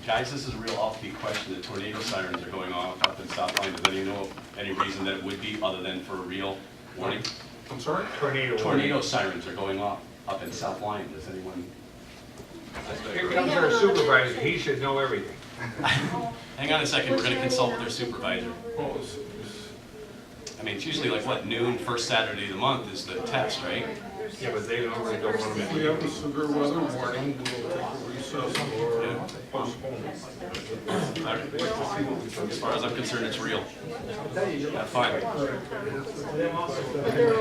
Guys, this is a real offbeat question. The tornado sirens are going off up in South Line. Does anyone know of any reason that it would be other than for a real warning? I'm sorry? Tornado sirens are going off up in South Line. Does anyone? Here comes our supervisor, he should know everything. Hang on a second, we're gonna consult with their supervisor. Well, I mean, it's usually like, what, noon, first Saturday of the month is the test, right? Yeah, but they normally don't want if we to. have a severe weather warning, we'll take a recess or Yeah. postpone it. All right. We'd like to see what we can As far as I'm concerned, it's real. Have fun.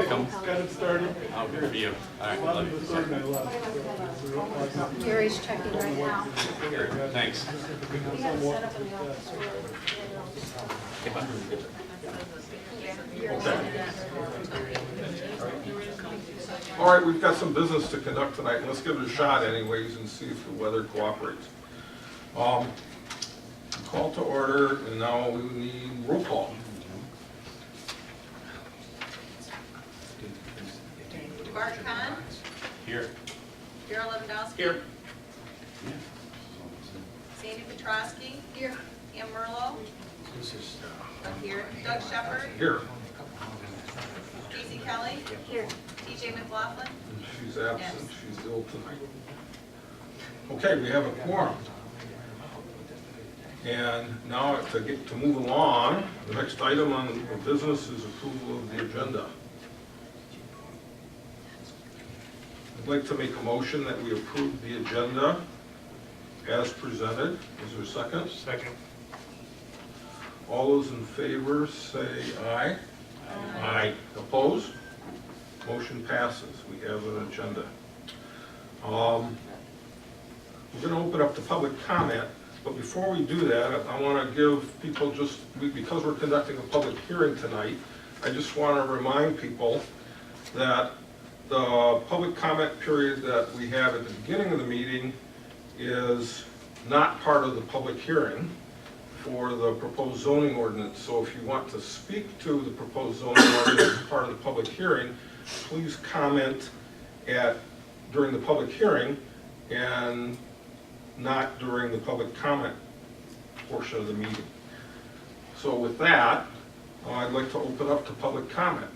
Come. Got it started. Oh, good for you. All right, love you. Gary's checking right now. Here, thanks. We got it set up in the office. All right, we've got some business to conduct tonight. Let's give it a shot anyways and see if the weather cooperates. Call to order, and now we need roll call. Bart Kahn, Here. Darrell Lewandowski. Here. Sandy Petrosky. Here. Ann Merlo. Here. Doug Shepard. Here. Casey Kelly. Here. TJ McLaughlin. She's absent, she's ill tonight. Okay, we have a quorum. And now to move along, the next item on the business is approval of the agenda. I'd like to make a motion that we approve the agenda as presented. Is there a second? Second. All those in favor say aye. Aye. Opposed? Motion passes. We have an agenda. We're going to open up to public comment, but before we do that, I want to give people because we're conducting a public hearing tonight, I just want to remind people that the public comment period that we have at the beginning of the meeting is not part of the public hearing for the proposed zoning ordinance. So if you want to speak to the proposed zoning ordinance as part of the public hearing, please comment during the public hearing and not during the public comment portion of the meeting. So with that, I'd like to open up to public comment.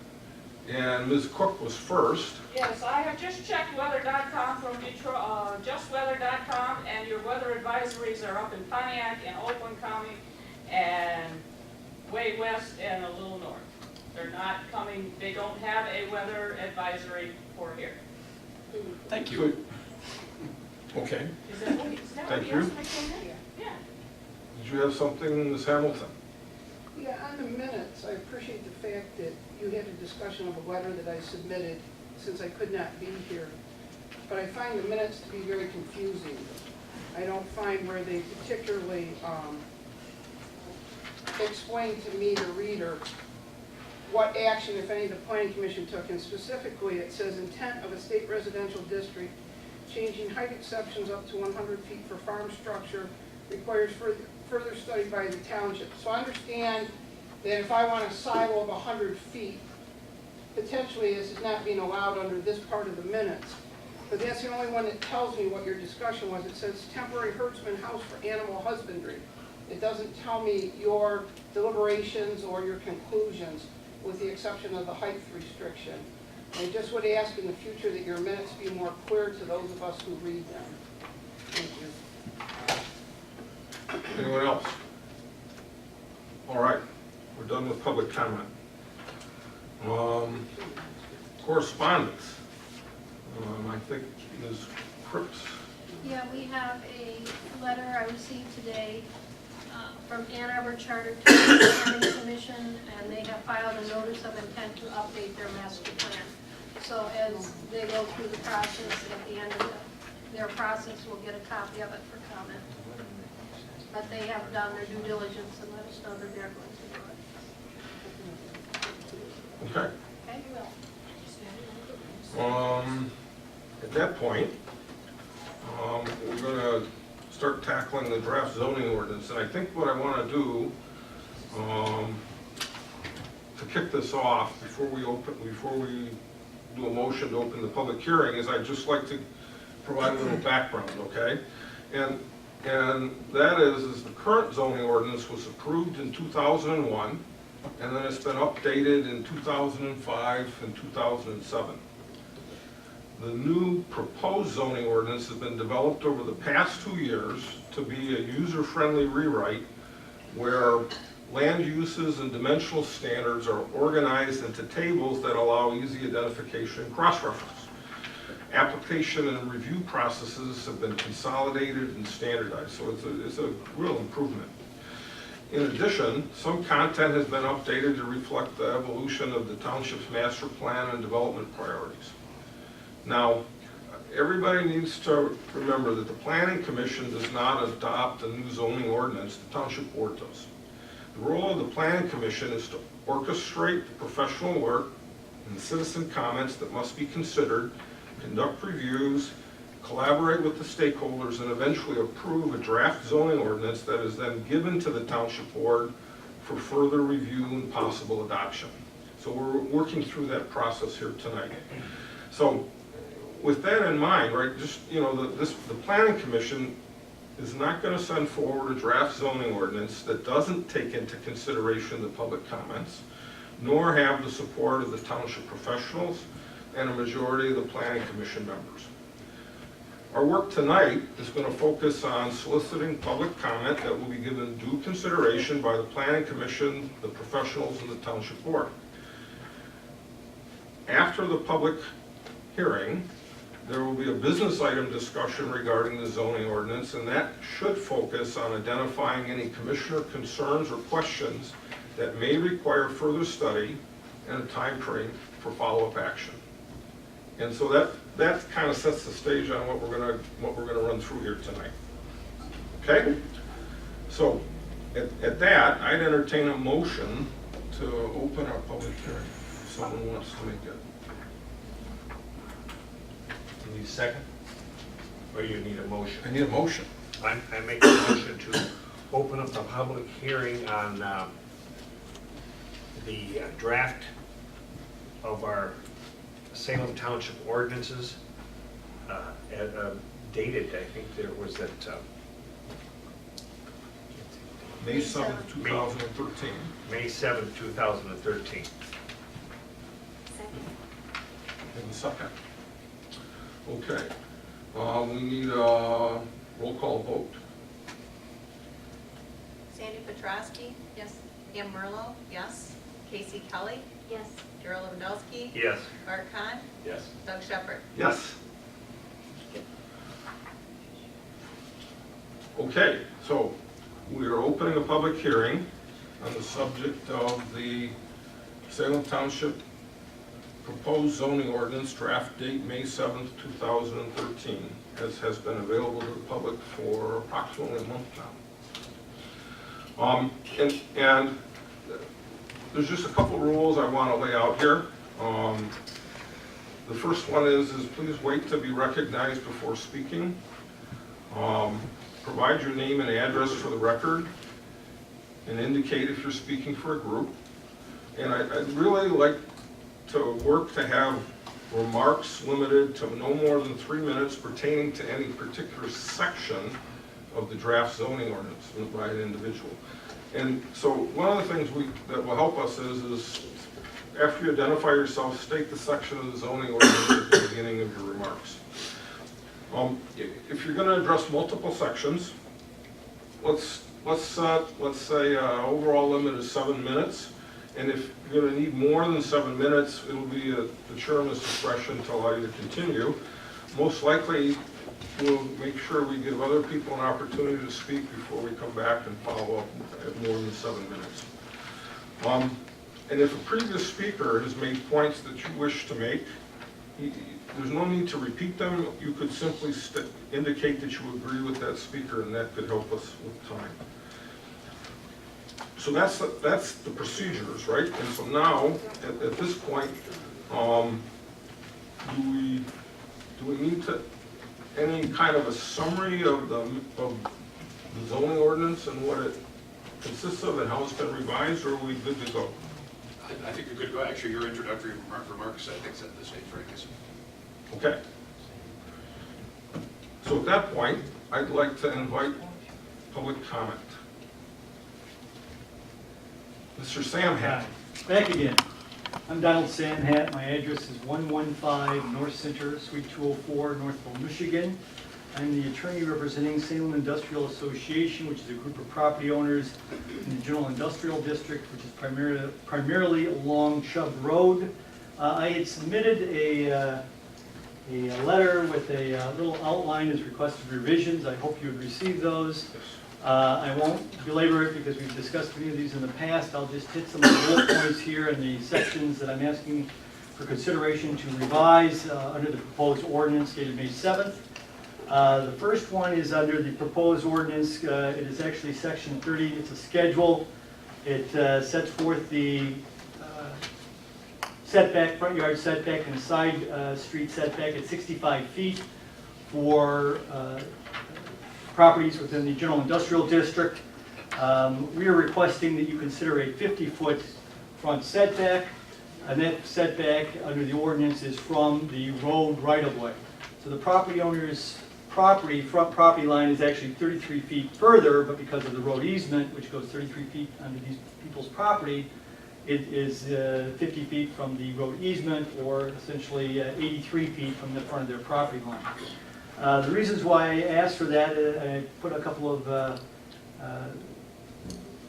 And Ms. Cook was first. Yes, I have just checked weather.com from Detroit, justweather.com, and your weather advisories are up in Pontiac and Oakland County and way west and a little north. They're not coming, they don't have a weather advisory for here. Thank you. Okay. Is that what Thank you you. asked me for? Yeah. Did you have something, Ms. Hamilton? Yeah, on the minutes, I appreciate the fact that you had a discussion of a letter that I submitted since I could not be here. But I find the minutes to be very confusing. I don't find where they particularly explain to me, the reader, what action, if any, the planning commission took. And specifically, it says intent of a state residential district changing height exceptions up to 100 feet for farm structure requires further study by the township. So I understand that if I want a silo of 100 feet, potentially this is not being allowed under this part of the minutes. But that's the only one that tells me what your discussion was. It says temporary herdsman house for animal husbandry. It doesn't tell me your deliberations or your conclusions, with the exception of the height restriction. I just would ask in the future that your minutes be more clear to those of us who read them. Thank you. Anyone else? All right, we're done with public comment. Correspondence. I think Ms. Cripps. Yeah, we have a letter I received today from Ann Arbor Charter Planning Commission, and they have filed a notice of intent to update their master plan. So as they go through the process, at the end of their process, we'll get a copy of it for comment. But they have done their due diligence and let us know that they're going to do it. Okay. Okay, At that point, we're going to start tackling the draft zoning ordinance. And I think what I want to do to kick this off before we do a motion to open the public hearing is I'd just like to provide a little background, okay? And And that is the current zoning ordinance was approved in 2001, and then it's been updated in 2005 and 2007. The new proposed zoning ordinance has been developed over the past 2 years to be a user-friendly rewrite where land uses and dimensional standards are organized into tables that allow easy identification and cross-reference. Application and review processes have been consolidated and standardized, so it's a real improvement. In addition, some content has been updated to reflect the evolution of the township's master plan and development priorities. Now, everybody needs to remember that the Planning Commission does not adopt a new zoning ordinance, the Township Board does. The role of the Planning Commission is to orchestrate the professional work and the citizen comments that must be considered, conduct reviews, collaborate with the stakeholders, and eventually approve a draft zoning ordinance that is then given to the Township Board for further review and possible adoption. So we're working through that process here tonight. So with that in mind, right, just, you know, the Planning Commission is not going to send forward a draft zoning ordinance that doesn't take into consideration the public comments, nor have the support of the township professionals and a majority of the Planning Commission members. Our work tonight is going to focus on soliciting public comment that will be given due consideration by the Planning Commission, the professionals, and the Township Board. After the public hearing, there will be a business item discussion regarding the zoning ordinance, and that should focus on identifying any commissioner concerns or questions that may require further study and a time frame for follow-up action. And so that kind of sets the stage on what we're gonna run through here tonight. Okay? So at that, I'd entertain a motion to open our public hearing. If someone wants to make it. You need a second? Or you need a motion? I need a motion. I make a motion to open up the public hearing on the draft of our Salem Township ordinances, dated, I think there was that, May 7th, 2013. May 7th, 2013. In a second. Okay. We need a roll call vote. Sandy Petrowski, Yes. Pam Merlo, yes. Casey Kelly, Yes. Darrell Lewandowski, Yes. Art Kahn, Yes. Doug Shepherd. Yes. Okay, so we are opening a public hearing on the subject of the Salem Township proposed zoning ordinance, draft date May 7th, 2013, as has been available to the public for approximately a month now. And there's just a couple rules I want to lay out here. The first one is please wait to be recognized before speaking. Provide your name and address for the record, and indicate if you're speaking for a group. And I'd really like to work to have remarks limited to no more than 3 minutes pertaining to any particular section of the draft zoning ordinance by an individual. And so one of the things that will help us is after you identify yourself, state the section of the zoning ordinance at the beginning of your remarks. If you're going to address multiple sections, let's say overall limit is 7 minutes. And if you're going to need more than 7 minutes, it'll be at the chairman's discretion to allow you to continue. Most likely, we'll make sure we give other people an opportunity to speak before we come back and follow up at more than 7 minutes. And if a previous speaker has made points that you wish to make, there's no need to repeat them. You could simply indicate that you agree with that speaker, and that could help us with time. So that's the procedures, right? And so now, at this point, do we need any kind of a summary of the zoning ordinance and what it consists of and how it's been revised, or are we good to go? I think you're good to go. Actually, your introductory remarks, I think, set the stage very nicely. Okay. So at that point, I'd like to invite Public comment. Mr. Samhat. Back again. I'm Donald Samhat. My address is 115 North Center, Suite 204, Northville, Michigan. I'm the attorney representing Salem Industrial Association, which is a group of property owners in the General Industrial District, which is primarily along Chubb Road. I had submitted a letter with a little outline as requested revisions. I hope you have received those. I won't belabor it because we've discussed many of these in the past. I'll just hit some of the bullet points here in the sections that I'm asking for consideration to revise under the proposed ordinance dated May 7th. The first one is under the proposed ordinance. It is actually section 30. It's a schedule. It sets forth the setback, front yard setback, and side street setback at 65 feet for properties within the General Industrial District. We are requesting that you consider a 50-foot front setback, and that setback under the ordinance is from the road right-of-way. So the property owner's front property line is actually 33 feet further, but because of the road easement, which goes 33 feet under these people's property, it is 50 feet from the road easement, or essentially 83 feet from the front of their property line. The reasons why I asked for that, I put a couple of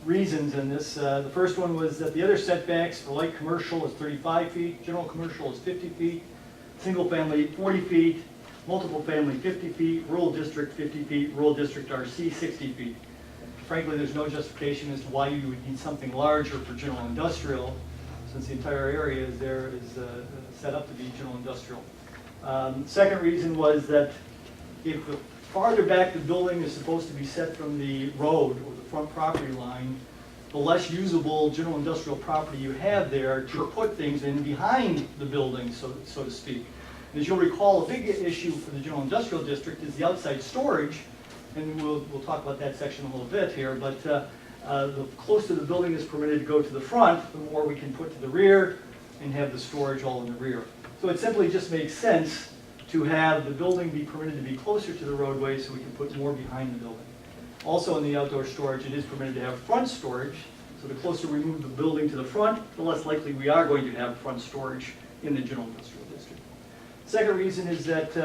reasons in this. The first one was that the other setbacks for light commercial is 35 feet, general commercial is 50 feet, single family 40 feet, multiple family 50 feet, rural district 50 feet, rural district RC 60 feet. Frankly, there's no justification as to why you would need something larger for general industrial, since the entire area is set up to be general industrial. Second reason was that if the farther back the building is supposed to be set from the road or the front property line, the less usable general industrial property you have there to put things in behind the building, so to speak. And as you'll recall, a big issue for the general industrial district is the outside storage, and we'll talk about that section a little bit here, but the closer the building is permitted to go to the front, the more we can put to the rear and have the storage all in the rear. So it simply just makes sense to have the building be permitted to be closer to the roadway so we can put more behind the building. Also in the outdoor storage, it is permitted to have front storage, so the closer we move the building to the front, the less likely we are going to have front storage in the general industrial district. Second reason is that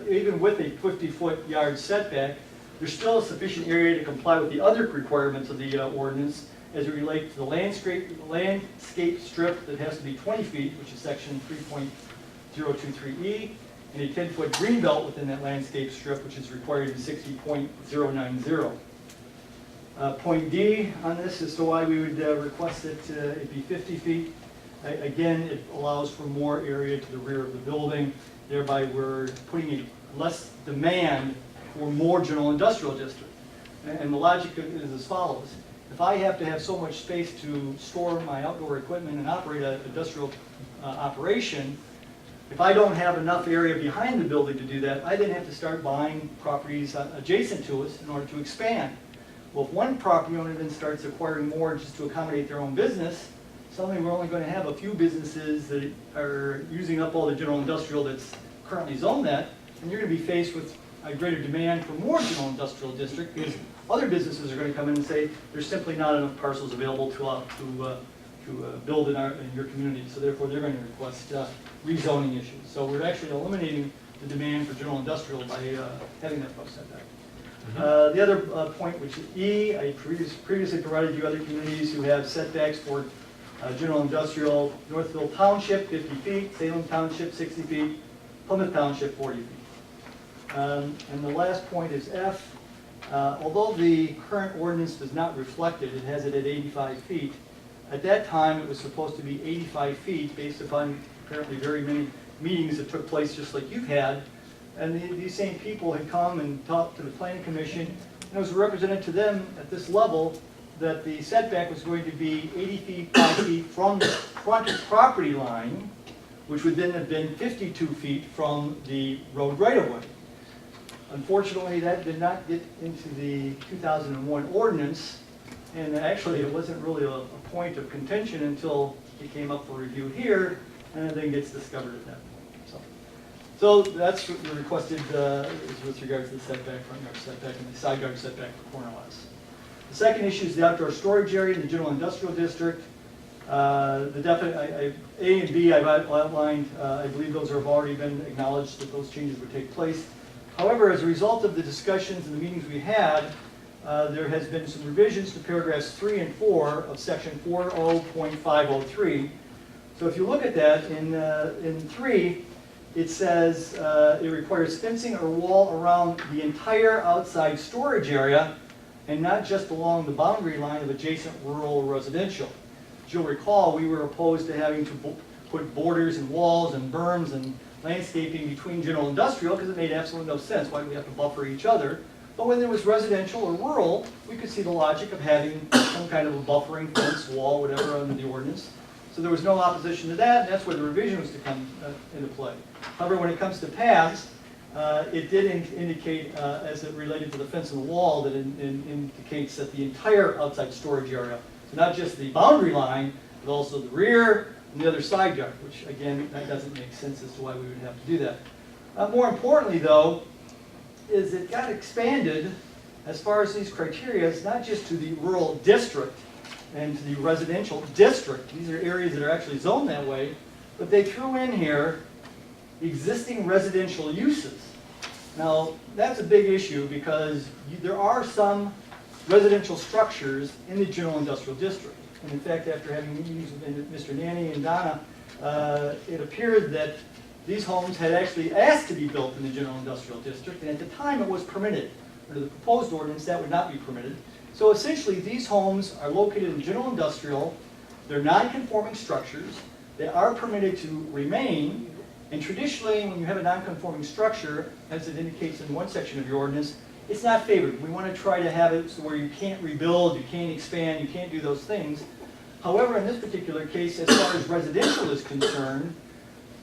even with a 50-foot yard setback, there's still sufficient area to comply with the other requirements of the ordinance as it relates to the landscape strip that has to be 20 feet, which is section 3.023E, and a 10-foot green belt within that landscape strip, which is required in 60.090. Point D on this is to why we would request that it be 50 feet. Again, it allows for more area to the rear of the building. Thereby, we're putting a less demand for more general industrial district. And the logic is as follows. If I have to have so much space to store my outdoor equipment and operate an industrial operation, if I don't have enough area behind the building to do that, I then have to start buying properties adjacent to us in order to expand. Well, if one property owner then starts acquiring more just to accommodate their own business, suddenly we're only going to have a few businesses that are using up all the general industrial that's currently zoned that, and you're going to be faced with a greater demand for more general industrial district because other businesses are going to come in and say there's simply not enough parcels available to build in your community. So therefore, they're going to request rezoning issues. So we're actually eliminating the demand for general industrial by having that post setback. The other point, which is E, I previously provided you other communities who have setbacks for general industrial. Northville Township, 50 feet, Salem Township, 60 feet, Plymouth Township, 40 feet. And the last point is F. Although the current ordinance does not reflect it, it has it at 85 feet. At that time, it was supposed to be 85 feet based upon apparently very many meetings that took place just like you've had. And these same people had come and talked to the planning commission, and it was represented to them at this level that the setback was going to be 80 feet, 5 feet from the front property line, which would then have been 52 feet from the road right-of-way. Unfortunately, that did not get into the 2001 ordinance, and actually it wasn't really a point of contention until it came up for review here, and it then gets discovered at that point. So that's what the requested, is with regards to the setback, front yard setback, and the side yard setback for corner lots. The second issue is the outdoor storage area in the general industrial district. The definite, A and B I've outlined, I believe those have already been acknowledged that those changes would take place. However, as a result of the discussions and the meetings we had, there has been some revisions to paragraphs 3 and 4 of section 40.503. So if you look at that, in 3, it says it requires fencing or wall around the entire outside storage area and not just along the boundary line of adjacent rural residential. As you'll recall, we were opposed to having to put borders and walls and berms and landscaping between general industrial because it made absolutely no sense. Why do we have to buffer each other? But when there was residential or rural, we could see the logic of having some kind of a buffering fence, wall, whatever under the ordinance. So there was no opposition to that, and that's where the revision was to come into play. However, when it comes to paths, it did indicate, as it related to the fence and the wall, that it indicates that the entire outside storage area, so not just the boundary line, but also the rear and the other side yard, which again, that doesn't make sense as to why we would have to do that. More importantly though, is it got expanded as far as these criteria, not just to the rural district and to the residential district. These are areas that are actually zoned that way, but they threw in here existing residential uses. Now, that's a big issue because there are some residential structures in the general industrial district. And in fact, after having meetings with Mr. Nanny and Donna, it appeared that these homes had actually asked to be built in the general industrial district, and at the time it was permitted. Under the proposed ordinance, that would not be permitted. So essentially, these homes are located in general industrial, they're non-conforming structures, they are permitted to remain, and traditionally, when you have a non-conforming structure, as it indicates in one section of your ordinance, it's not favored. We want to try to have it so where you can't rebuild, you can't expand, you can't do those things. However, in this particular case, as far as residential is concerned,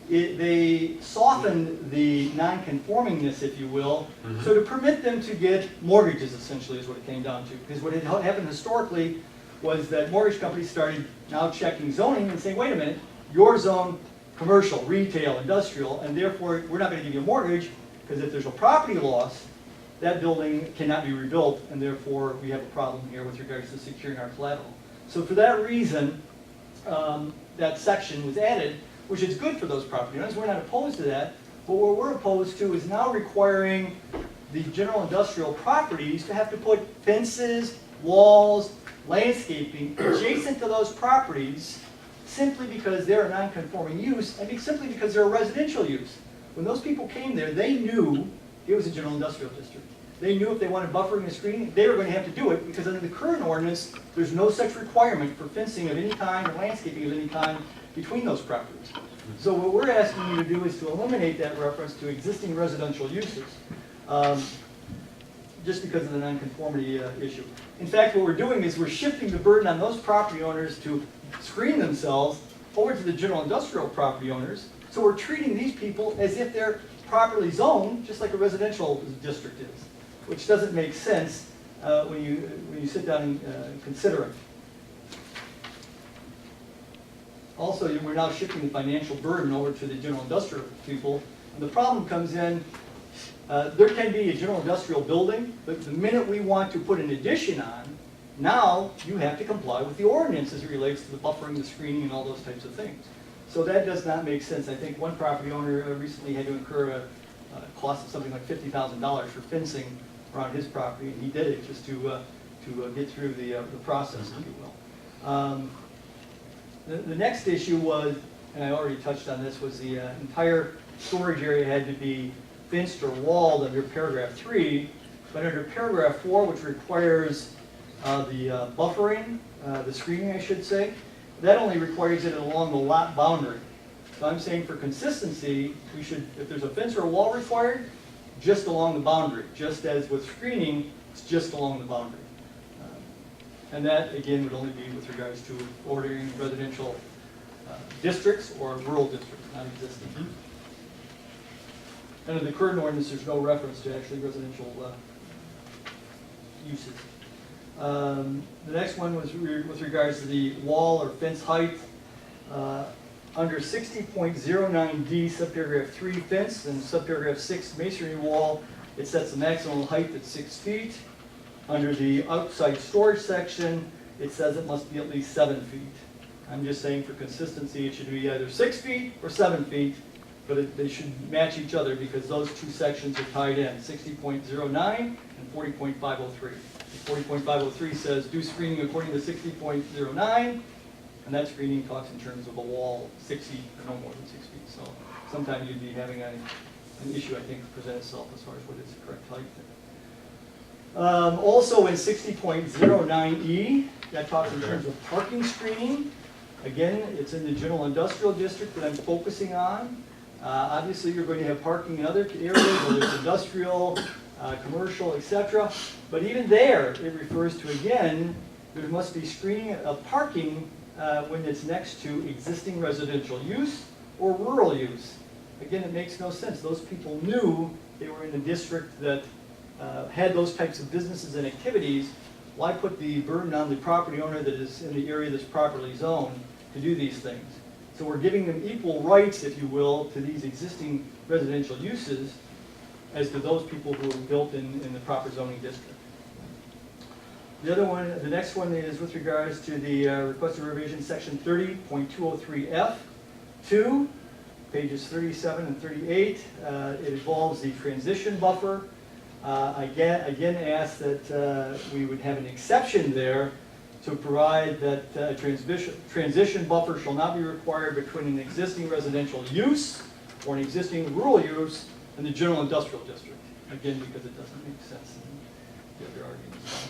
they softened the non-conformingness, if you will, so to permit them to get mortgages, essentially, is what it came down to. Because what had happened historically was that mortgage companies started now checking zoning and saying, wait a minute, your zone, commercial, retail, industrial, and therefore we're not going to give you a mortgage because if there's a property loss, that building cannot be rebuilt, and therefore we have a problem here with regards to securing our collateral. So for that reason, that section was added, which is good for those property owners. We're not opposed to that, but what we're opposed to is now requiring the general industrial properties to have to put fences, walls, landscaping adjacent to those properties simply because they're a non-conforming use and simply because they're a residential use. When those people came there, they knew it was a general industrial district. They knew if they wanted buffering and screening, they were going to have to do it because under the current ordinance, there's no such requirement for fencing of any kind or landscaping of any kind between those properties. So what we're asking you to do is to eliminate that reference to existing residential uses, just because of the nonconformity issue. In fact, what we're doing is we're shifting the burden on those property owners to screen themselves over to the general industrial property owners. So we're treating these people as if they're properly zoned, just like a residential district is, which doesn't make sense when you sit down and consider it. Also, we're now shifting the financial burden over to the general industrial people. And the problem comes in, there can be a general industrial building, but the minute we want to put an addition on, now you have to comply with the ordinance as it relates to the buffering, the screening, and all those types of things. So that does not make sense. I think one property owner recently had to incur a cost of something like $50,000 for fencing around his property, and he did it just to get through the process, if you will. The next issue was, and I already touched on this, was the entire storage area had to be fenced or walled under paragraph 3, but under paragraph 4, which requires the buffering, the screening I should say, that only requires it along the lot boundary. So I'm saying for consistency, we should, if there's a fence or a wall required, just along the boundary, just as with screening, it's just along the boundary. And that, again, would only be with regards to ordering residential districts or rural districts, not existing. And in the current ordinance, there's no reference to actually residential uses. The next one was with regards to the wall or fence height. under 60.09D, subparagraph 3, fence, and subparagraph 6, masonry wall, it sets the maximum height at 6 feet. Under the outside storage section, it says it must be at least 7 feet. I'm just saying for consistency, it should be either 6 feet or 7 feet, but they should match each other because those two sections are tied in, 60.09 and 40.503. 40.503 says do screening according to 60.09, and that screening talks in terms of a wall 6 feet or no more than 6 feet. So sometimes you'd be having an issue, I think, to present itself as far as what is the correct height there. Also in 60.09E, that talks in terms of parking screening. Again, it's in the general industrial district that I'm focusing on. Obviously, you're going to have parking in other areas, whether it's industrial, commercial, etc. But even there, it refers to, again, there must be screening of parking when it's next to existing residential use or rural use. Again, it makes no sense. Those people knew they were in a district that had those types of businesses and activities. Why put the burden on the property owner that is in the area that's properly zoned to do these things? So we're giving them equal rights, if you will, to these existing residential uses as to those people who were built in the proper zoning district. The other one, the next one is with regards to the requested revision, section 30.203F2, pages 37 and 38. It involves the transition buffer. Again asked that we would have an exception there to provide that a transition buffer shall not be required between an existing residential use or an existing rural use and the general industrial district. Again, because it doesn't make sense in the other arguments.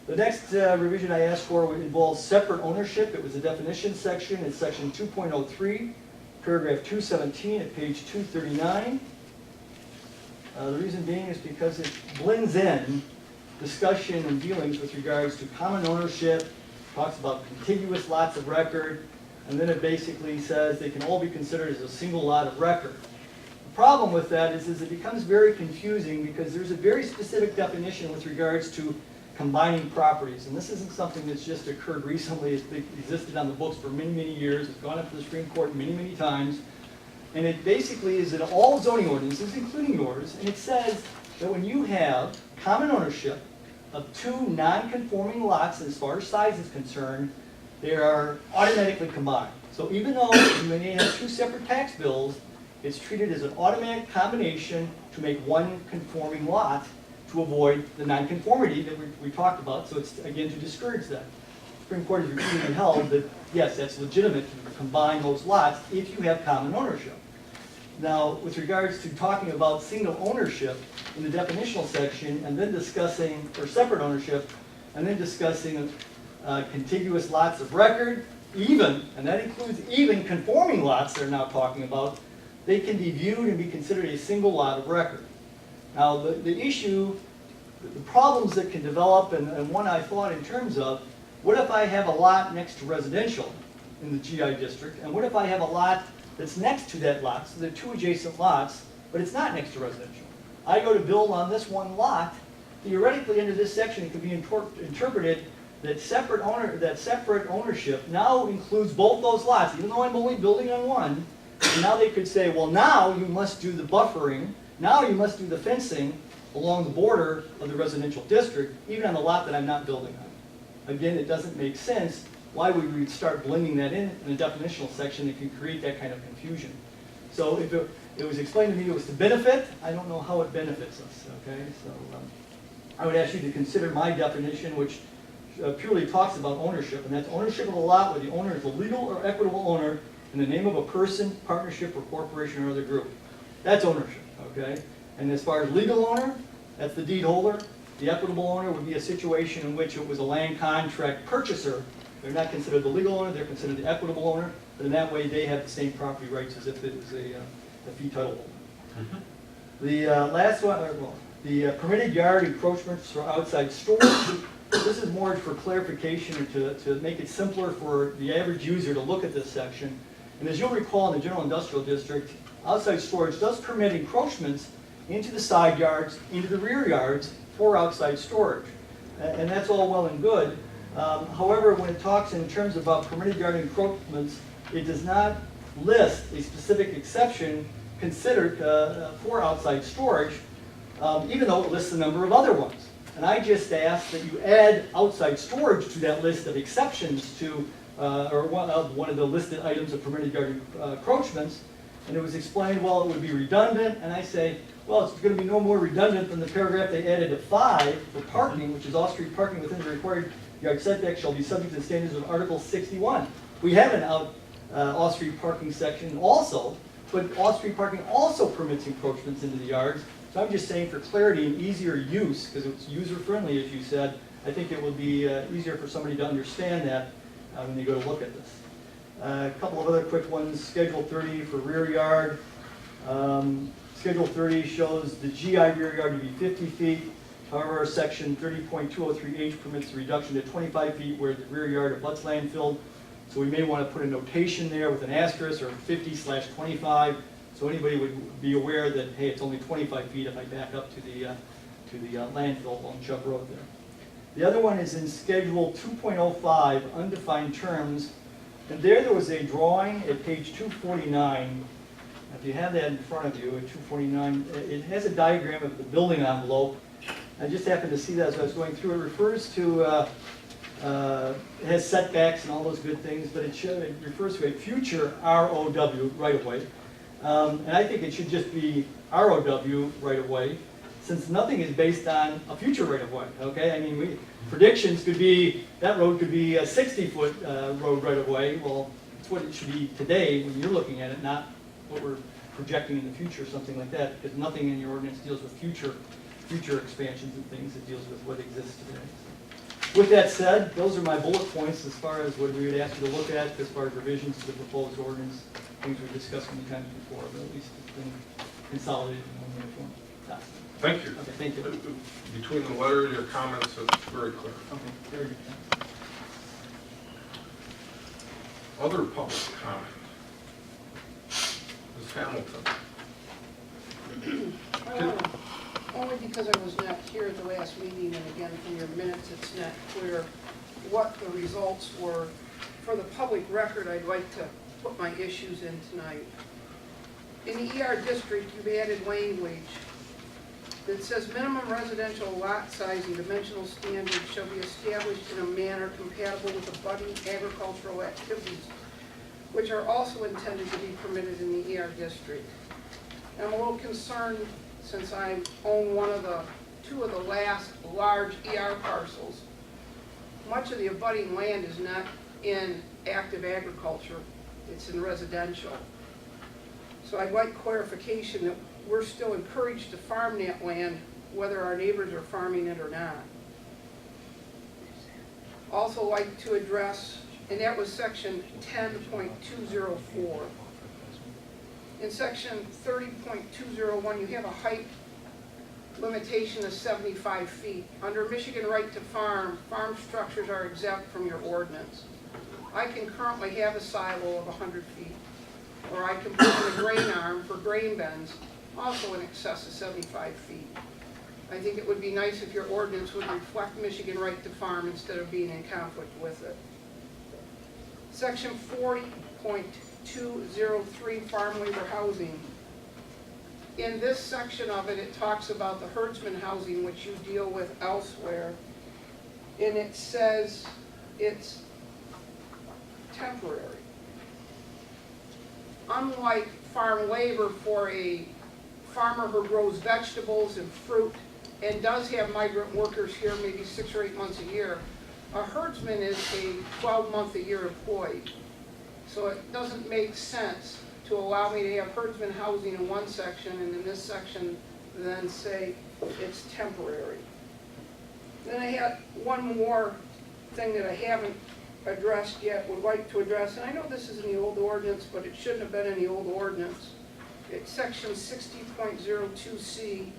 The next revision I asked for involves separate ownership. It was a definition section. It's section 2.03, paragraph 217 at page 239. The reason being is because it blends in discussion and dealings with regards to common ownership, talks about contiguous lots of record, and then it basically says they can all be considered as a single lot of record. The problem with that is it becomes very confusing because there's a very specific definition with regards to combining properties, and this isn't something that's just occurred recently. It's existed on the books for many, many years. It's gone up to the Supreme Court many, many times. And it basically is in all zoning ordinances, including yours, and it says that when you have common ownership of two non-conforming lots as far as size is concerned, they are automatically combined. So even though you may have two separate tax bills, it's treated as an automatic combination to make one conforming lot to avoid the non-conformity that we talked about. So it's, again, to discourage that. The Supreme Court has repeatedly held that, yes, that's legitimate to combine those lots if you have common ownership. Now, with regards to talking about single ownership in the definitional section and then discussing, or separate ownership, and then discussing contiguous lots of record, even, and that includes even conforming lots they're now talking about, they can be viewed and be considered a single lot of record. Now, the issue, the problems that can develop, and one I thought in terms of, what if I have a lot next to residential in the GI district, and what if I have a lot that's next to that lot, so they're two adjacent lots, but it's not next to residential? I go to build on this one lot, theoretically under this section it could be interpreted that separate ownership now includes both those lots, even though I'm only building on one. And now they could say, well, now you must do the buffering, now you must do the fencing along the border of the residential district, even on the lot that I'm not building on. Again, it doesn't make sense. Why would we start blending that in the definitional section that can create that kind of confusion? So if it was explained to me it was to benefit, I don't know how it benefits us, okay? So I would ask you to consider my definition, which purely talks about ownership, and that's ownership of a lot where the owner is the legal or equitable owner in the name of a person, partnership, or corporation or other group. That's ownership, okay? And as far as legal owner, that's the deed holder. The equitable owner would be a situation in which it was a land contract purchaser. They're not considered the legal owner, they're considered the equitable owner, but in that way they have the same property rights as if it was a fee title holder. The last one, the permitted yard encroachments for outside storage. This is more for clarification or to make it simpler for the average user to look at this section. And as you'll recall, in the general industrial district, outside storage does permit encroachments into the side yards, into the rear yards for outside storage. And that's all well and good. However, when it talks in terms about permitted yard encroachments, it does not list a specific exception considered for outside storage, even though it lists a number of other ones. And I just asked that you add outside storage to that list of exceptions to, or one of the listed items of permitted yard encroachments. And it was explained, well, it would be redundant. And I say, well, it's going to be no more redundant than the paragraph they added to 5 for parking, which is off-street parking within the required yard setback shall be subject to the standards of Article 61. We have an off-street parking section also, but off-street parking also permits encroachments into the yards. So I'm just saying for clarity and easier use, because it's user-friendly, as you said, I think it will be easier for somebody to understand that when they go to look at this. A couple of other quick ones. Schedule 30 for rear yard. Schedule 30 shows the GI rear yard to be 50 feet. However, section 30.203H permits a reduction to 25 feet where the rear yard abuts landfill. So we may want to put a notation there with an asterisk or 50/25. So anybody would be aware that, hey, it's only 25 feet if I back up to the landfill on Chubb Road there. The other one is in Schedule 2.05, undefined terms. And there was a drawing at page 249. If you have that in front of you at 249, it has a diagram of the building envelope. I just happened to see that as I was going through. It refers to, it has setbacks and all those good things, but it refers to a future ROW right-of-way. And I think it should just be ROW right-of-way, since nothing is based on a future right-of-way, okay? I mean, predictions could be, that road could be a 60-foot road right-of-way. Well, it's what it should be today when you're looking at it, not what we're projecting in the future, something like that, because nothing in your ordinance deals with future expansions and things. It deals with what exists today. With that said, those are my bullet points as far as what we would ask you to look at as far as revisions to the proposed ordinance, things we've discussed many times before, but at least it's been consolidated in one uniform document. Thank you. Okay, thank you. Between the letter and your comments, it's very clear. Okay, very good. Other public comment? Ms. Hamilton? Only because I was not here at the last meeting, and again, from your minutes, it's not clear what the results were. For the public record, I'd like to put my issues in tonight. In the ER district, you've added language that says minimum residential lot size and dimensional standards shall be established in a manner compatible with abutting agricultural activities, which are also intended to be permitted in the ER district. And I'm a little concerned, since I own two of the last large ER parcels. Much of the abutting land is not in active agriculture, it's in residential. So I'd like clarification that we're still encouraged to farm that land, whether our neighbors are farming it or not. Also like to address, and that was section 10.204. In section 30.201, you have a height limitation of 75 feet. Under Michigan right to farm, farm structures are exempt from your ordinance. I can currently have a silo of 100 feet, or I can put in a grain arm for grain bins, also in excess of 75 feet. I think it would be nice if your ordinance would reflect Michigan right to farm instead of being in conflict with it. Section 40.203, farm labor housing. In this section of it, it talks about the herdsman housing, which you deal with elsewhere. And it says it's temporary. Unlike farm labor for a farmer who grows vegetables and fruit and does have migrant workers here maybe 6 or 8 months a year, a herdsman is a 12-month-a-year employee. So it doesn't make sense to allow me to have herdsman housing in one section and in this section then say it's temporary. Then I had one more thing that I haven't addressed yet, would like to address, and I know this is in the old ordinance, but it shouldn't have been in the old ordinance. It's section 60.02C.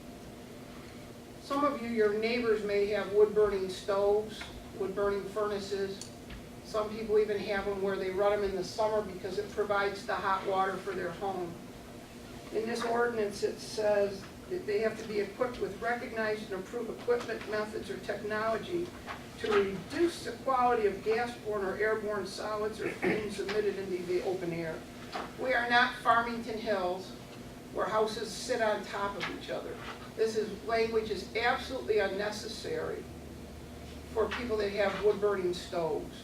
Some of you, your neighbors may have wood-burning stoves, wood-burning furnaces. Some people even have them where they run them in the summer because it provides the hot water for their home. In this ordinance, it says that they have to be equipped with recognized and approved equipment, methods, or technology to reduce the quality of gas-borne or airborne solids or fumes emitted into the open air. We are not Farmington Hills, where houses sit on top of each other. This is, language is absolutely unnecessary for people that have wood-burning stoves.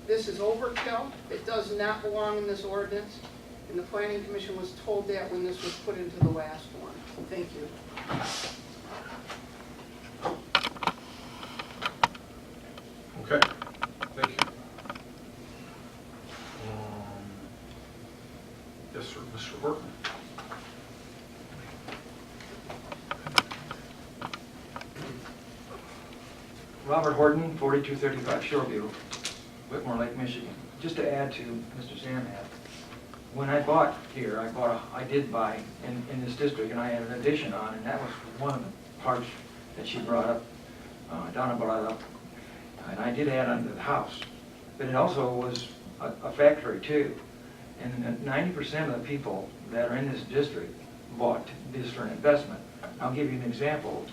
This is overkill. It does not belong in this ordinance, and the Planning Commission was told that when this was put into the last one. Thank you. Okay, thank you. Yes, sir, Mr. Horton. Robert Horton, 4235 Shoreview, Whitmore Lake, Michigan. Just to add to Mr. Samad, when I bought here, I did buy in this district, and I had an addition on, and that was one of the parts that she brought up, Donna brought up, and I did add on to the house. But it also was a factory too, and 90% of the people that are in this district bought this for an investment. I'll give you an example.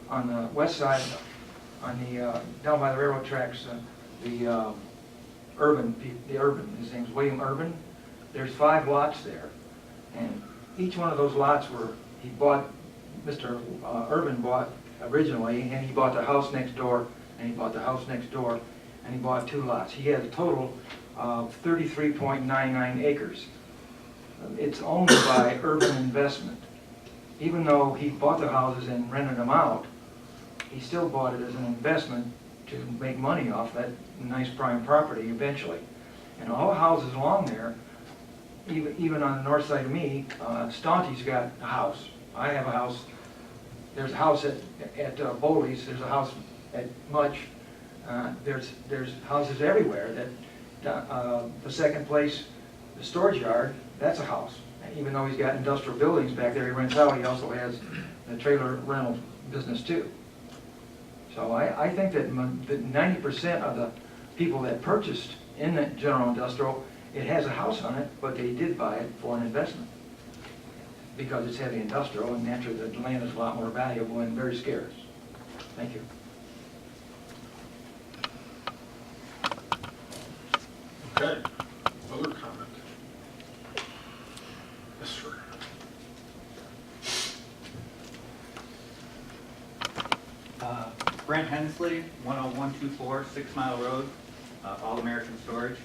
On the west side, down by the railroad tracks, the Urban, his name's William Urban. There's 5 lots there, and each one of those lots Mr. Urban bought originally, and he bought the house next door, and he bought the house next door, and he bought 2 lots. He had a total of 33.99 acres. It's owned by Urban Investment. Even though he bought the houses and rented them out, he still bought it as an investment to make money off that nice prime property eventually. And all the houses along there, even on the north side of me, Staunty's got a house. I have a house. There's a house at Bowley's. There's a house at Much. There's houses everywhere. The second place, the storage yard, that's a house. And even though he's got industrial buildings back there he rents out, he also has the trailer rental business too. So I think that 90% of the people that purchased in the general industrial, it has a house on it, but they did buy it for an investment because it's heavy industrial, and naturally the land is a lot more valuable and very scarce. Thank you. Okay, other comment? Yes, sir. Brent Hensley, 10124 6 Mile Road, All American Storage.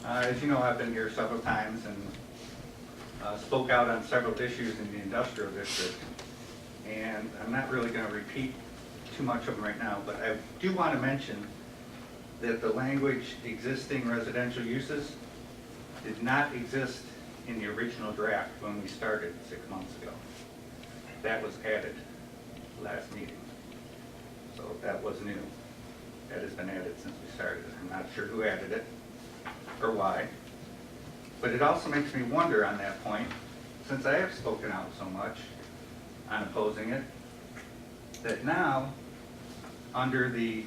As you know, I've been here several times and spoke out on several issues in the industrial district. And I'm not really going to repeat too much of them right now, but I do want to mention that the language existing residential uses did not exist in the original draft when we started 6 months ago. That was added last meeting. So that was new. That has been added since we started. I'm not sure who added it or why. But it also makes me wonder on that point, since I have spoken out so much on opposing it, that now under the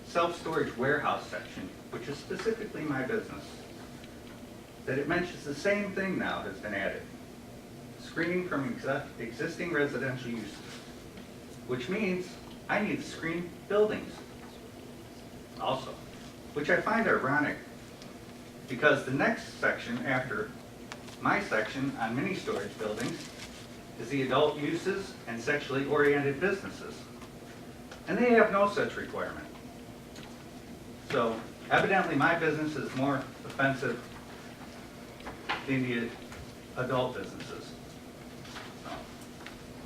self-storage warehouse section, which is specifically my business, that it mentions the same thing now has been added. Screening from existing residential uses, which means I need to screen buildings also, which I find ironic because the next section after my section on mini storage buildings is the adult uses and sexually oriented businesses. And they have no such requirement. So evidently my business is more offensive than the adult businesses. So,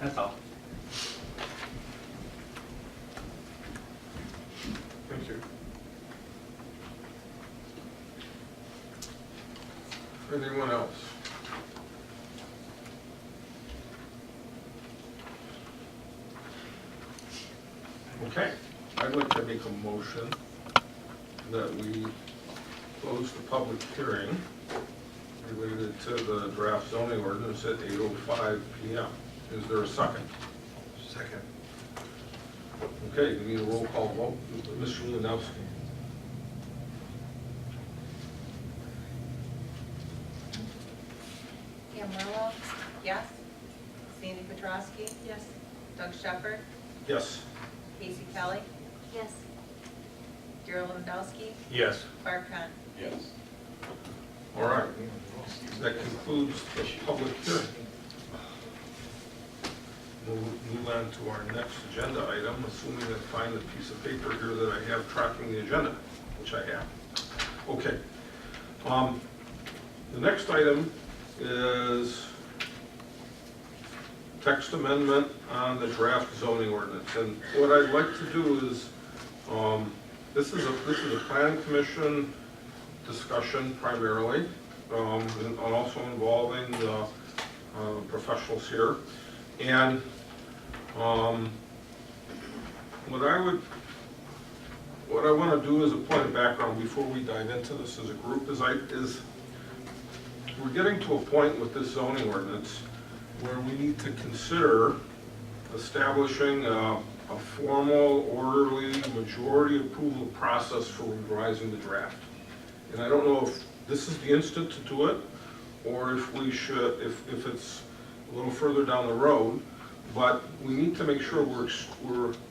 that's all. Thank you. Anyone else? Okay, I'd like to make a motion that we close the public hearing related to the draft zoning ordinance at 8:05 p.m. Is there a second? Second. Okay, we need a roll call vote. Mr. Lewandowski. Pam Merlo, yes. Sandy Petrowski, Yes. Doug Shepherd, Yes. Casey Kelly, Yes. Gary Lewandowski, Yes. Bart Conn. Yes. All right, that concludes the public hearing. We'll move on to our next agenda item, assuming I find the piece of paper here that I have tracking the agenda, which I have. Okay. The next item is text amendment on the draft zoning ordinance. And what I'd like to do is, this is a planning commission discussion primarily, and also involving the professionals here. And what I want to do as a point of background before we dive into this as a group is we're getting to a point with this zoning ordinance where we need to consider establishing a formal, orderly, majority approval process for revising the draft. And I don't know if this is the instant to do it, or if we should, if it's a little further down the road, but we need to make sure we're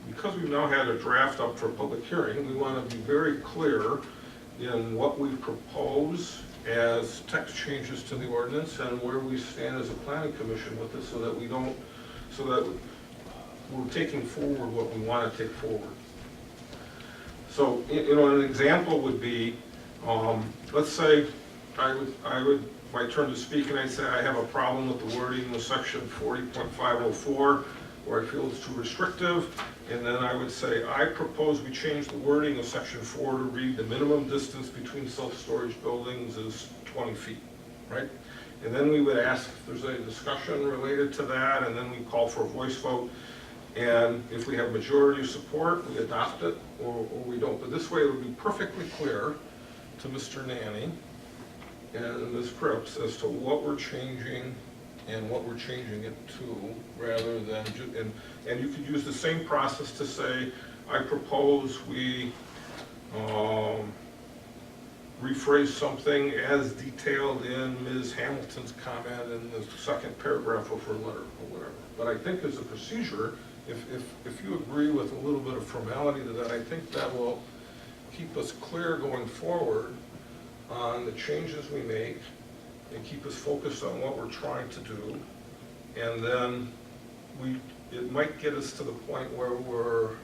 because we've now had a draft up for public hearing, we want to be very clear in what we propose as text changes to the ordinance and where we stand as a planning commission with this, so that we're taking forward what we want to take forward. So, an example would be, let's say I would my turn to speak, and I say I have a problem with the wording of section 40.504, where I feel it's too restrictive, and then I would say I propose we change the wording of section 4 to read the minimum distance between self-storage buildings is 20 feet, right? And then we would ask if there's any discussion related to that, and then we call for a voice vote, and if we have majority support, we adopt it, or we don't. But this way it would be perfectly clear to Mr. Nanny and Ms. Cripps as to what we're changing and what we're changing it to, rather than, and you could use the same process to say, I propose we rephrase something as detailed in Ms. Hamilton's comment in the second paragraph of her letter, or whatever. But I think as a procedure, if you agree with a little bit of formality to that, I think that will keep us clear going forward on the changes we make and keep us focused on what we're trying to do. And then it might get us to the point where we're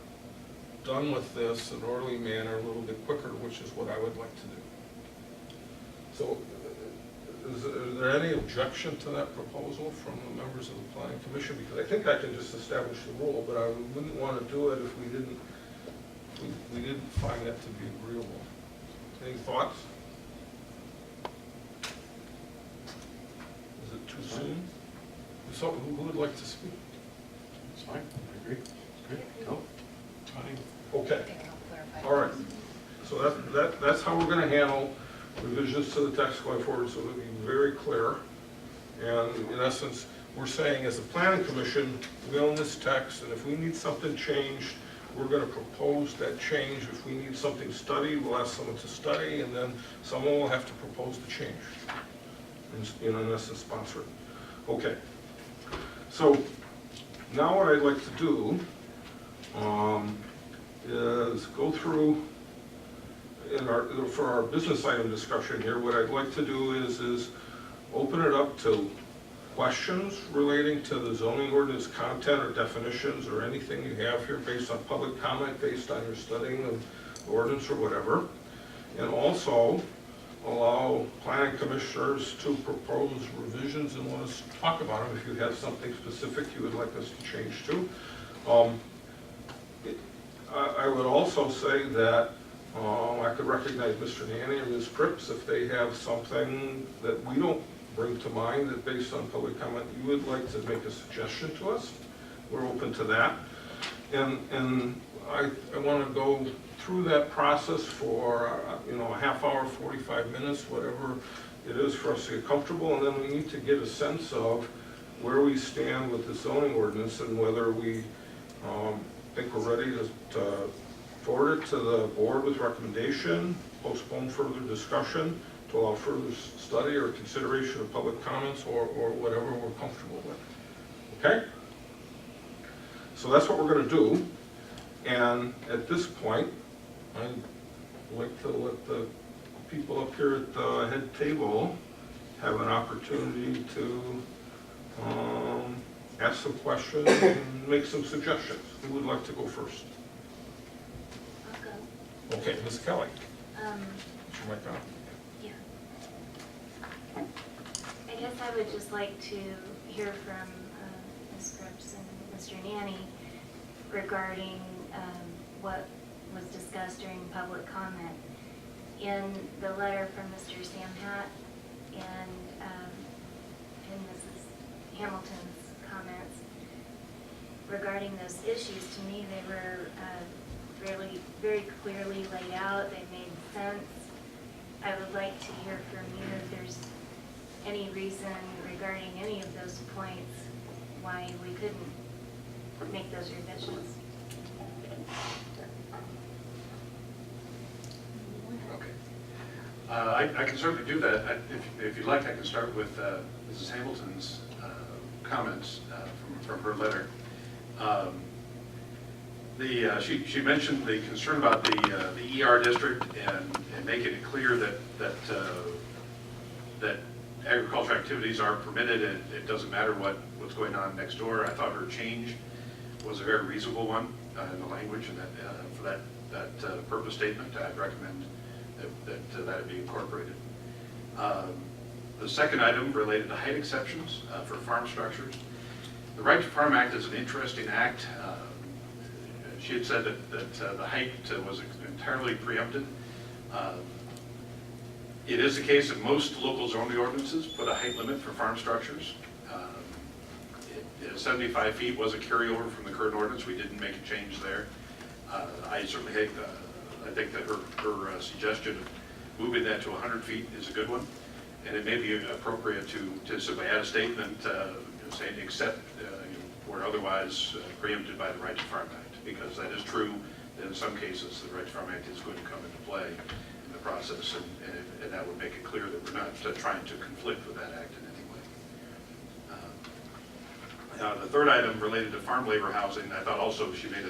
done with this in an orderly manner a little bit quicker, which is what I would like to do. So is there any objection to that proposal from the members of the Planning Commission? Because I think I can just establish the rule, but I wouldn't want to do it if we didn't find that to be agreeable. Any thoughts? Is it too soon? So, who would like to speak? It's fine, I agree. It's good. Go. Fine. Okay, all right. So that's how we're going to handle revisions to the text going forward, so it'll be very clear. And in essence, we're saying as a planning commission, we own this text, and if we need something changed, we're going to propose that change. If we need something studied, we'll ask someone to study, and then someone will have to propose the change. In essence, sponsor it. Okay. So now what I'd like to do is go through for our business item discussion here. What I'd like to do is open it up to questions relating to the zoning ordinance content or definitions or anything you have here based on public comment, based on your studying of the ordinance or whatever. And also allow planning commissioners to propose revisions and let us talk about them if you have something specific you would like us to change to. I would also say that I could recognize Mr. Nanny or Ms. Cripps if they have something that we don't bring to mind that based on public comment you would like to make a suggestion to us. We're open to that. And I want to go through that process for a half hour, 45 minutes, whatever it is for us to get comfortable, and then we need to get a sense of where we stand with the zoning ordinance and whether we think we're ready to forward it to the board with recommendation, postpone further discussion to allow further study or consideration of public comments or whatever we're comfortable with. Okay? So that's what we're going to do. And at this point, I'd like to let the people up here at the head table have an opportunity to ask some questions and make some suggestions. Who would like to go first? I'll go. Okay, Ms. Kelly. Um, Put your mic on. yeah. I guess I would just like to hear from Ms. Cripps and Mr. Nanny regarding what was discussed during public comment. In the letter from Mr. Samhat and Mrs. Hamilton's comments regarding those issues, to me they were really very clearly laid out. They made sense. I would like to hear from you if there's any reason regarding any of those points why we couldn't make those revisions. Okay. I can certainly do that. If you'd like, I can start with Mrs. Hamilton's comments from her letter. She mentioned the concern about the ER district and making it clear that agricultural activities are permitted and it doesn't matter what's going on next door. I thought her change was a very reasonable one in the language, and that for that purpose statement, I'd recommend that be incorporated. The second item related to height exceptions for farm structures. The Right to Farm Act is an interesting act. She had said that the height was entirely preempted. It is the case that most local zoning ordinances put a height limit for farm structures. 75 feet was a carryover from the current ordinance. We didn't make a change there. I certainly I think that her suggestion of moving that to 100 feet is a good one, and it may be appropriate to simply add a statement saying except where otherwise preempted by the Right to Farm Act, because that is true that in some cases the Right to Farm Act is going to come into play in the process, and that would make it clear that we're not trying to conflict with that act in any way. The third item related to farm labor housing, I thought also she made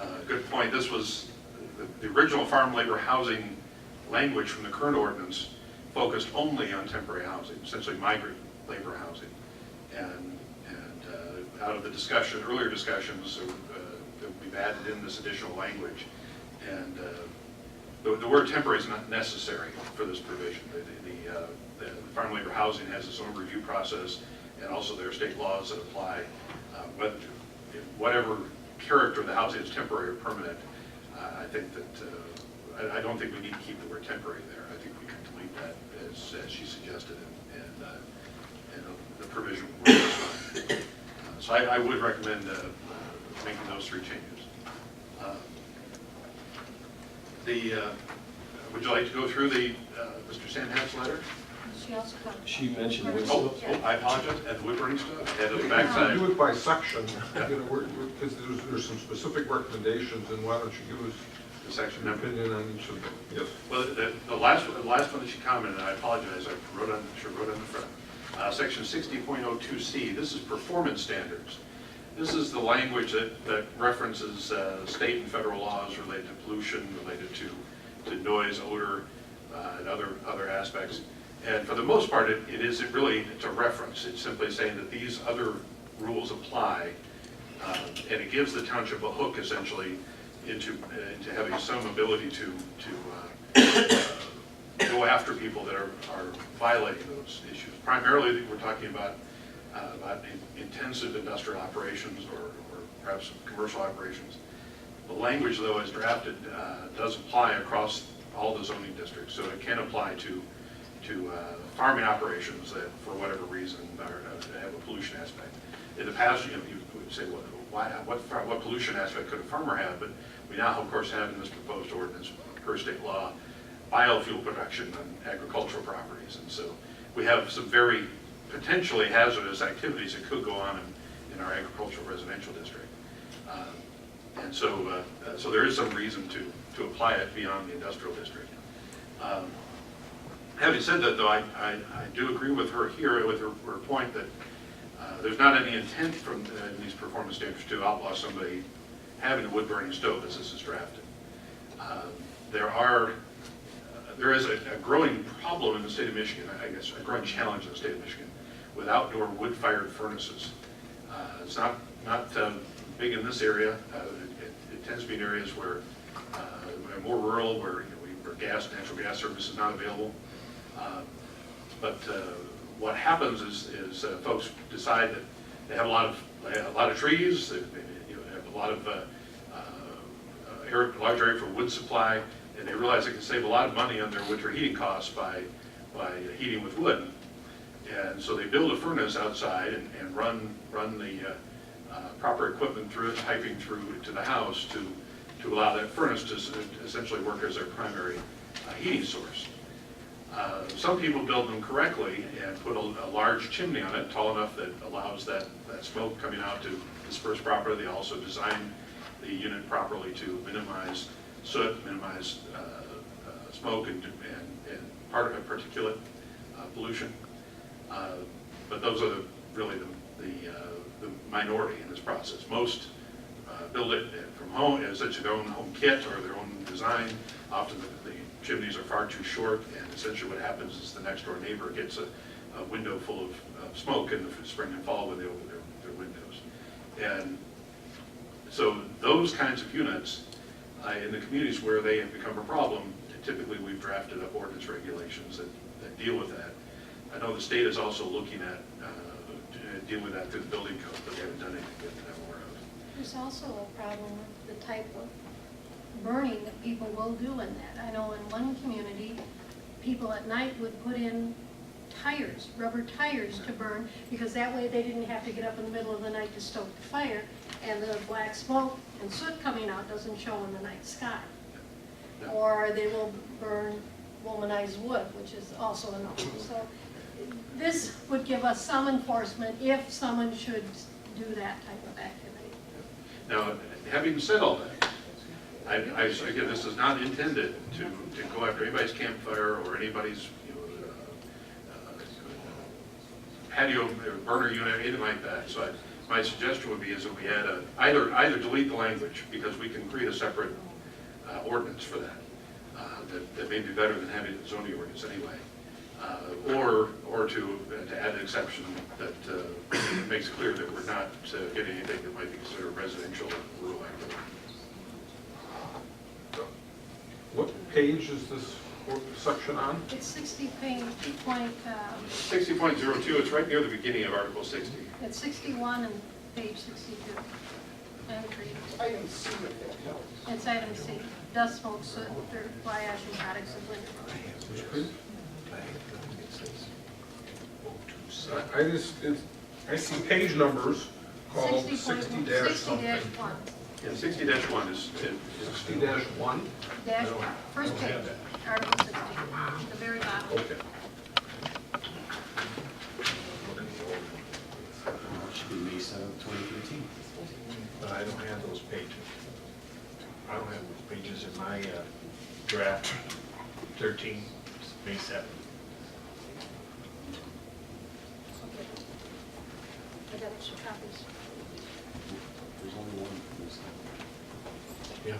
a good point. This was the original farm labor housing language from the current ordinance focused only on temporary housing, essentially migrant labor housing. And out of the discussion, earlier discussions, that we've added in this additional language. And the word temporary is not necessary for this provision. The farm labor housing has its own review process, and also there are state laws that apply. Whatever character of the housing is temporary or permanent, I think that I don't think we need to keep the word temporary there. I think we can delete that as she suggested, and the provision will work fine. So I would recommend making those three changes. Would you like to go through the Mr. Samhat's letter? She also got. She mentioned wood Oh, stove. I apologize. At the wood burning stove, at the We backside. can do it by section, because there's some specific recommendations, and why don't you give us The section an number. opinion on each of them? Yes. Well, the last one that she commented, and I apologize, I wrote on the front. Section 60.02C, this is performance standards. This is the language that references state and federal laws related to pollution, related to noise, odor, and other aspects. And for the most part, it's a reference. It's simply saying that these other rules apply, and it gives the township a hook essentially into having some ability to go after people that are violating those issues. Primarily, we're talking about intensive industrial operations or perhaps commercial operations. The language, though, as drafted, does apply across all the zoning districts, so it can apply to farming operations that, for whatever reason, have a pollution aspect. In the past, you would say, what pollution aspect could a farmer have? But we now, of course, have in this proposed ordinance, per state law, biofuel production on agricultural properties, and so we have some very potentially hazardous activities that could go on in our agricultural residential district. And so there is some reason to apply it beyond the industrial district. Having said that, though, I do agree with her here, with her point that there's not any intent from these performance standards to outlaw somebody having a wood-burning stove as this is drafted. there is a growing problem in the state of Michigan, I guess, a growing challenge in the state of Michigan with outdoor wood-fired furnaces. It's not big in this area. It tends to be in areas where more rural, where where natural gas service is not available. But what happens is folks decide that they have a lot of trees, they have a lot of large area for wood supply, and they realize they can save a lot of money on their winter heating costs by heating with wood. And so they build a furnace outside and run the proper equipment through it, piping through to the house to allow that furnace to essentially work as their primary heating source. Some people build them correctly and put a large chimney on it, tall enough that allows that smoke coming out to disperse properly. They also design the unit properly to minimize soot, minimize smoke and particulate pollution. But those are really the minority in this process. Most build it from home, as such their own home kit or their own design. Often the chimneys are far too short, and essentially what happens is the next door neighbor gets a window full of smoke in the spring and fall when they open their windows. And so those kinds of units in the communities where they have become a problem, typically we've drafted up ordinance regulations that deal with that. I know the state is also looking at dealing with that through the building code, but they haven't done anything yet that I'm aware of. There's also a problem with the type of burning that people will do in that. I know in one community, people at night would put in tires, rubber tires to burn, because that way they didn't have to get up in the middle of the night to stoke the fire, and the black smoke and soot coming out doesn't show in the night sky. Yeah. Or they will burn womanized wood, which is also a no. So this would give us some enforcement if someone should do that type of activity. Now, having said all that, again, this is not intended to go after anybody's campfire or anybody's patio burner unit, anything like that. So my suggestion would be is that we add either delete the language, because we can create a separate ordinance for that. That may be better than having a zoning ordinance anyway. Or to add an exception that makes it clear that we're not getting anything that might be considered residential or rural activity. What page is this section on? It's 60 point, 60.02, it's right near the beginning of Article 60. it's 61 and page 62. Entry. Item C, if that helps. It's item C, dust, smoke, soot, dirt, fly ash, and products of winter. I see page numbers called 60 dash 60 something. dash 1. Yeah, 60-1 is 60 dash 1? Dash 1, first page, Article 60, the very bottom. Okay. Should be May 7th, 2013. But I don't have those pages. I don't have those pages in my draft 13, May 7th. I got extra copies. There's only one. Yeah.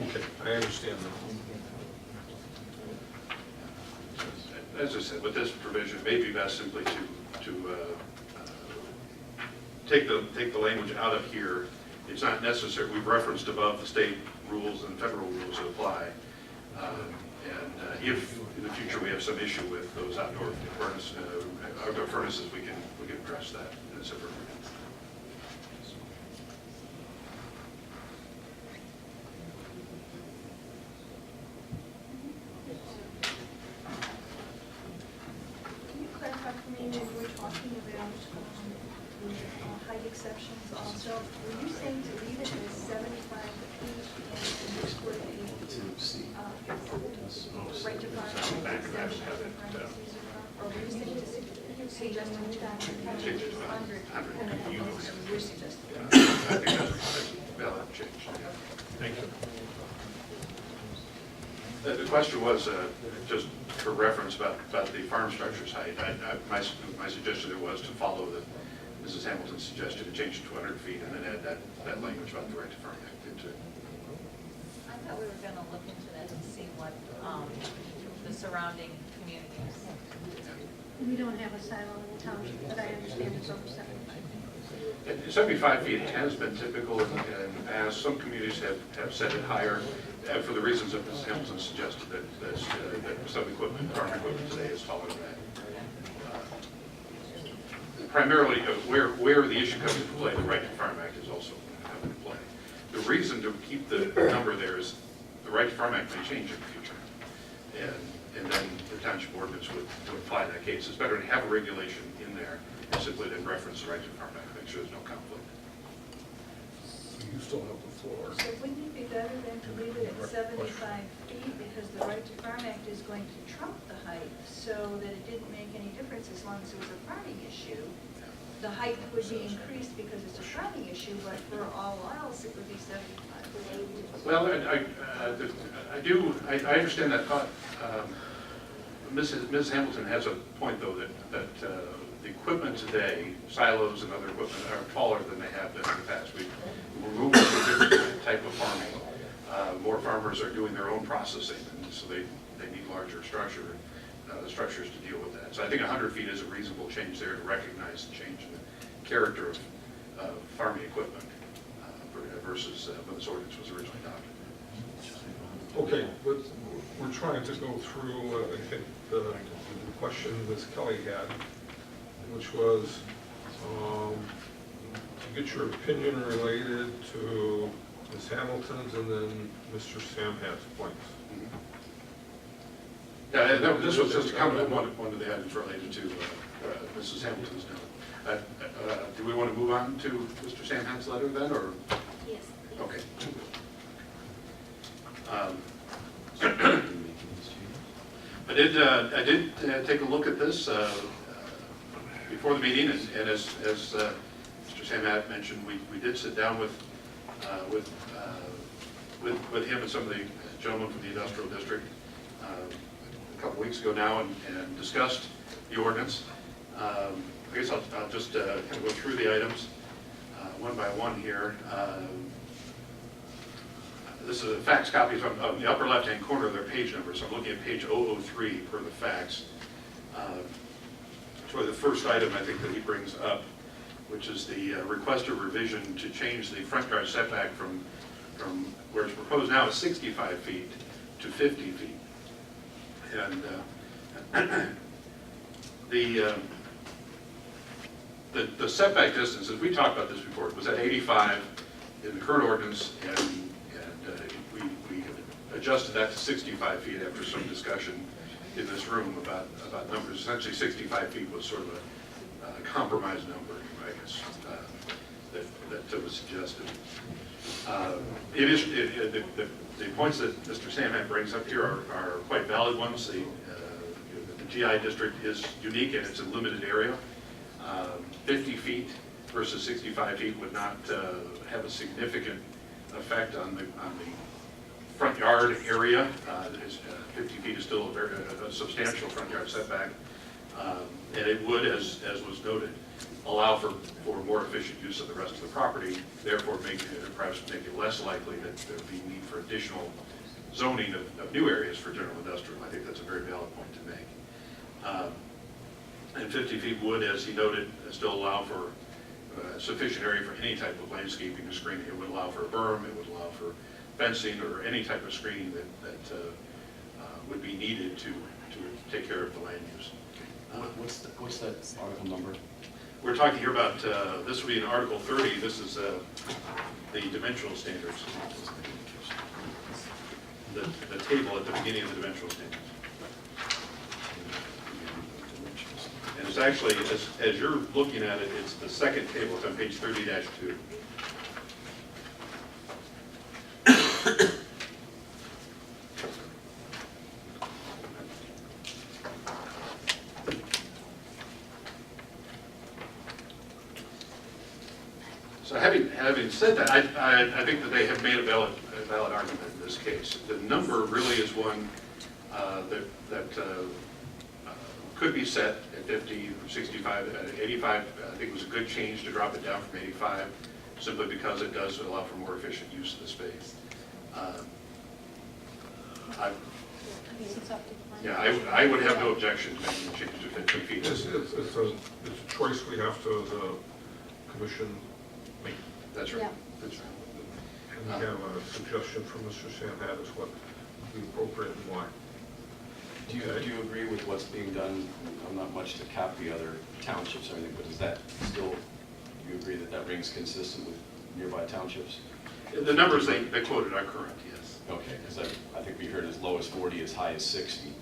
Okay, I understand now. As I said, with this provision, it may be best simply to take the language out of here. It's not necessary. We've referenced above the state rules and federal rules that apply. And if in the future we have some issue with those outdoor furnaces, we can address that in a separate agreement. Can you clarify for me, when we're talking about height exceptions also, were you saying to leave it as 75 feet and square feet? Right to fire exemption for parentheses or were you saying to say just move that to 100? You're suggesting. I think that's a valid change. Thank you. The question was, just for reference about the farm structures height. My suggestion there was to follow Mrs. Hamilton's suggestion to change it to 100 feet and then add that language about the right to farm act into it. I thought we were gonna look into that and see what, the surrounding communities. We don't have a silo in the township, but I understand it's over 75. 75 feet has been typical in the past. Some communities have set it higher for the reasons that Mrs. Hamilton suggested, that some equipment, farm equipment today is taller than that. Primarily, where the issue comes into play, the Right to Farm Act is also coming into play. The reason to keep the number there is the Right to Farm Act may change in the future. And then the township ordinance would apply in that case. It's better to have a regulation in there simply than reference the Right to Farm Act, make sure there's no conflict. You still have the floor. So wouldn't it be better than to leave it at 75 feet, because the Right to Farm Act is going to trump the height, so that it didn't make any difference as long as it was a farming issue? The height would be increased because it's a farming issue, but for all else, it would be 75. Well, I understand that thought. Mrs. Hamilton has a point, though, that the equipment today, silos and other equipment, are taller than they have been in the past. We're moving to a different type of farming. More farmers are doing their own processing, and so they need larger structures to deal with that. So I think 100 feet is a reasonable change there to recognize the change in the character of farming equipment versus when this ordinance was originally adopted. Okay, we're trying to go through, I think, the question Ms. Kelly had, which was to get your opinion related to Ms. Hamilton's and then Mr. Samhat's points. Yeah, this was just a comment on one of the items related to Mrs. Hamilton's note. Do we want to move on to Mr. Samhat's letter then, or? Yes. Okay. I did take a look at this before the meeting, and as Mr. Samhat mentioned, we did sit down with him and some of the gentlemen from the industrial district a couple weeks ago now, and discussed the ordinance. I guess I'll just kind of go through the items one by one here. This is a fax copy on the upper left-hand corner of their page number, so I'm looking at page 003 per the fax. It's really the first item I think that he brings up, which is the request of revision to change the front yard setback from where it's proposed now is 65 feet to 50 feet. And the setback distance, as we talked about this before, was at 85 in the current ordinance, and we adjusted that to 65 feet after some discussion in this room about numbers. Essentially, 65 feet was sort of a compromise number, I guess, that was suggested. The points that Mr. Samhat brings up here are quite valid ones. The GI district is unique and it's a limited area. 50 feet versus 65 feet would not have a significant effect on the front yard area. 50 feet is still a substantial front yard setback. And it would, as was noted, allow for more efficient use of the rest of the property, therefore perhaps make it less likely that there would be need for additional zoning of new areas for general industrial. I think that's a very valid point to make. And 50 feet would, as he noted, still allow for sufficient area for any type of landscaping or screening. It would allow for a berm, it would allow for fencing or any type of screening that would be needed to take care of the land use. What's that article number? We're talking here about, this would be in Article 30, this is the dimensional standards. The table at the beginning of the dimensional standards. And it's actually, as you're looking at it, it's the second table, it's on page 30-2. So having said that, I think that they have made a valid valid argument in this case. The number really is one that could be set at 50, 65, 85. I think it was a good change to drop it down from 85, simply because it does allow for more efficient use of the space. I would have no objection to making the change to 50 feet. It's a choice we have to, as a commission, make. That's right. Yeah. That's right. And we have a suggestion from Mr. Samhat as what would be appropriate and why. Do you agree with what's being done? I'm not much to cap the other townships or anything, but is that still, do you agree that that rings consistent with nearby townships? The numbers they quoted are correct, yes. Okay, because I think we heard as low as 40, as high as 60.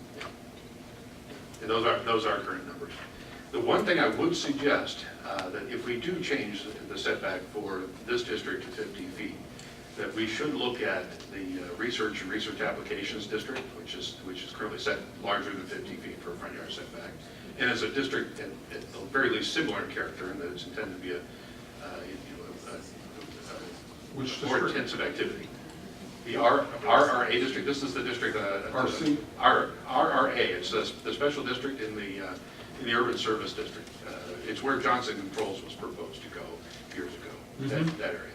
And those are current numbers. The one thing I would suggest, that if we do change the setback for this district to 50 feet, that we should look at the research and research applications district, which is currently set larger than 50 feet for a front yard setback. And as a district, at the very least similar in character, in that it's intended to be a Which more district? intensive activity. The RRA district, this is the district. RC? RRA, it's the special district in the urban service district. It's where Johnson Controls was proposed to go years ago, that area.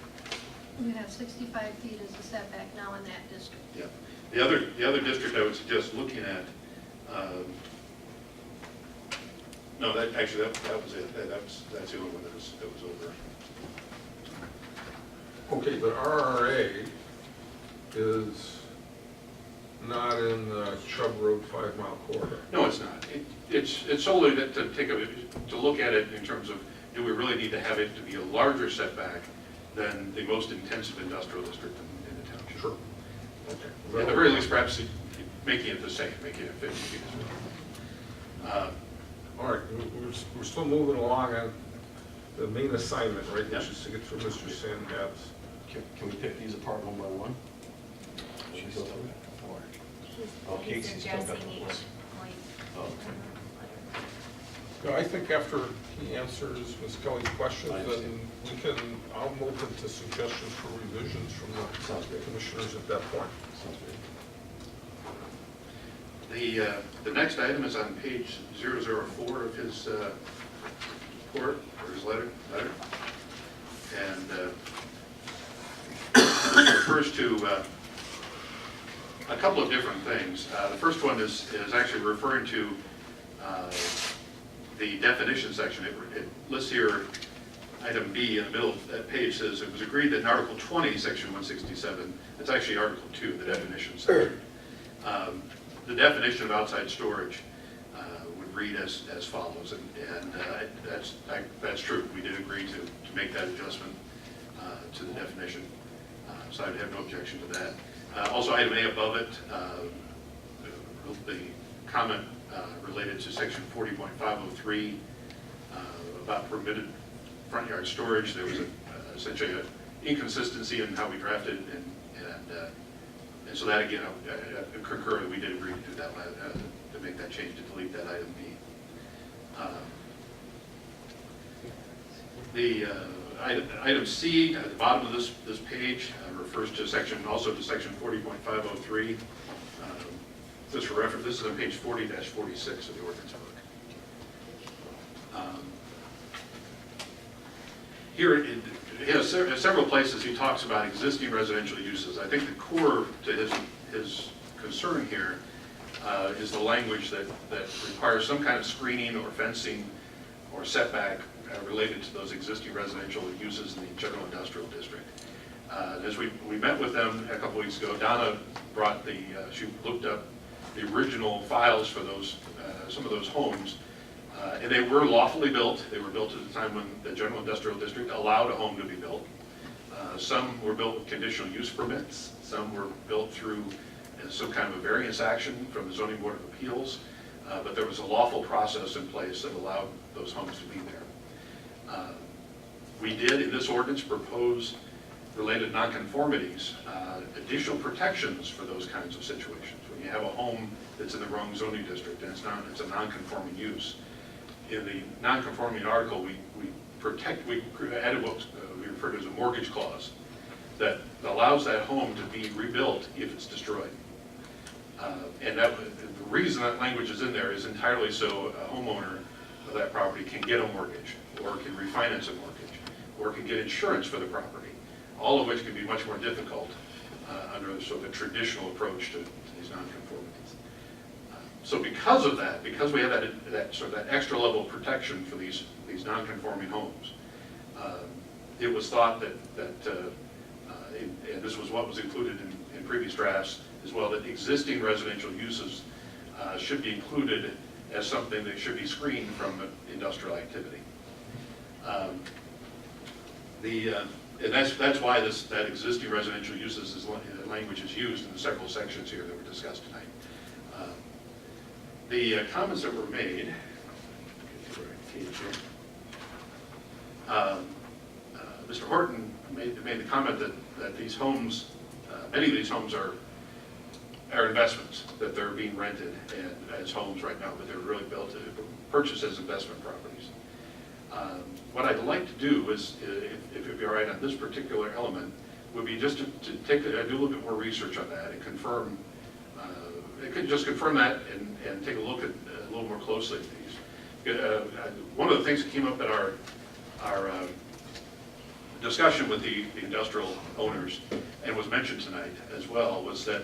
We have 65 feet as a setback now in that district. Yeah. The other district I would suggest looking at, no, that was it. That's the only one that was over. Okay, but RRA is not in the Chubb Road 5 mile corridor. No, it's not. It's solely to look at it in terms of, do we really need to have it to be a larger setback than the most intensive industrial district in the township? Sure. Okay. At the very least, perhaps making it the same, making it 50 feet as well. All right, we're still moving along on the main assignment, right, Yeah. which is to get through Mr. Samhat's. Can we pick these apart one by one? Should we go through it? Oh, He's Casey's still got addressing the each floor. point. Oh, okay. Yeah, I think after he answers Ms. Kelly's questions, I then I'll move into suggestions for revisions from Sounds the good. commissioners at that point. Sounds good. The next item is on page 004 of his report, or his letter. And it refers to a couple of different things. The first one is actually referring to the definition section. It lists here, item B in the middle of that page says, it was agreed that in Article 20, Section 167, it's actually Article 2, the definition section. The definition of outside storage would read as follows, and that's true. We did agree to make that adjustment to the definition, so I would have no objection to that. Also, item A above it, the comment related to section 40.503 about permitted front yard storage. There was essentially an inconsistency in how we drafted, and so that again, I concur that we did agree to do that, to make that change, to delete that item B. Item C at the bottom of this page refers to section 40.503. Just for reference, this is on page 40-46 of the ordinance book. Here, it has several places he talks about existing residential uses. I think the core to his concern here is the language that requires some kind of screening or fencing or setback related to those existing residential uses in the general industrial district. As we met with them a couple weeks ago, Donna brought she looked up the original files for those, some of those homes, and they were lawfully built. They were built at the time when the general industrial district allowed a home to be built. Some were built with conditional use permits. Some were built through some kind of a variance action from the Zoning Board of Appeals, but there was a lawful process in place that allowed those homes to be there. We did, in this ordinance, propose related nonconformities, additional protections for those kinds of situations. When you have a home that's in the wrong zoning district and it's a non-conforming use, in the non-conforming article, we added what we refer to as a mortgage clause, that allows that home to be rebuilt if it's destroyed. And that, the reason that language is in there is entirely so a homeowner of that property can get a mortgage, or can refinance a mortgage, or can get insurance for the property, all of which can be much more difficult under sort of a traditional approach to these nonconformities. So because of that, because we have that sort of that extra level of protection for these nonconforming homes, it was thought and this was what was included in previous drafts as well, that existing residential uses should be included as something that should be screened from industrial activity. And that's why that existing residential uses language is used in the several sections here that were discussed tonight. The comments that were made, Mr. Horton made the comment that these homes, many of these homes are investments, that they're being rented and as homes right now, but they're really built to purchase as investment properties. What I'd like to do is, if you'd be all right on this particular element, would be just to do a little bit more research on that and confirm, it could just confirm that and take a look at a little more closely at these. One of the things that came up at our discussion with the industrial owners, and was mentioned tonight as well, was that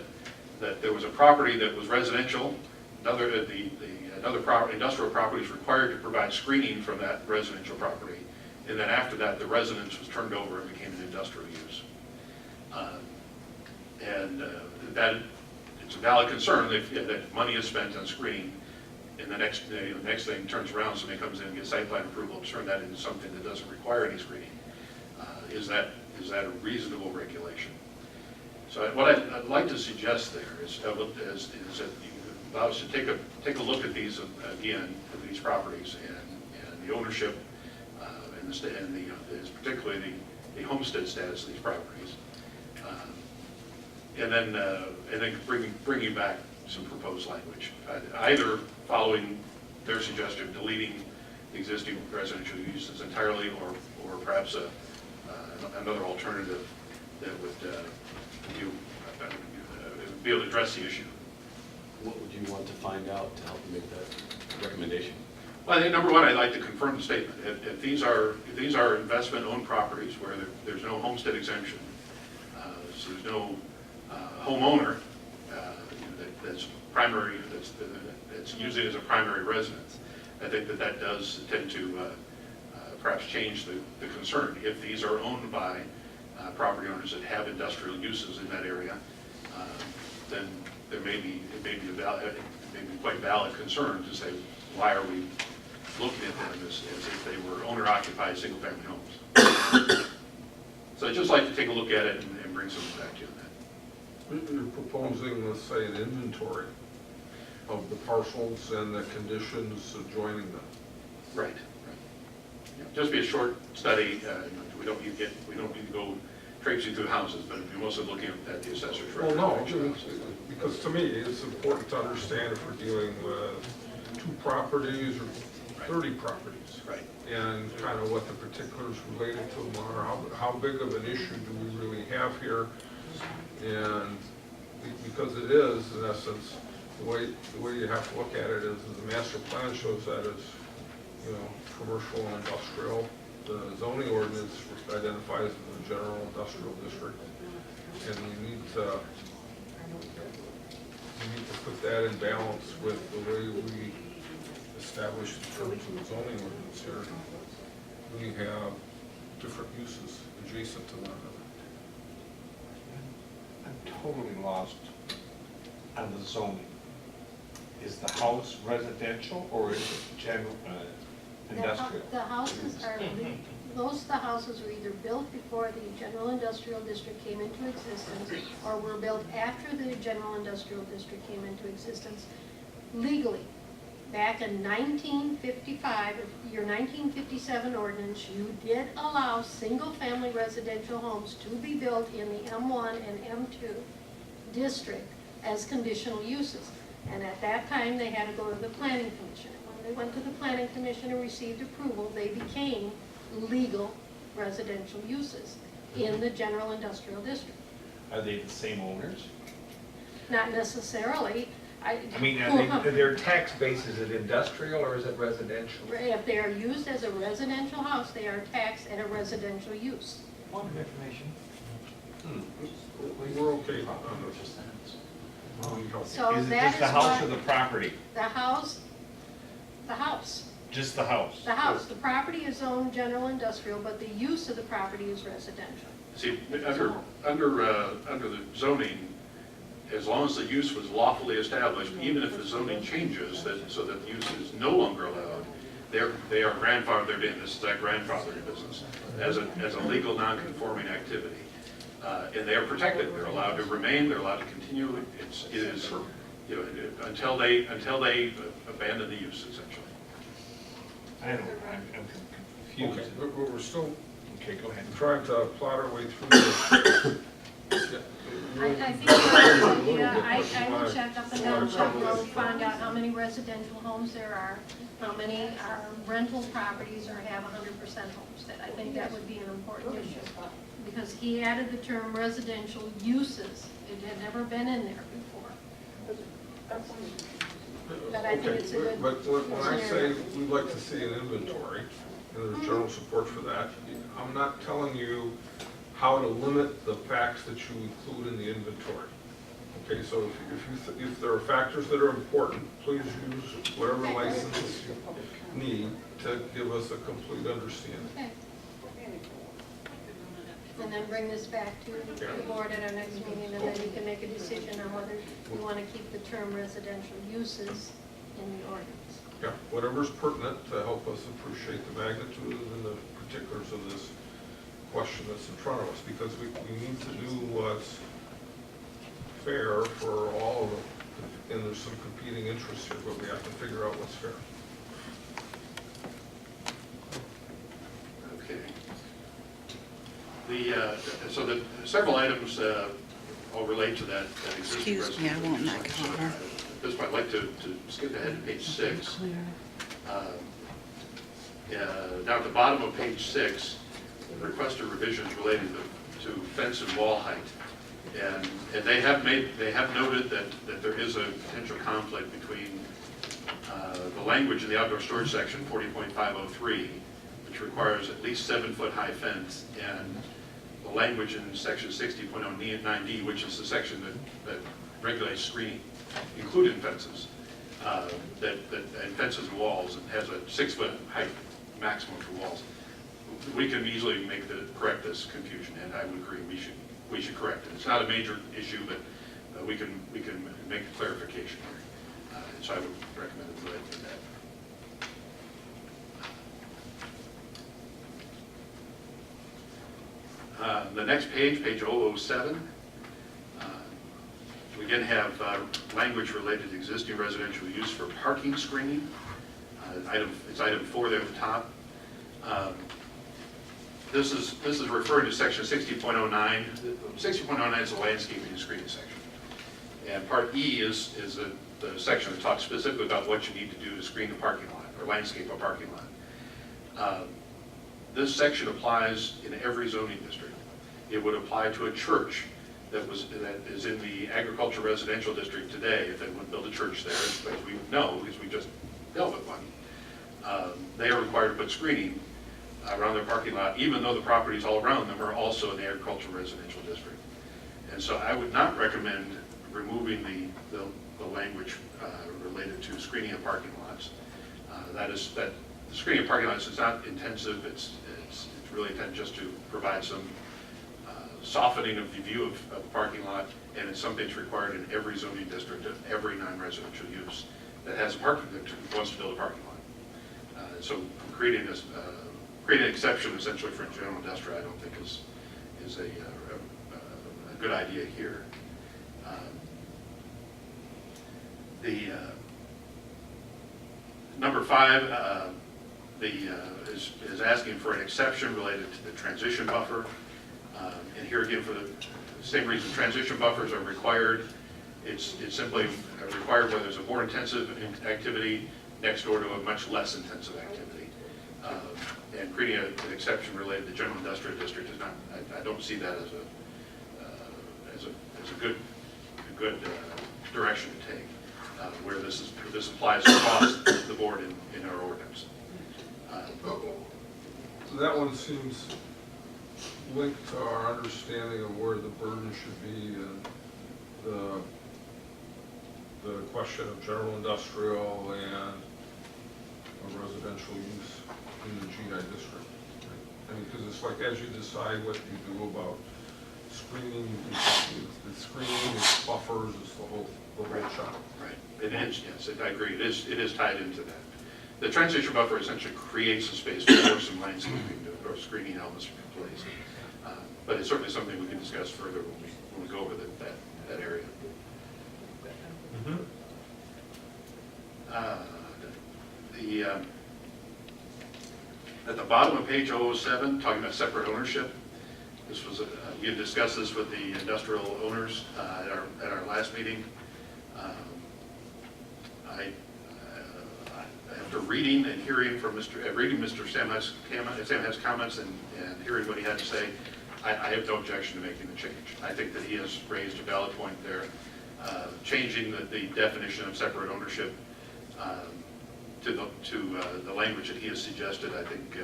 there was a property that was residential. Another industrial property is required to provide screening from that residential property, and then after that, the residence was turned over and became an industrial use. That it's a valid concern that money is spent on screening, and the next thing turns around, somebody comes in and gets site plan approval to turn that into something that doesn't require any screening. Is that a reasonable regulation? So what I'd like to suggest there is that you allow us to take a look at these again, at these properties and the ownership and particularly the homestead status of these properties, and then bring you back some proposed language, either following their suggestion of deleting the existing residential uses entirely, or perhaps another alternative that would be able to address the issue. What would you want to find out to help you make that recommendation? Well, I think number one, I'd like to confirm the statement. If these are investment-owned properties where there's no homestead exemption, so there's no homeowner that's primary, that's used it as a primary residence, I think that does tend to perhaps change the concern. If these are owned by property owners that have industrial uses in that area, then it may be quite valid concern to say, why are we looking at them as if they were owner-occupied single-family homes? So I'd just like to take a look at it and bring something back to you on that. You're proposing, let's say, an inventory of the parcels and the conditions adjoining them. Right. Just be a short study. We don't need to go traipsing through houses, but we're mostly looking at the assessor's record. Well, no, because to me, it's important to understand if we're dealing with 2 properties or 30 properties. Right. And kind of what the particulars related to them are, how big of an issue do we really have here? And because it is, in essence, the way you have to look at it is the master plan shows that as, commercial and industrial. The zoning ordinance identifies it as a general industrial district. And you need to put that in balance with the way we establish the terms of the zoning ordinance here. We have different uses adjacent to one another. I'm totally lost on the zoning. Is the house residential or is it general, industrial? The houses the houses were either built before the general industrial district came into existence or were built after the general industrial district came into existence legally. Back in 1955, your 1957 ordinance, you did allow single-family residential homes to be built in the M1 and M2 district as conditional uses. And at that time, they had to go to the planning commission. When they went to the planning commission and received approval, they became legal residential uses. in the general industrial district. Are they the same owners? Not necessarily. I mean, are their tax base, is it industrial or is it residential? If they are used as a residential house, they are taxed at a residential use. Point of information. We're okay. So Is it that just is the house what, or the property? the house, Just the house? the house. The property is zoned general industrial, but the use of the property is residential. See, under the zoning, as long as the use was lawfully established, even if the zoning changes so that the use is no longer allowed, they are grandfathered in. This is that grandfathering business as a legal non-conforming activity. And they are protected. They're allowed to remain. They're allowed to continue. It is, you know, until they abandon the use, essentially. I don't know, I'm confused. Okay, we're still Okay, go ahead. trying to plot our way through this. I think that's a good idea. I will check up and down Chuck Road, find out how many residential homes there are, how many are rental properties or have 100% homestead. I think that would be an important issue, because he added the term residential uses. It had never been in there before. But I think Okay, it's a good but when I say scenario. we'd like to see an inventory, and there's general support for that, I'm not telling you how to limit the facts that you include in the inventory. Okay, so if there are factors that are important, please use whatever licenses you need to give us a complete understanding. Okay. And then bring this back to the board at our next meeting, and then you can make a decision on whether you want to keep the term residential uses in the ordinance. Yeah, whatever's pertinent to help us appreciate the magnitude and the particulars of this question that's in front of us, because we need to do what's fair for all of them, and there's some competing interests here, but we have to figure out what's fair. Okay. So the several items all relate to that existing Excuse me, I want my residential car. At this point, I'd like to skip ahead to page 6. Down at the bottom of page 6, requested revisions related to fence and wall height. And they have noted that there is a potential conflict between the language in the outdoor storage section, 40.503, which requires at least 7-foot high fence, and the language in section 60.09D, which is the section that regulates screening, including fences, and fences and walls, and has a 6-foot height maximum for walls. We can easily correct this confusion, and I would agree we should correct it. It's not a major issue, but we can make a clarification here. So I would recommend it related to that. The next page, page 007, we again have language related to existing residential use for parking screening. It's item 4 there at the top. This is referring to section 60.09. 60.09 is the landscaping and screening section. And part E is the section that talks specifically about what you need to do to screen a parking lot or landscape a parking lot. This section applies in every zoning district. It would apply to a church that is in the agriculture residential district today. If they want to build a church there, as we know, because we just dealt with one, they are required to put screening around their parking lot, even though the properties all around them are also in the agricultural residential district. And so I would not recommend removing the language related to screening of parking lots. The screening of parking lots is not intensive. It's really intended just to provide some softening of the view of the parking lot, and it's something that's required in every zoning district of every non-residential use that has a parking, that wants to build a parking lot. So creating an exception essentially for general industrial, I don't think is a good idea here. Number 5 is asking for an exception related to the transition buffer. And here again, for the same reason, transition buffers are required. It's simply required where there's a more intensive activity next door to a much less intensive activity. And creating an exception related to general industrial district is not, I don't see that as a good direction to take, where this applies across the board in our ordinance. That one seems linked to our understanding of where the burden should be and the question of general industrial and a residential use in the GI district. I mean, because it's like as you decide what you do about screening, the screening, it's buffers, it's the whole shop. Right. It is, yes, I agree. It is tied into that. The transition buffer essentially creates a space for some landscaping or screening elements to be placed. But it's certainly something we can discuss further when we go over that area. At the bottom of page 007, talking about separate ownership, this was we had discussed this with the industrial owners at our last meeting. After reading and hearing from Mr. Sam Hess' comments and hearing what he had to say, I have no objection to making the change. I think that he has raised a valid point there. Changing the definition of separate ownership to the language that he has suggested, I think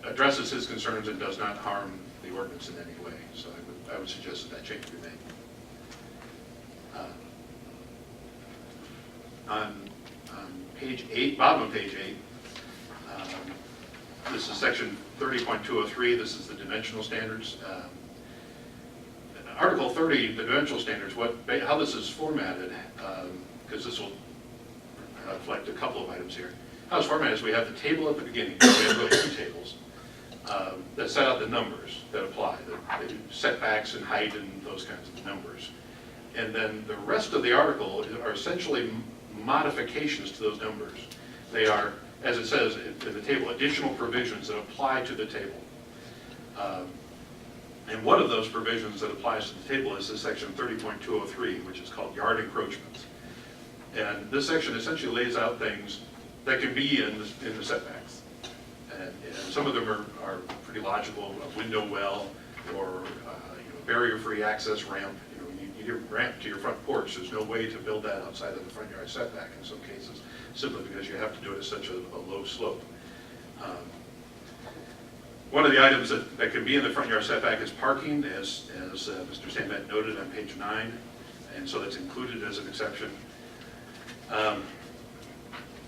addresses his concerns and does not harm the ordinance in any way. So I would suggest that change be made. On page 8, bottom of page 8, this is section 30.203. This is the dimensional standards. Article 30, the dimensional standards, how this is formatted, because this will reflect a couple of items here. How it's formatted is we have the table at the beginning. We have really two tables that set out the numbers that apply, the setbacks and height and those kinds of numbers. And then the rest of the article are essentially modifications to those numbers. They are, as it says in the table, additional provisions that apply to the table. And one of those provisions that applies to the table is this section 30.203, which is called yard encroachments. And this section essentially lays out things that can be in the setbacks. And some of them are pretty logical, a window well or barrier-free access ramp. You need a ramp to your front porch. There's no way to build that outside of the front yard setback in some cases, simply because you have to do it at such a low slope. One of the items that can be in the front yard setback is parking, as Mr. Sandman noted on page 9, and so that's included as an exception.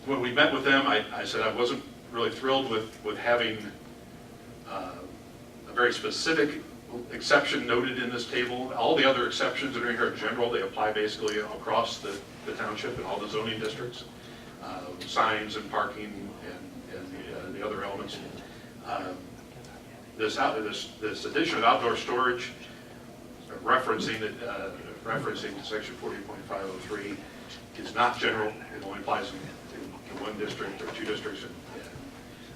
When we met with them, I said I wasn't really thrilled with having a very specific exception noted in this table. All the other exceptions that are in here are general. They apply basically across the township and all the zoning districts, signs and parking and the other elements. This addition of outdoor storage, referencing to section 40.503, is not general. It only applies in one district or two districts.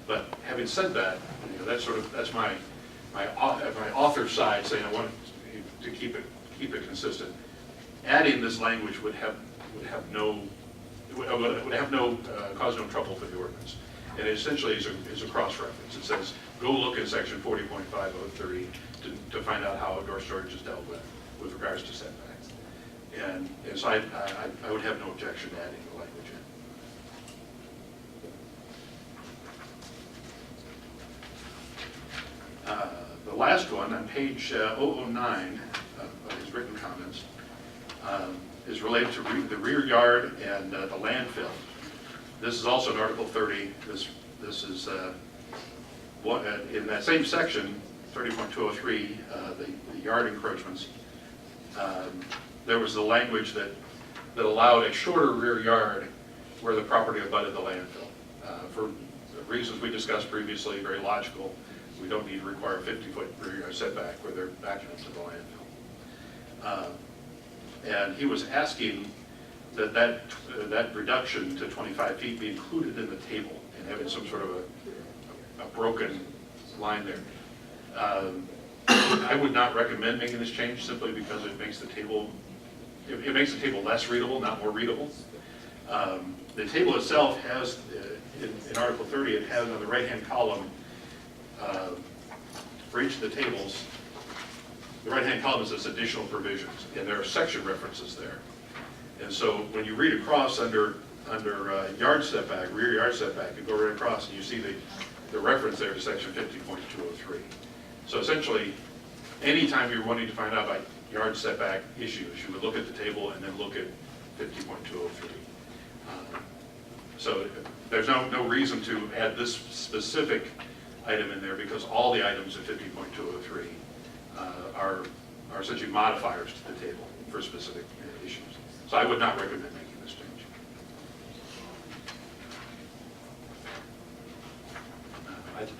But having said that, that's my author side saying I want to keep it consistent. Adding this language would cause no trouble for the ordinance. And it essentially is a cross-reference. It says, go look in section 40.503 to find out how outdoor storage is dealt with regards to setbacks. And so I would have no objection to adding the language in. The last one on page 009 of his written comments is related to the rear yard and the landfill. This is also in Article 30. This is in that same section, 30.203, the yard encroachments. There was the language that allowed a shorter rear yard where the property abutted the landfill. For reasons we discussed previously, very logical. We don't need to require a 50-foot rear yard setback where they're backing up to the landfill. And he was asking that reduction to 25 feet be included in the table and having some sort of a broken line there. I would not recommend making this change simply because it makes the table less readable, not more readable. The table itself has in Article 30, it has on the right-hand column, for each of the tables, the right-hand column says additional provisions, and there are section references there. And so when you read across under yard setback, rear yard setback, you go right across and you see the reference there to section 50.203. So essentially, anytime you're wanting to find out about yard setback issues, you would look at the table and then look at 50.203. So there's no reason to add this specific item in there because all the items in 50.203 are essentially modifiers to the table for specific issues. So I would not recommend making this change.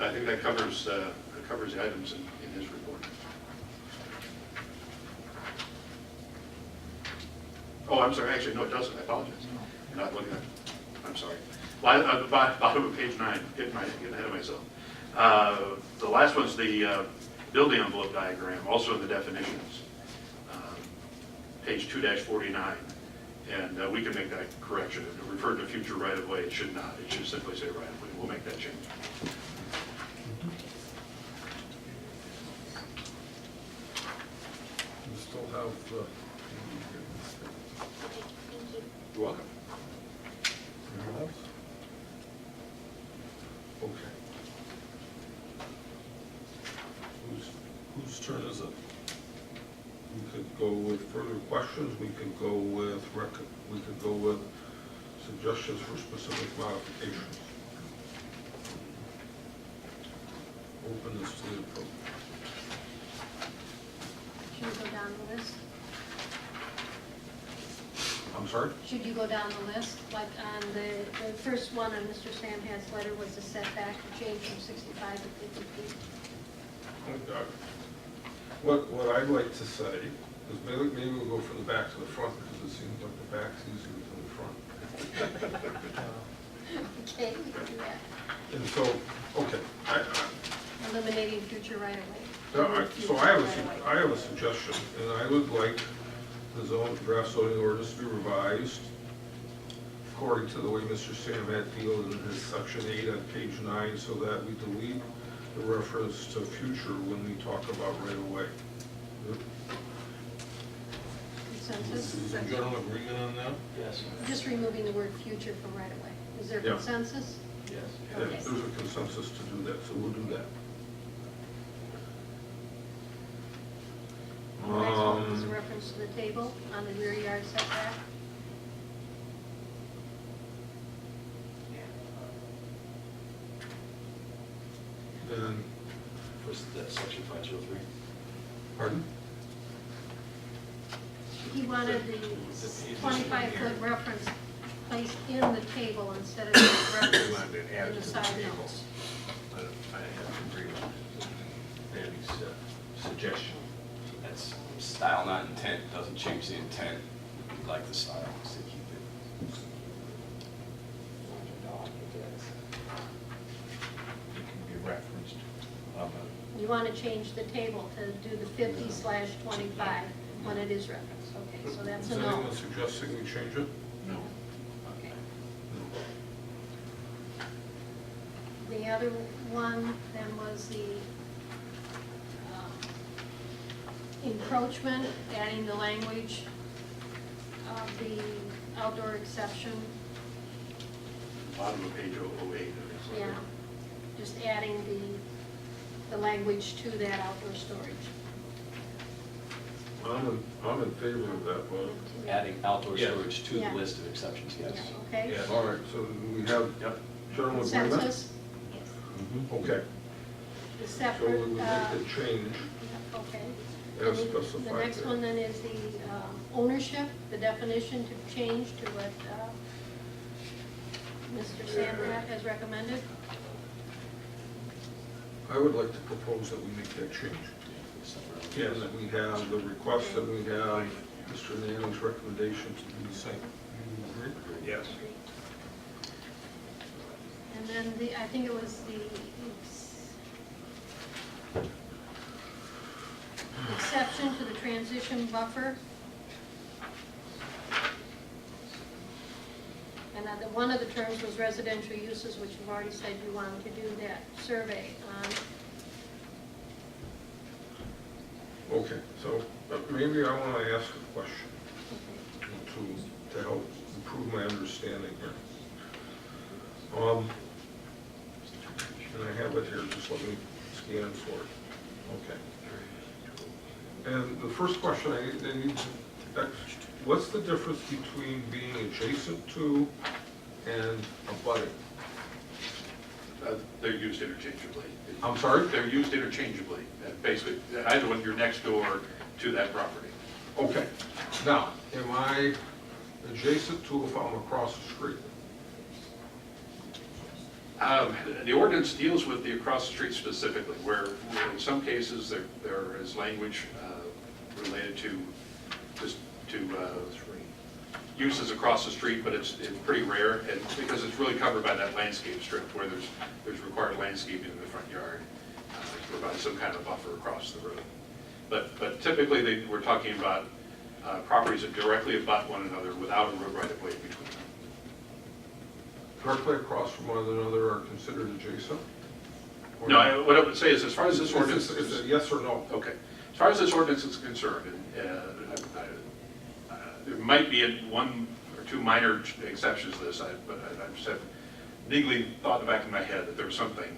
I think that covers the items in his report. Oh, I'm sorry. Actually, no, it doesn't. I apologize. You're not looking at. I'm sorry. Bottom of page 9. Getting ahead of myself. The last one's the building envelope diagram, also in the definitions. Page 2-49. And we can make that correction. If it referred to future right-of-way, it should not. It should simply say right-of-way. We'll make that change. We still have, Thank you. You're welcome. anyone else? Okay. Whose turn is it? We could go with further questions, we could go with suggestions for specific modifications. Open this to the approach. Should we go down the list? I'm sorry? Should you go down the list? Like on the first one on Mr. Samhad's letter was the setback to change from 65 to 50 feet. Okay. What I'd like to say is maybe we'll go from the back to the front because it seems like the back's easier than the front. Okay, we can do that. And so, okay, Eliminating future right-of-way. so I have a suggestion, and I would like the draft zoning ordinance to be revised according to the way Mr. Samad deals in his section 8 on page 9, so that we delete the reference to future when we talk about right-of-way. Consensus? Is the general agreement on that? Yes. Just removing the word future from right-of-way. Is there Yeah. consensus? Yes. Yeah, Okay. there's a consensus to do that, so we'll do that. The next one is a reference to the table on the rear yard setback. Then, Was that section 503? pardon? He wanted the 25-foot reference placed in the table instead of the reference in the side notes. I have to agree with Randy's suggestion. That's style, not intent. Doesn't change the intent. We like the style, so keep it. It can be referenced. You want to change the table to do the 50/25 when it is referenced. Okay, so that's Is a no. anyone suggesting we change it? No. Okay. The other one then was the encroachment, adding the language of the outdoor exception. Bottom of page 008. Yeah, just adding the language to that outdoor storage. I'm in favor of that, but, Adding outdoor Yes. storage to the Yeah. list of exceptions, yes. Yeah, okay? Yes. all right, so we have Yep. general agreement? Consensus, Okay, the so separate, we would make the change yeah, okay. as And then specified The next there. one then is the ownership, the definition to change to what Mr. Sandrat has recommended. I would like to propose that we make that change. And that we have the request, and we have Mr. Nanning's recommendation to do the same. You agree? Yes. And then I think it was the exception to the transition buffer. And one of the terms was residential uses, which you've already said you wanted to do that survey on. Okay, so maybe I want to ask a question to help improve my understanding here. And I have it here, just let me scan for it. Okay. And the first question I need to, what's the difference between being adjacent to and abutting? They're used interchangeably. I'm sorry? They're used interchangeably, basically, either when you're next door to that property. Okay. Now, am I adjacent to if I'm across the street? The ordinance deals with the across the street specifically, where in some cases there is language related to just uses across the street, but it's pretty rare, and because it's really covered by that landscape strip where there's required landscaping in the front yard to provide some kind of buffer across the road. But typically we're talking about properties that directly abut one another without a road right of way between them. Directly across from one another are considered adjacent? Or No, what I would say is, as far as this ordinance is it yes or no? Okay. As far as this ordinance is concerned, there might be one or two minor exceptions to this, but I just have legally thought in the back of my head that there was something.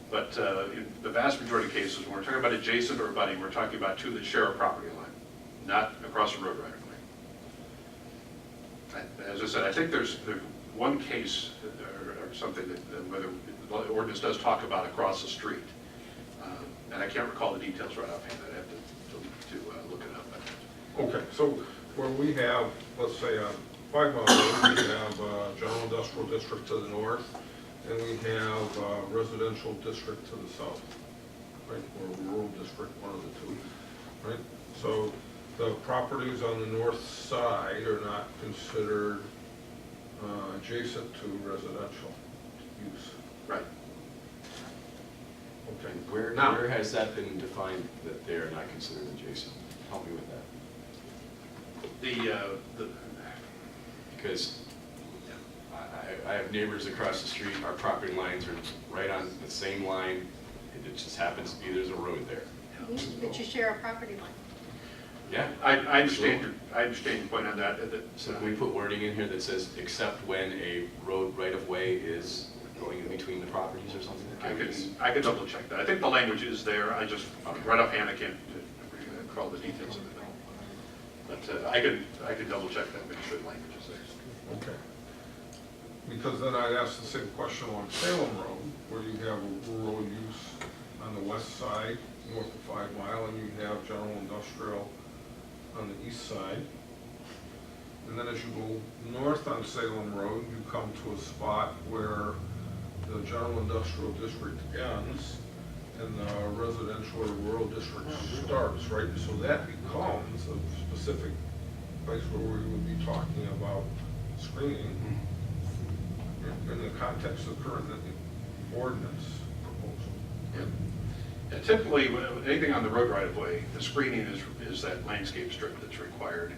But in the vast majority of cases, when we're talking about adjacent or abutting, we're talking about two that share a property line, not across the road right of way. As I said, I think there's one case or something that where the ordinance does talk about across the street. And I can't recall the details right offhand. I'd have to look it up. Okay, so where we have, let's say on 5 Mile Road, we have general industrial district to the north, and we have residential district to the south, right? Or rural district, one of the two, right? So the properties on the north side are not considered adjacent to residential use. Right. Okay. Where has that been defined that they are not considered adjacent? Help me with that. Because I have neighbors across the street, our property lines are right on the same line, it just happens to be there's a road there. But you share a property line. Yeah, I understand your point on that. So can we put wording in here that says, except when a road right-of-way is going in between the properties or something? I could double check that. I think the language is there, I just, right offhand, I can't recall the details of it. But I could double check that, make sure the language is there. Okay. Because then I'd ask the same question on Salem Road, where you have a rural use on the west side, north of 5 Mile, and you have general industrial on the east side. And then as you go north on Salem Road, you come to a spot where the general industrial district ends and the residential or rural district starts, right? So that becomes a specific place where we would be talking about screening in the context of current ordinance proposal. Yeah, typically, anything on the road right-of-way, the screening is that landscape strip that's required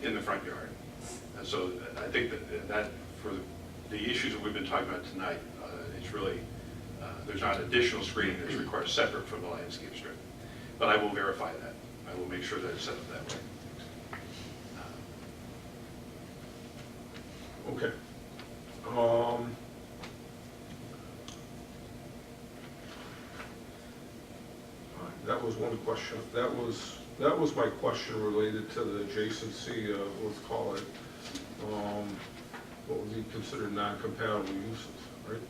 in the front yard. And so I think that for the issues that we've been talking about tonight, it's really, there's not additional screening that's required separate from the landscape strip. But I will verify that. I will make sure that it's set up that way. Okay. That was one question. That was my question related to the adjacency of, let's call it, what would be considered non-compatible uses, right?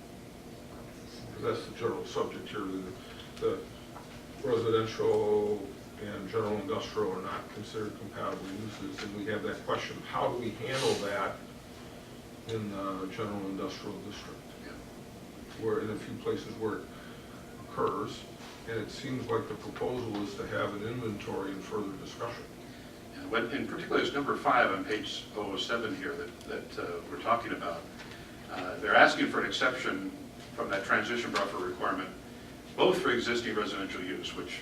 Because that's the general subject here. The residential and general industrial are not considered compatible uses, and we have that question: how do we handle that in the general industrial district? Where in a few places where it occurs, and it seems like the proposal is to have an inventory and further discussion. And when, in particular, it's number 5 on page 007 here that we're talking about. They're asking for an exception from that transition buffer requirement, both for existing residential use, which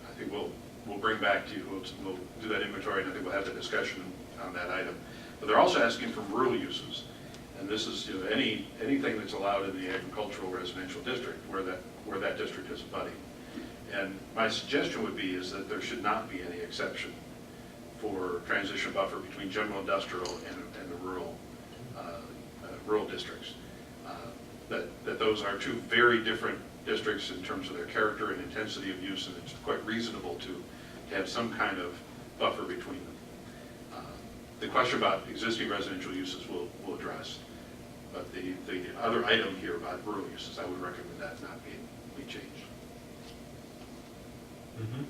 I think we'll bring back to you. We'll do that inventory, and I think we'll have the discussion on that item. But they're also asking for rural uses. And this is, you know, anything that's allowed in the agricultural residential district where that district is abutting. And my suggestion would be is that there should not be any exception for transition buffer between general industrial and the rural districts. That those are two very different districts in terms of their character and intensity of use, and it's quite reasonable to have some kind of buffer between them. The question about existing residential uses we'll address, but the other item here about rural uses, I would recommend that not be changed. Mm-hmm.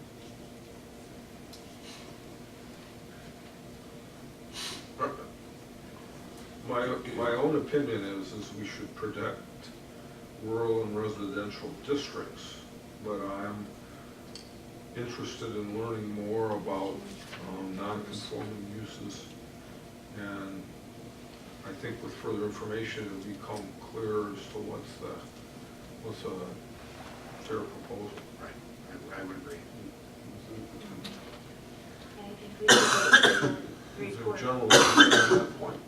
My own opinion is we should protect rural and residential districts, but I'm interested in learning more about non-conforming uses, and I think with further information it'll become clear as to what's a fair proposal. Right, I would agree. I think we should Is there report. general agreement on that point?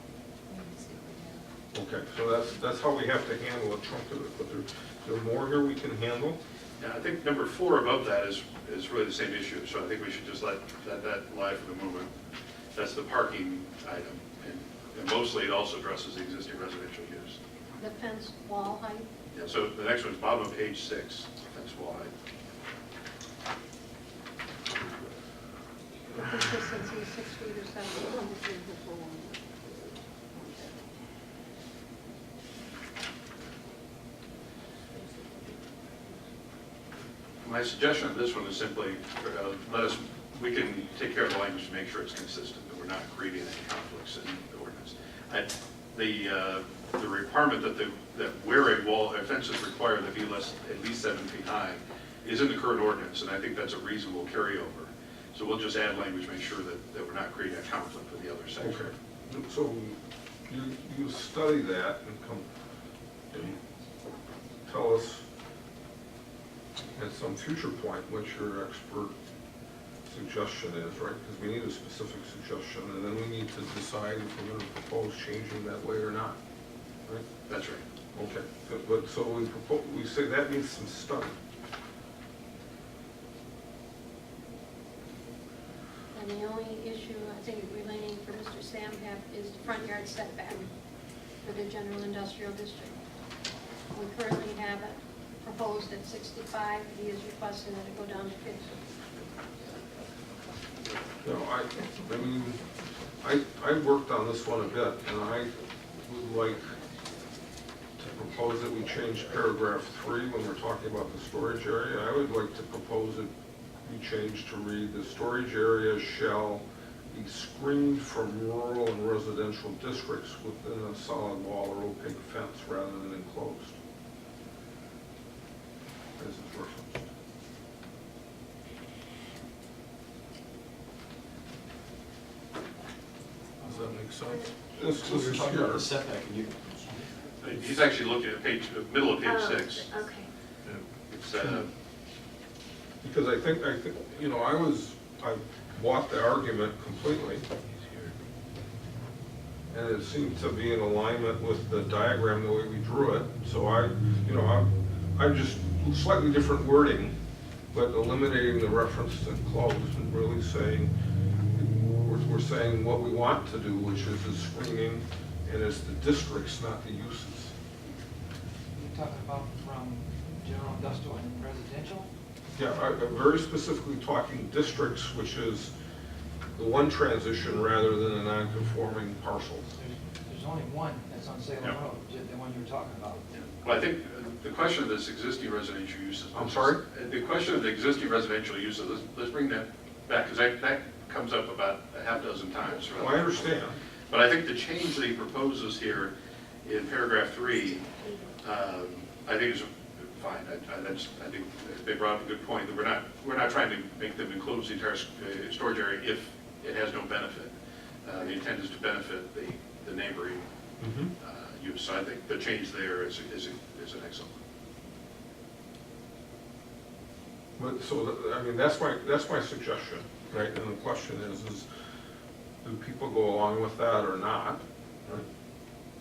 Okay, so that's how we have to handle a chunk of it, but is there more here we can handle? Yeah, I think number 4 above that is really the same issue, so I think we should just let that lie for the moment. That's the parking item, and mostly it also addresses the existing residential use. The fence wall height. Yeah, so the next one's bottom of page 6, fence wall height. Consistency, 6 feet or 7 feet. My suggestion on this one is simply, we can take care of the language to make sure it's consistent, that we're not creating any conflicts in the ordinance. The requirement that where a fence is required to be at least 7 feet high is in the current ordinance, and I think that's a reasonable carryover. So we'll just add language, make sure that we're not creating a conflict with the other section. Okay, so you study that and come and tell us at some future point what your expert suggestion is, right? Because we need a specific suggestion, and then we need to decide if we're going to propose changing that way or not, right? That's right. Okay, but so we say that needs some study. And the only issue, I think, relating for Mr. Sam is the front yard setback for the general industrial district. We currently have it proposed at 65. He is requesting that it go down to 50. You know, I worked on this one a bit, and I would like to propose that we change paragraph 3 when we're talking about the storage area. I would like to propose it be changed to read, the storage area shall be screened from rural and residential districts within a solid wall or opaque fence rather than enclosed. As it's referenced. Does that make sense? This So you're is talking about here. the setback, and you, He's actually looking at middle of page Oh, 6. okay. It's, Because I think, you know, I bought the argument completely. And it seemed to be in alignment with the diagram, the way we drew it. So I'm just slightly different wording, but eliminating the reference to enclosed and really saying, we're saying what we want to do, which is the screening, and it's the districts, not the uses. You're talking about from general industrial and residential? Yeah, I'm very specifically talking districts, which is the one transition rather than the non-conforming parcels. There's only one that's on Salem Yeah. Road, the one you're talking about. Well, I think the question of this existing residential uses. I'm sorry? The question of the existing residential uses, let's bring that back, because that comes up about a half dozen times. Well, I understand. But I think the change that he proposes here in paragraph 3, I think is fine. I think they brought up a good point that we're not trying to make them enclose the entire storage area if it has no benefit. The intent is to benefit the neighboring use. So I think the change there is an excellent one. But so, I mean, that's my suggestion, right? And the question is do people go along with that or not? Right?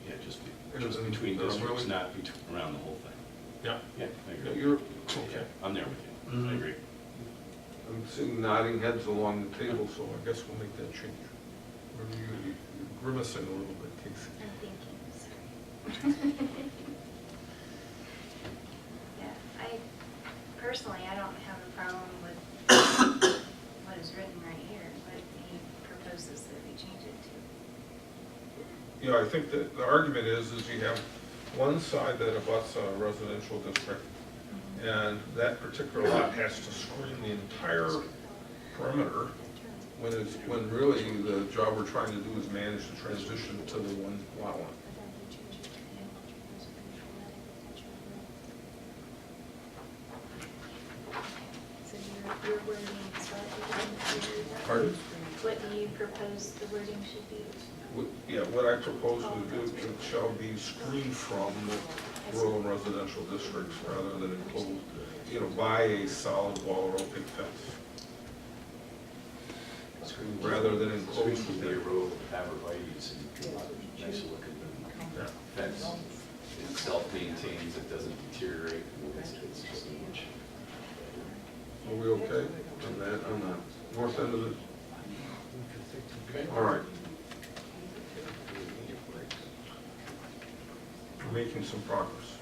Yeah, just And- and, between really? districts, not around the whole thing. Yeah. Yeah, I agree. You're, okay. I'm there with you. I Mhm. agree. I'm seeing nodding heads along the table, so I guess we'll make that change. Or you're grimacing a little bit, Casey. I'm thinking, sorry. Yeah, personally, I don't have a problem with what is written right here, what he proposes that we change it to. Yeah, I think that the argument is you have one side that abuts a residential district, and that particular lot has to screen the entire perimeter, when really the job we're trying to do is manage the transition to the one lot line. So your wording is what? Pardon? What do you propose the wording should be? Yeah, what I propose would do, it shall be screened from the rural residential districts rather than enclosed, by a solid wall or opaque fence. Rather than enclosed Screens would be a row of arborvitae's and nice looking fence. It self-maintains, it doesn't deteriorate, it's just a much. Are we okay on that, on the north end of it? All right. We're making some progress.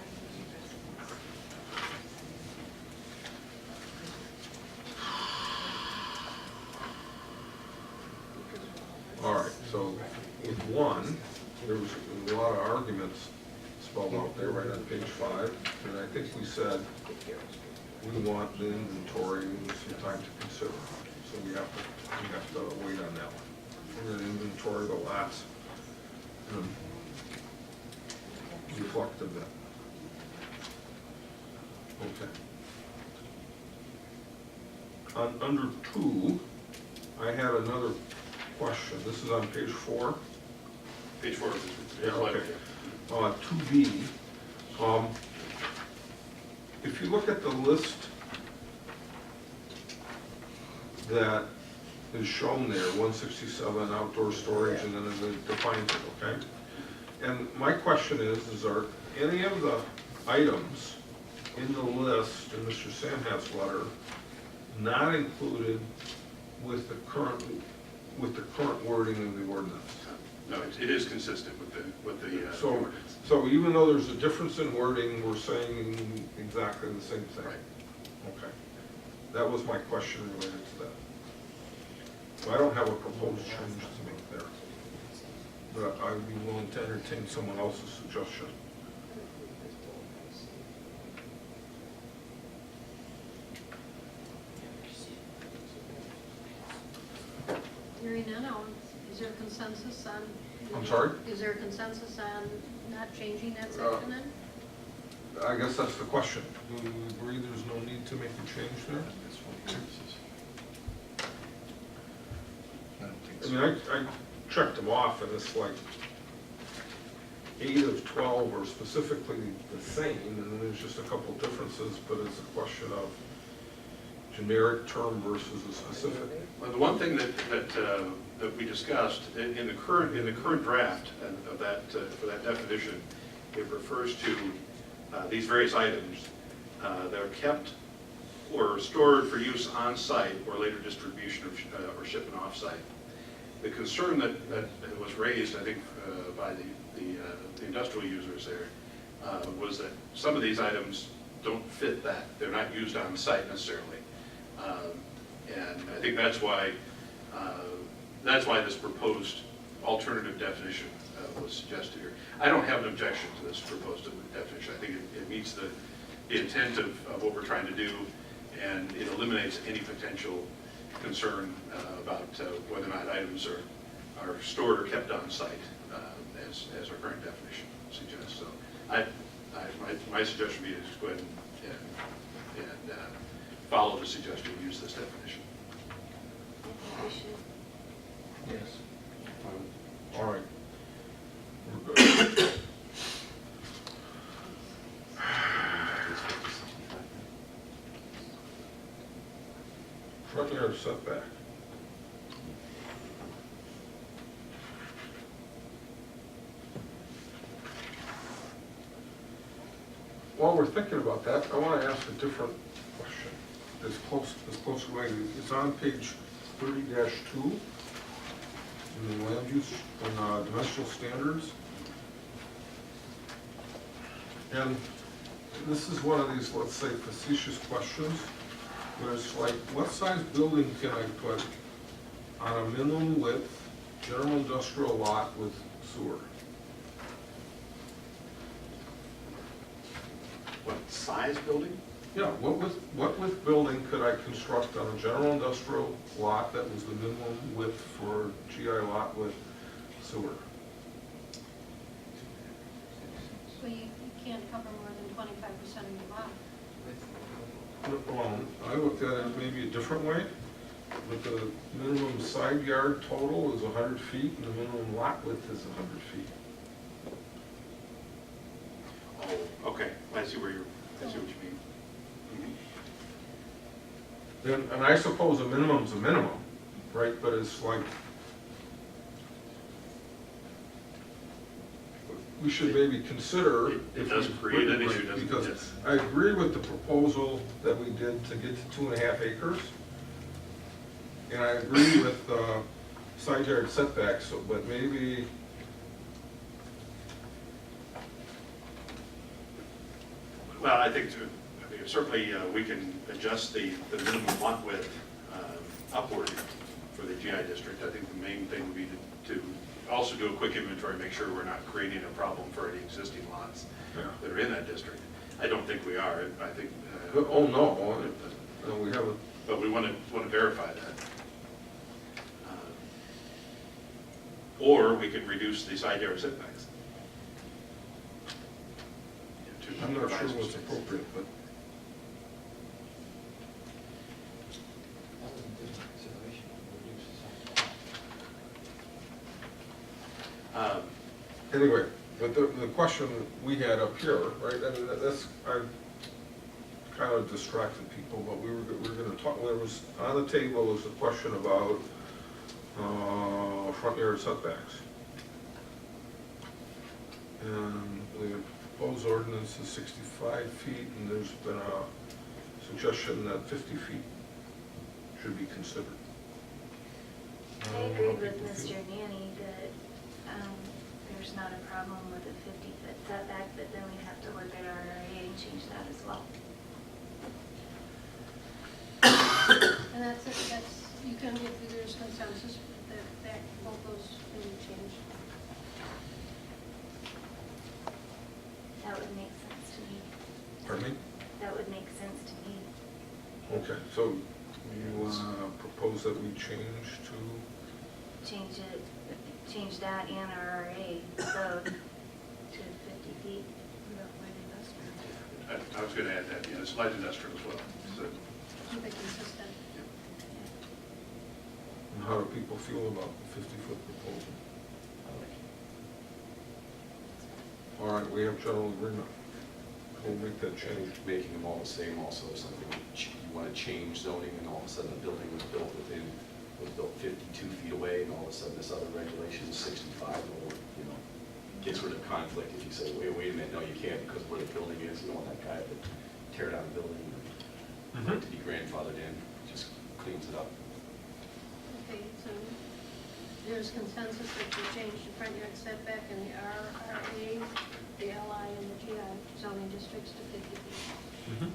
All right, so with one, there was a lot of arguments spelled out there right on page 5, and I think we said we want the inventory and some time to consider. So we have to wait on that one. We're going to inventory the lots and reflect of that. Okay. Under 2, I had another question. This is on page 4. Page 4 of Yeah, this letter. okay. 2B, if you look at the list that is shown there, 167 outdoor storage, and then it defines it, okay? And my question is are any of the items in the list in Mr. Samhat's letter not included with the current wording of the ordinance? No, it is consistent with the So, ordinance. so even though there's a difference in wording, we're saying exactly the same thing? Right. Okay. That was my question related to that. So I don't have a proposed change to make there, but I'd be willing to entertain someone else's suggestion. Hearing none, is there consensus on? I'm sorry? Is there consensus on not changing that section then? I guess that's the question. Do you agree there's no need to make a change there? I mean, I checked them off, and it's like 8 of 12 are specifically the same, and then there's just a couple differences, but it's a question of generic term versus a specific. Well, the one thing that we discussed in the current draft of that for that definition, it refers to these various items that are kept or stored for use on site or later distribution or shipment off site. The concern that was raised, I think, by the industrial users there was that some of these items don't fit that. They're not used on site necessarily. And I think that's why this proposed alternative definition was suggested here. I don't have an objection to this proposed definition. I think it meets the intent of what we're trying to do, and it eliminates any potential concern about whether or not items are stored or kept on site, as our current definition suggests. So my suggestion would be to just go ahead and follow the suggestion and use this definition. I think we should. Yes. All right. We're good. Front yard setback. while we're thinking about that, I want to ask a different question. It's close related. It's on page 30-2 in the land use and dimensional standards. And this is one of these, let's say, facetious questions, where it's like, what size building can I put on a minimum width general industrial lot with sewer? What size building? Yeah, what width building could I construct on a general industrial lot that was the minimum width for GI lot with sewer? So you can't cover more than 25% of your lot. Well, I looked at it maybe a different way, but the minimum side yard total is 100 feet and the minimum lot width is 100 feet. Oh, okay, I see what you mean. And I suppose a minimum's a minimum, right, but it's like, we should maybe consider. It does create an issue, doesn't it? Because Yes. I agree with the proposal that we did to get to 2.5 acres. And I agree with side yard setbacks, but maybe, Well, I think certainly we can adjust the minimum lot width upward for the GI district. I think the main thing would be to also do a quick inventory, make sure we're not creating a problem for any existing lots that are in that district. I don't think we are. I think. oh no, we haven't. But we want to verify that. Or we can reduce the side yard setbacks. I'm not sure what's appropriate, but. Anyway, but the question we had up here, right, I mean, I kind of distracted people, but we were going to talk, there was, on the table was a question about front yard setbacks. And the proposed ordinance is 65 feet, and there's been a suggestion that 50 feet should be considered. I agree with Mr. Nanny that there's not a problem with a 50-foot setback, but then we have to look at our RA and change that as well. And that's, you can, if there's consensus, that both those can be changed. That would make sense to me. Pardon me? That would make sense to me. Okay, so you propose that we change to? Change that and our RA code to 50 feet. I was going to add that, it's light industrial as well. So, Keep it consistent. And how do people feel about the 50-foot proposal? All right, we have general agreement. We'll make that change. Making them all the same also, something you want to change zoning and all of a sudden the building was built 52 feet away and all of a sudden this other regulation is 65, or, gets rid of conflict if you say, wait a minute, no you can't because where the building is, you don't want that guy to tear down the building or to be grandfathered in, just cleans it up. Okay, so there's consensus that you change the front yard setback in the RRA, the LI, and the GI zoning districts to 50 feet.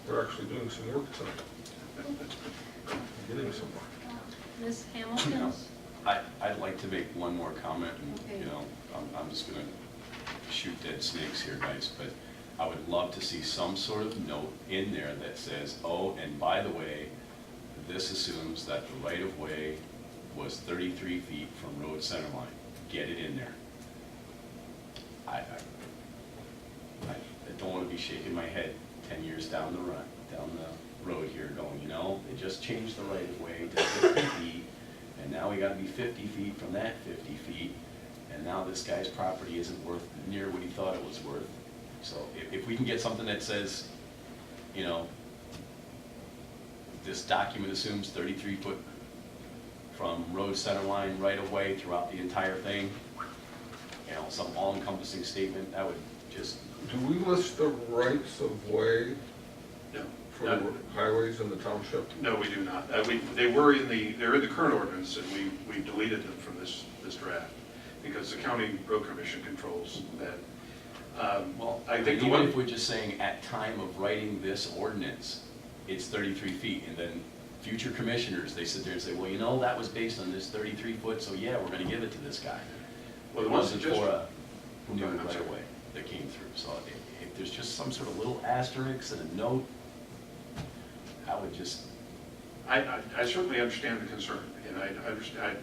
We're actually doing some work tonight. Getting somewhere. Ms. Hamilton's? I'd like to make one more comment, and Okay. I'm just going to shoot dead snakes here, guys, but I would love to see some sort of note in there that says, oh, and by the way, this assumes that the right-of-way was 33 feet from road center line. Get it in there. I don't want to be shaking my head 10 years down the road here going, they just changed the right-of-way to 50 feet, and now we got to be 50 feet from that 50 feet, and now this guy's property isn't worth near what he thought it was worth. So if we can get something that says, this document assumes 33 foot from road center line right away throughout the entire thing, some all-encompassing statement, that would just, Do we list the rights of way No. for highways in the township? No, we do not. They're in the current ordinance, and we deleted them from this draft, because the county road commission controls that. well, I think the even one, if we're just saying at time of writing this ordinance, it's 33 feet, and then future commissioners, they sit there and say, well, you know, that was based on this 33 foot, so yeah, we're gonna give it to this guy. well, the It one wasn't for suggestion, a new I'm right sorry. away that came through, so if there's just some sort of little asterisk and a note, I would just, I certainly understand the concern, and I understand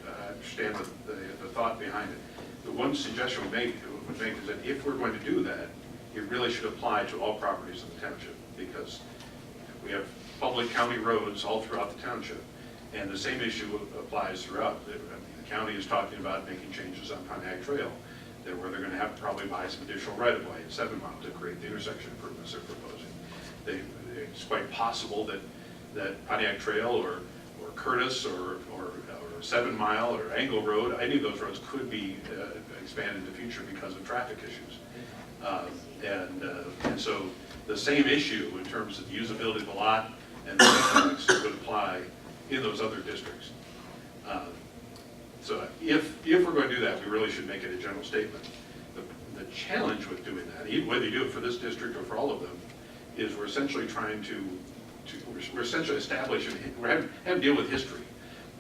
the thought behind it. The one suggestion would make is that if we're going to do that, it really should apply to all properties in the township, because we have public county roads all throughout the township, and the same issue applies throughout. The county is talking about making changes on Pontiac Trail, where they're gonna have to probably buy some additional right-of-way at 7 Mile to create the intersection improvements they're proposing. It's quite possible that Pontiac Trail or Curtis or 7 Mile or Angle Road, any of those roads could be expanded in the future because of traffic issues. And so the same issue in terms of the usability of the lot and the economics would apply in those other districts. So if we're going to do that, we really should make it a general statement. The challenge with doing that, even whether you do it for this district or for all of them, is we're essentially trying we're essentially establishing, we're having to deal with history.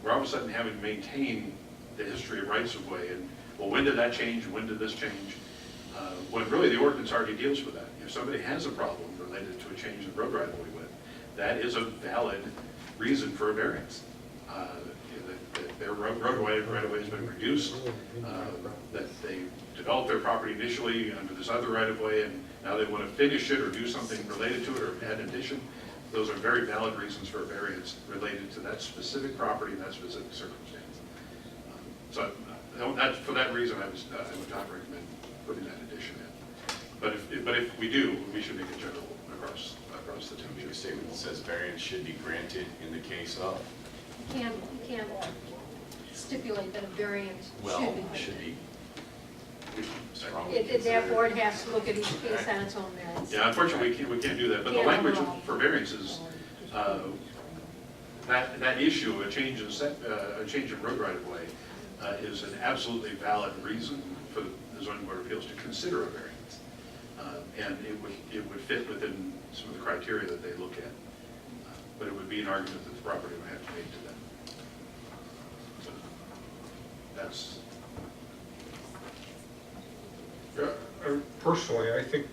We're all of a sudden having to maintain the history of rights of way, and well, when did that change, when did this change? When really the ordinance already deals with that. If somebody has a problem related to a change in road right-of-way width, that is a valid reason for a variance. That their roadway right-of-way has been reduced, that they developed their property initially under this other right-of-way, and now they want to finish it or do something related to it or add addition. Those are very valid reasons for a variance related to that specific property and that specific circumstance. So for that reason, I would not recommend putting that addition in. But if we do, we should make it general across the make township. a statement that says variance should be granted in the case of, You can't stipulate that a variance well, should be. should be strongly It considered. therefore, it has to look at each case on its own merits. Yeah, unfortunately, we can't do that, but the Can't language at all. for variances, that issue, a change in road right-of-way, is an absolutely valid reason for the zoning board of appeals to consider a variance. And it would fit within some of the criteria that they look at. But it would be an argument that the property would have to make to them. So that's, Personally, I think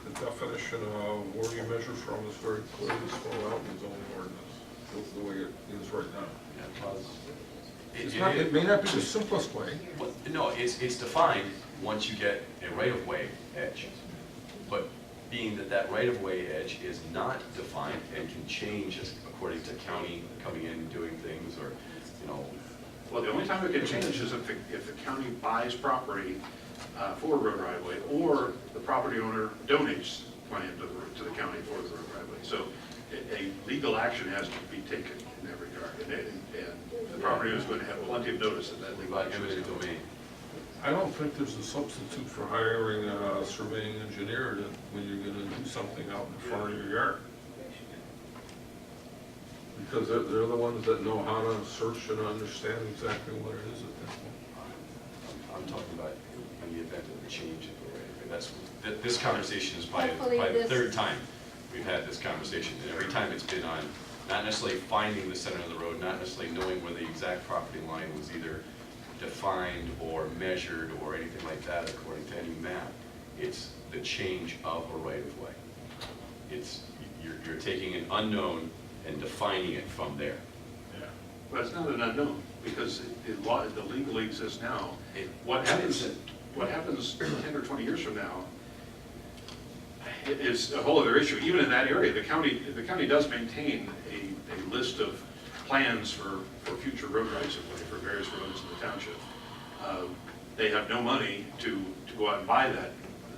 the definition of where you measure from is very clearly spelled out in the zoning ordinance, the way it is right now. Yeah, well, It may not be the simplest way. well, no, it's defined once you get a right-of-way edge. But being that right-of-way edge is not defined and can change according to county coming in and doing things, or, you know, well, the only time it can change is if the county buys property for a road right-of-way, or the property owner donates land to the county for the road right-of-way. So a legal action has to be taken in that regard, and the property owner is going to have plenty of notice of that legal by action. eminent domain. I don't think there's a substitute for hiring a surveying engineer when you're gonna do something out in front of your yard. Because they're the ones that know how to search and understand exactly what it is at that point. I'm talking about in the event of a change in the right-of-way. This conversation is by Hopefully the this- third time we've had this conversation, and every time it's been on, not necessarily finding the center of the road, not necessarily knowing where the exact property line was either defined or measured or anything like that according to any map. It's the change of a right-of-way. It's, you're taking an unknown and defining it from there. But it's not an unknown, because the legally exists now. What happens 10 or 20 years from now is a whole other issue. Even in that area, the county does maintain a list of plans for future road rights of way for various roads in the township. They have no money to go out and buy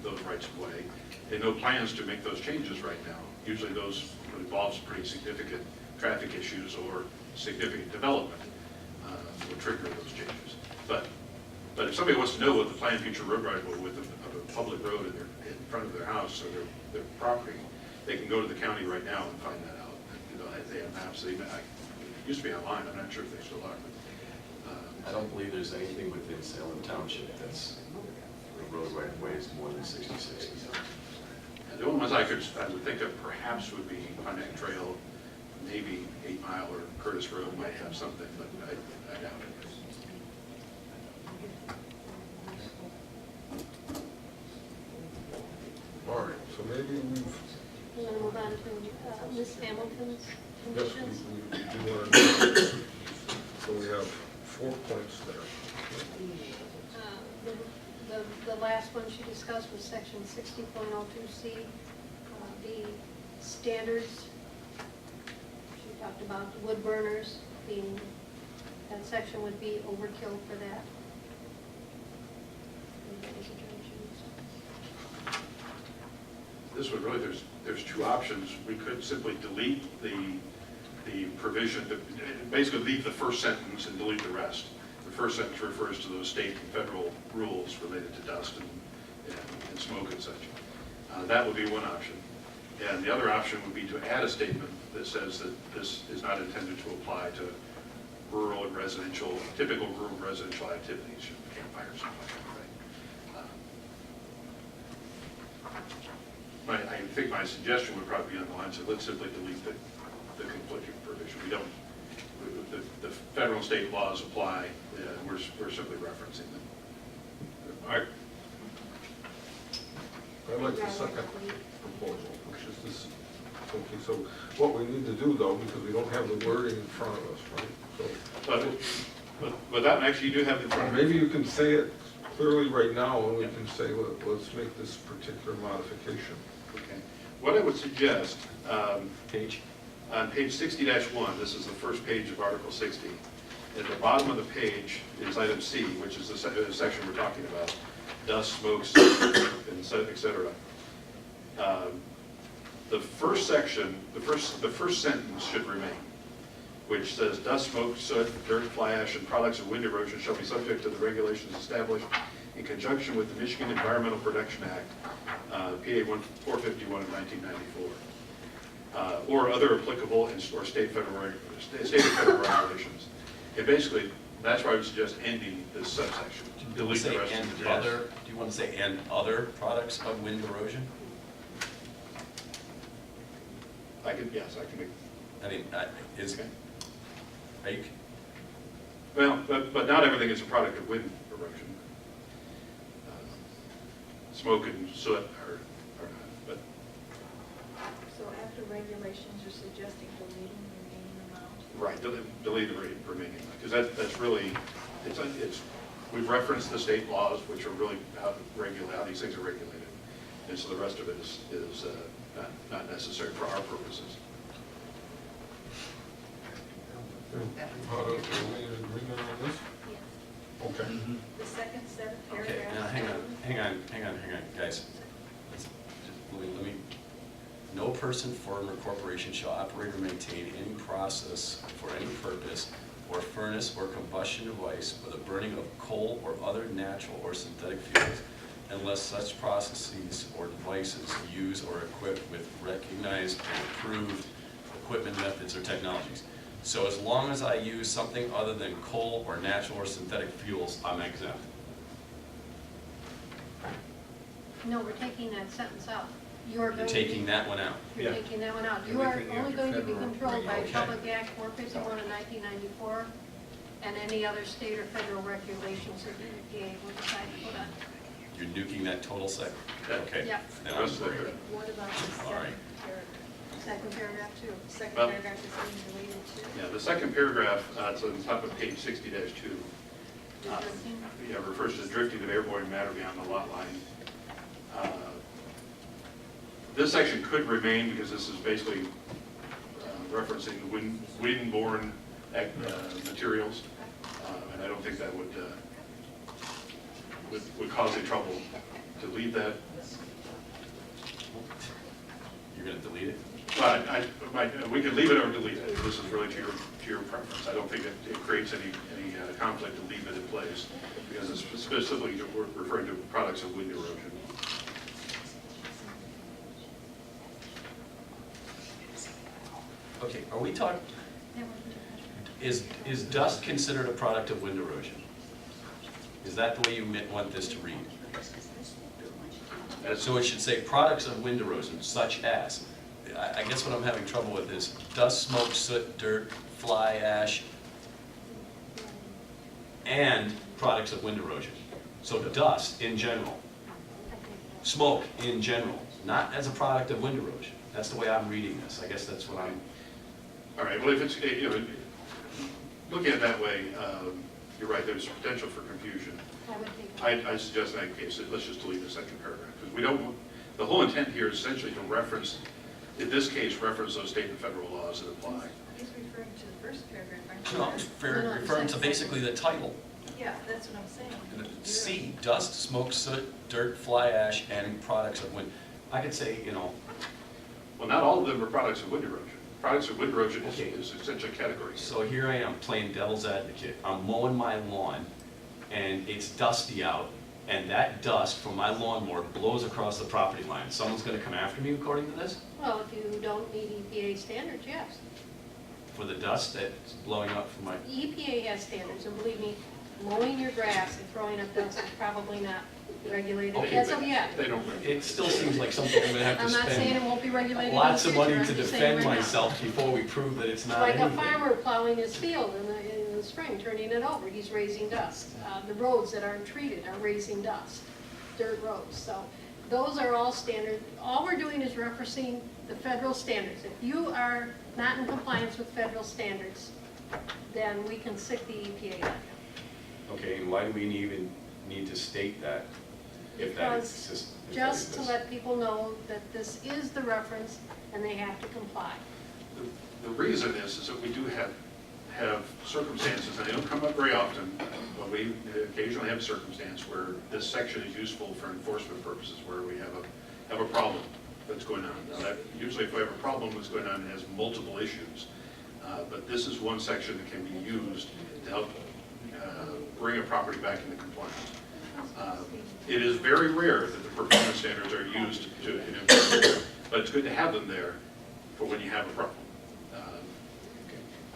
those rights of way, and no plans to make those changes right now. Usually those involves pretty significant traffic issues or significant development will trigger those changes. But But if somebody wants to know what the planned future road right of way of a public road in front of their house or their property, they can go to the county right now and find that out. You know, they have maps, it used to be online, I'm not sure if they still are, but, I don't believe there's anything within Salem Township that's, the road right of way is more than 66 feet. and the only ones I would think of perhaps would be Pontiac Trail, maybe 8 Mile or Curtis Road might have something, but I doubt it. All right, so maybe we've, You want to move on to Ms. Hamilton's yes, conditions? we do want to, so we have 4 points there. The last one she discussed was section 60.02C, the standards. She talked about wood burners being, that section would be overkill for that. This would really, there's 2 options. We could simply delete the provision, basically leave the first sentence and delete the rest. The first sentence refers to those state and federal rules related to dust and smoke and such. That would be one option. And the other option would be to add a statement that says that this is not intended to apply to rural and residential, typical rural residential activities, campfires, something like that. I think my suggestion would probably be on the lines of let's simply delete the conflicting provision. We don't, the federal and state laws apply, we're simply referencing them. I like the second proposal, which is this, okay, so what we need to do though, because we don't have the wording in front of us, right? So But that actually you do have in front of you. maybe you can say it clearly right now, and we can say, let's make this particular modification. Okay. What I would suggest, Page? on page 60-1, this is the first page of Article 60. At the bottom of the page is item C, which is the section we're talking about, dust, smokes, and et cetera. The first section, the first sentence should remain, which says dust, smoke, soot, dirt, fly ash, and products of wind erosion shall be subject to the regulations established in conjunction with the Michigan Environmental Protection Act, PA 451 of 1994, or other applicable or state and federal regulations. And basically, that's why I would suggest ending this subsection. Delete the rest of the Other, do you want to say and other products of wind erosion? Yes, I can make. I mean, is, Okay. are you, Well, but not everything is a product of wind erosion. Smoke and soot are not, but So after regulations, you're suggesting deleting the remaining amount? right, delete the remaining, because that's really, we've referenced the state laws, which are really how these things are regulated, and so the rest of it is not necessary for our purposes. Are we in agreement on this? Yes. Okay. The second set of okay, paragraphs. now hang on, guys. Let me, no person, firm, or corporation shall operate or maintain any process for any purpose or furnace or combustion device for the burning of coal or other natural or synthetic fuels unless such processes or devices use or equip with recognized and approved equipment, methods, or technologies. So as long as I use something other than coal or natural or synthetic fuels, I'm exempt. No, we're taking that sentence out. You're You're taking that one out. You're taking that one out. You are only going to be controlled by Public Act 451 of 1994 and any other state or federal regulations that the EPA will decide to put on. You're nuking that total second. Okay. Yep. Then I'm- What about the All right. second paragraph? Second paragraph too. Second Well- paragraph is being deleted too? Yeah, the second paragraph, it's on top of page 60-2. Yeah, refers to the drifting of airborne matter beyond the lot line. This section could remain because this is basically referencing the wind-borne materials, and I don't think that would cause any trouble to leave that. You're going to delete it? But we could leave it or delete it. This is really to your preference. I don't think it creates any conflict to leave it in place, because it's specifically we're referring to products of wind erosion. Okay, are we talking, is dust considered a product of wind erosion? Is that the way you want this to read? So it should say products of wind erosion, such as, I guess what I'm having trouble with is dust, smoke, soot, dirt, fly ash, and products of wind erosion. So dust in general, smoke in general, not as a product of wind erosion. That's the way I'm reading this. I guess that's what I'm... All right, well, if it's, looking at it that way, you're right, there's potential for confusion. I suggest in that case, let's just delete the second paragraph, because we don't, the whole intent here is essentially to reference, in this case, reference those state and federal laws that apply. He's referring to the first paragraph, aren't you? No, I'm referring to basically the title. Yeah, that's what I'm saying. C, dust, smoke, soot, dirt, fly ash, and products of wind. I could say, Well, not all of them are products of wind erosion. Products of wind erosion Okay. is essentially a category. So here I am playing devil's advocate. I'm mowing my lawn and it's dusty out, and that dust from my lawnmower blows across the property line. Someone's gonna come after me according to this? Well, if you don't meet EPA standards, yes. For the dust that's blowing up from my, EPA has standards, and believe me, mowing your grass and throwing up dust is probably not regulated Okay, as but of yet. They don't. it still seems like something I'm gonna have to I'm not saying it spend won't be regulated in the lots of money future, to I'm just saying defend right now. myself before we prove that it's not Like a anything. farmer plowing his field in the spring, turning it over, he's raising dust. The roads that aren't treated are raising dust, dirt roads. So those are all standard. All we're doing is referencing the federal standards. If you are not in compliance with federal standards, then we can sic the EPA on you. Okay, and why do we even need to state that? If that is Because if that just to exists? let people know that this is the reference and they have to comply. The reason is that we do have circumstances, and they don't come up very often, but we occasionally have a circumstance where this section is useful for enforcement purposes, where we have a problem that's going on. Now, that, usually if we have a problem that's going on, it has multiple issues, but this is one section that can be used to help bring a property back into compliance. It is very rare that the performance standards are used to enforce, but it's good to have them there for when you have a problem.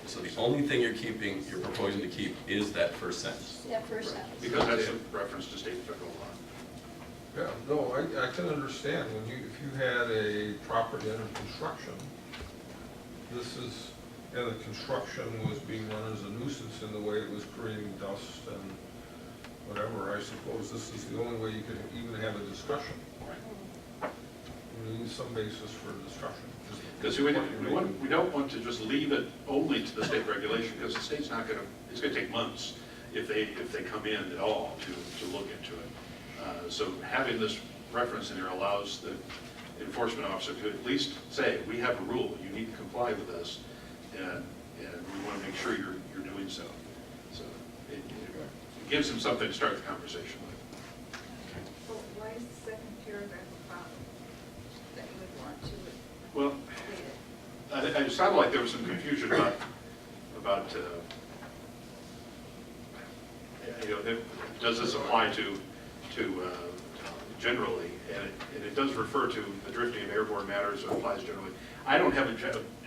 So the only thing you're proposing to keep is that first sentence. That first sentence. Because that's a reference to state and federal law. Yeah, no, I can understand when if you had a property under construction, and the construction was being run as a nuisance in the way it was creating dust and whatever, I suppose this is the only way you could even have a discussion. You need some basis for discussion. Because we don't want to just leave it only to the state regulation, because the state's not going to, it's going to take months if they come in at all to look into it. So having this reference in there allows the enforcement officer to at least say, we have a rule, you need to comply with this, and we want to make sure you're doing so. So it gives them something to start the conversation with. Well, why is the second paragraph a problem that you would want to Well, delete it? it sounded like there was some confusion about does this apply to generally, and it does refer to the drifting of airborne matters, so it applies generally. I don't have an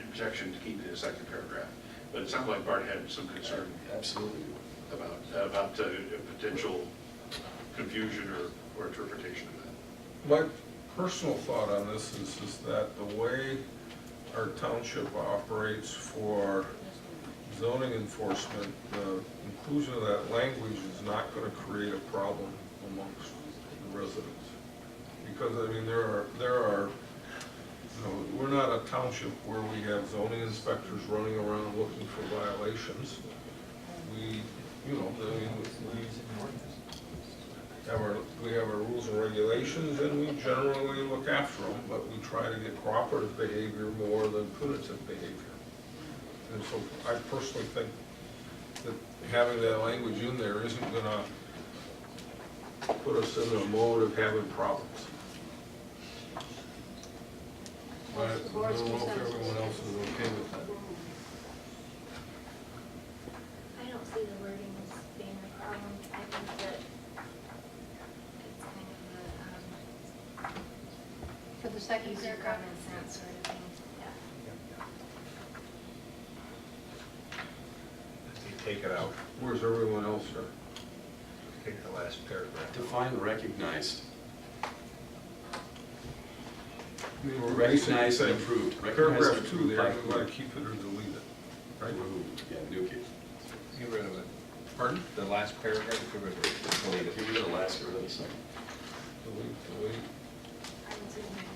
objection to keeping the second paragraph, but it sounded like Bart had some concern Absolutely. about potential confusion or interpretation of that. My personal thought on this is that the way our township operates for zoning enforcement, the inclusion of that language is not going to create a problem amongst the residents. Because, I mean, there are, we're not a township where we have zoning inspectors running around looking for violations. We have our rules and regulations, and we generally look after them, but we try to get cooperative behavior more than punitive behavior. And so I personally think that having that language in there isn't gonna put us in a mode of having problems. But I What's the board's don't know if consensus? everyone else is okay with that. I don't see the wording as being a problem. I think that it's kind of a, For the second use your paragraph? common sense sort of thing, yeah. You take it out, Where's everyone else here? take the last paragraph. Define recognized. I mean, we're Recognized basically and saying approved. Recognized and Paragraph 2 approved there, by we want court. to keep it or delete it, right? Removed, yeah, new case. Get rid of it. Pardon? The last paragraph, get rid of it, delete it. Give it the last, get rid of the second. Delete. I would say leave it in.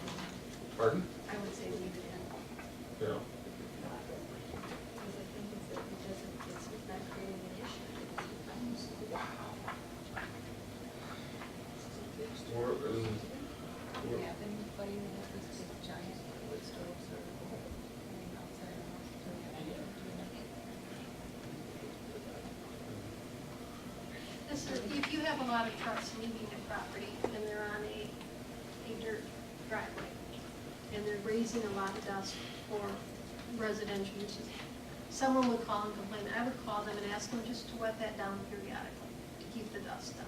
Pardon? I would say leave it in. Yeah. Because I think it's, it doesn't, it's not creating an issue. Or, and, Yeah, then why do you have this big giant wood stoves or anything outside of the house? This is, if you have a lot of trucks leaving the property and they're on a dirt driveway, and they're raising a lot of dust for residential uses, someone would call and complain. I would call them and ask them just to wet that down periodically to keep the dust down.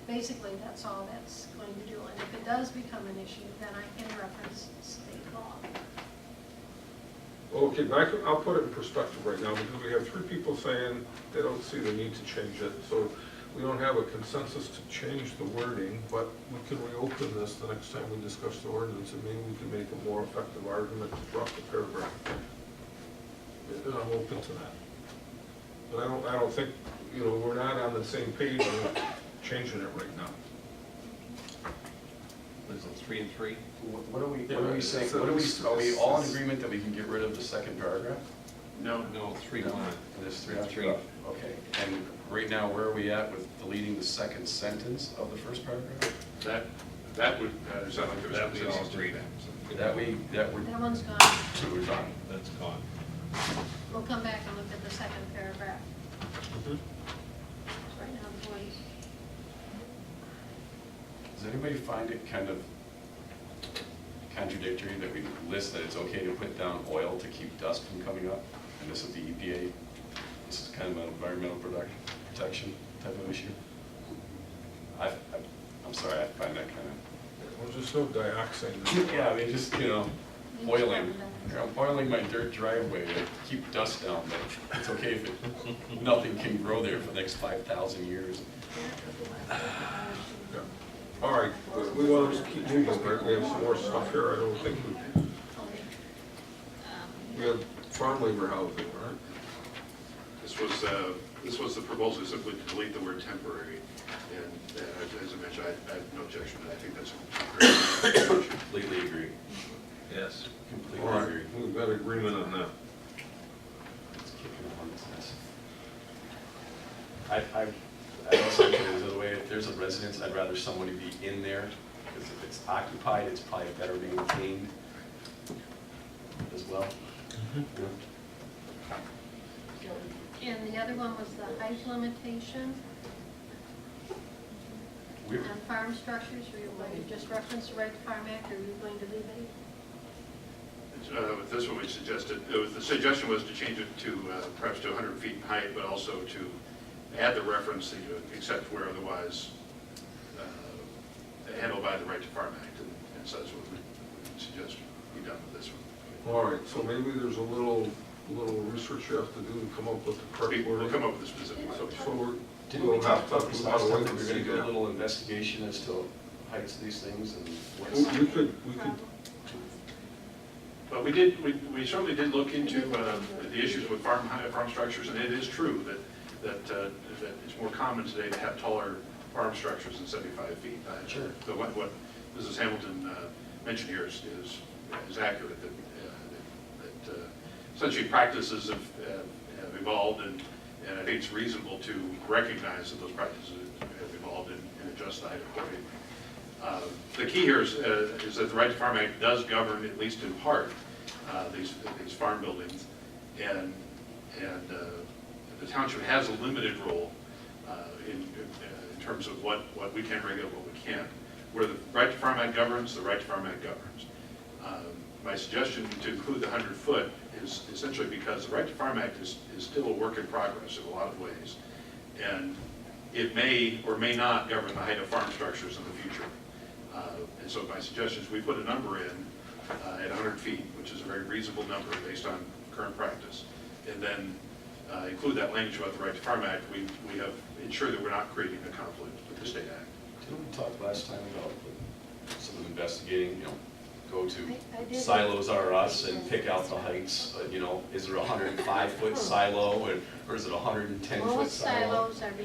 Basically, that's all that's going to do. And if it does become an issue, then I can reference state law. okay, but I'll put it in perspective right now, because we have 3 people saying they don't see the need to change it, so we don't have a consensus to change the wording, but we can reopen this the next time we discuss the ordinance, and maybe we can make a more effective argument to drop the paragraph. And I'm open to that. But I don't think, we're not on the same page on changing it right now. Is it 3 and 3? What are we Yeah, saying, so are we all in it's- agreement that we can get rid of the second paragraph? No, No, 3 No. on. There's three. Three. Okay, and right now, where are we at with deleting the second sentence of the first paragraph? that would sound like there was That we all consensus. agreed on. That we're That one's gone. done. That's gone. We'll come back and look at the second paragraph. Mhm. Right now, the boys. Does anybody find it kind of contradictory that we list that it's okay to put down oil to keep dust from coming up? And this is the EPA, this is kind of an environmental protection type of issue? I'm sorry, I find that kind Well, just no dioxin. of, yeah, I mean, just, oiling. I'm oiling my dirt driveway to keep dust down, but it's okay if nothing can grow there for the next 5,000 years. Yeah. All right, we want to keep moving, right? We have some more stuff here. I don't think we have farm labor housing, right? This was the proposal, simply to delete the word temporary. And as I mentioned, I have no objection, but I think that's a great. Completely agree. Yes. Completely All right, agree. we've got agreement on that. Let's kick it on this mess. I also think there's a way, if there's a residence, I'd rather somebody be in there, because if it's occupied, it's probably better maintained as well. And the other one was the height limitation We're- on farm structures. Were you going to just reference the Right to Farm Act, or were you going to leave it? With this one, we suggested, the suggestion was to change it to perhaps to 100 feet in height, but also to add the reference that you accept where otherwise handled by the Right to Farm Act, and so that's what we suggest be done with this one. All right, so maybe there's a little research you have to do to come up with the correct We'll wording. come up with a specific So language. Didn't we we'll talk have about this we'll last have time, wait that and we were gonna see do a that. little investigation as to heights of these things and what's... We could, But we certainly did look into the issues with farm structures, and it is true that it's more common today to have taller farm structures than 75 feet. Sure. So what Mrs. Hamilton mentioned here is accurate, that essentially practices have evolved, and I think it's reasonable to recognize that those practices have evolved and adjust the height accordingly. The key here is that the Right to Farm Act does govern, at least in part, these farm buildings, and the township has a limited role in terms of what we can regulate, what we can't. Where the Right to Farm Act governs, the Right to Farm Act governs. My suggestion to include the 100-foot is essentially because the Right to Farm Act is still a work in progress in a lot of ways. And it may or may not govern the height of farm structures in the future. And so my suggestion is we put a number in at 100 feet, which is a very reasonable number based on current practice. And then include that language about the Right to Farm Act. We have ensured that we're not creating a conflict with the state act. Didn't we talk last time about some of investigating, go to I did. Silos R Us and pick out the heights, is it a 105-foot silo, or is it a 110-foot Most silo? silos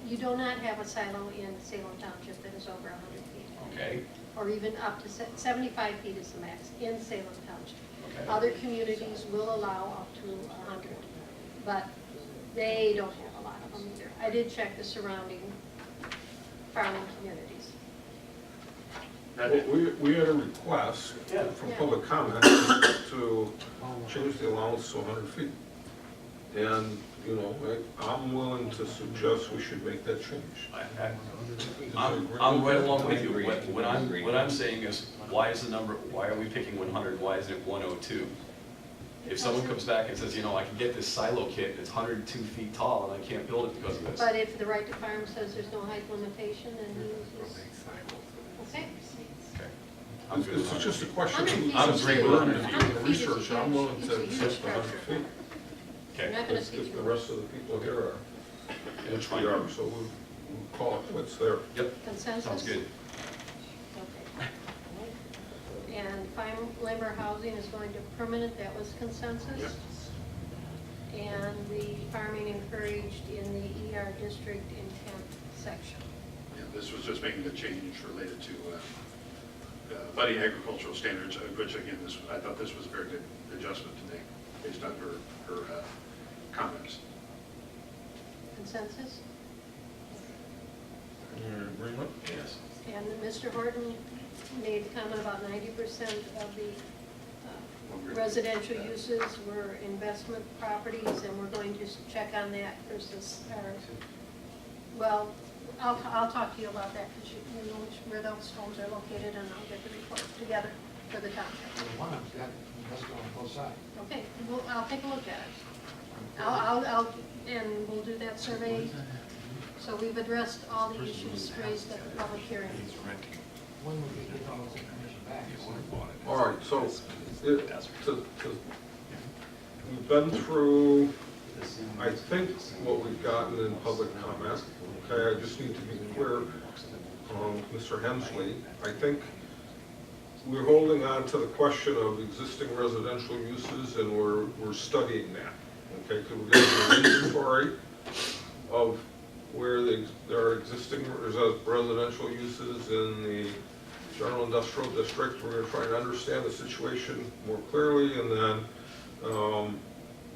you do not have a silo in Salem Township that is over 100 feet. Okay, Or even up to 75 feet is the max in Salem Township. okay. Other communities will allow up to 100, but they don't have a lot of them either. I did check the surrounding farming communities. We had a request Yeah. from Yeah. public comment to change the allowance to 100 feet. And, I'm willing to suggest we should make that change. I'm right along with you. What I'm saying is, why are we picking 100, why isn't it 102? If someone comes back and says, I can get this silo kit, it's 102 feet tall, and I can't build it because of this. But if the right to farm says there's no height limitation, then he uses, okay? Okay. I'm good with It's just a question 100 feet I'm is agreeing huge. with of 100 100 feet is research. I'm huge. willing It's to a huge accept 100 structure. feet. You're not Okay, gonna see If the too rest of the people here are, that's which we fine. are, so we'll call it quits there. Yep, Consensus? sounds good. Okay. And farm labor housing is going to permanent, that was consensus? Yep. And the farming encouraged in the ER district intent section. Yeah, this was just making a change related to budding agricultural standards, which again, I thought this was a very good adjustment to make based on her comments. Consensus? Yes. And Mr. Horton made the comment about 90% of the residential uses were investment properties, and we're going to check on that versus well, I'll talk to you about that, because you know where those homes are located, and I'll get the report together for the township. One of them's got investment on both sides. Okay, well, I'll take a look at it. And we'll do that survey. So we've addressed all the issues raised at the public hearing. When would we get all this information back? All right, so we've been through, I think, what we've gotten in public comment. Okay, I just need to be clear, Mr. Hensley, I think we're holding on to the question of existing residential uses, and we're studying that. Okay, because we're getting an inventory of where there are existing residential uses in the general industrial district. We're going to try and understand the situation more clearly, and then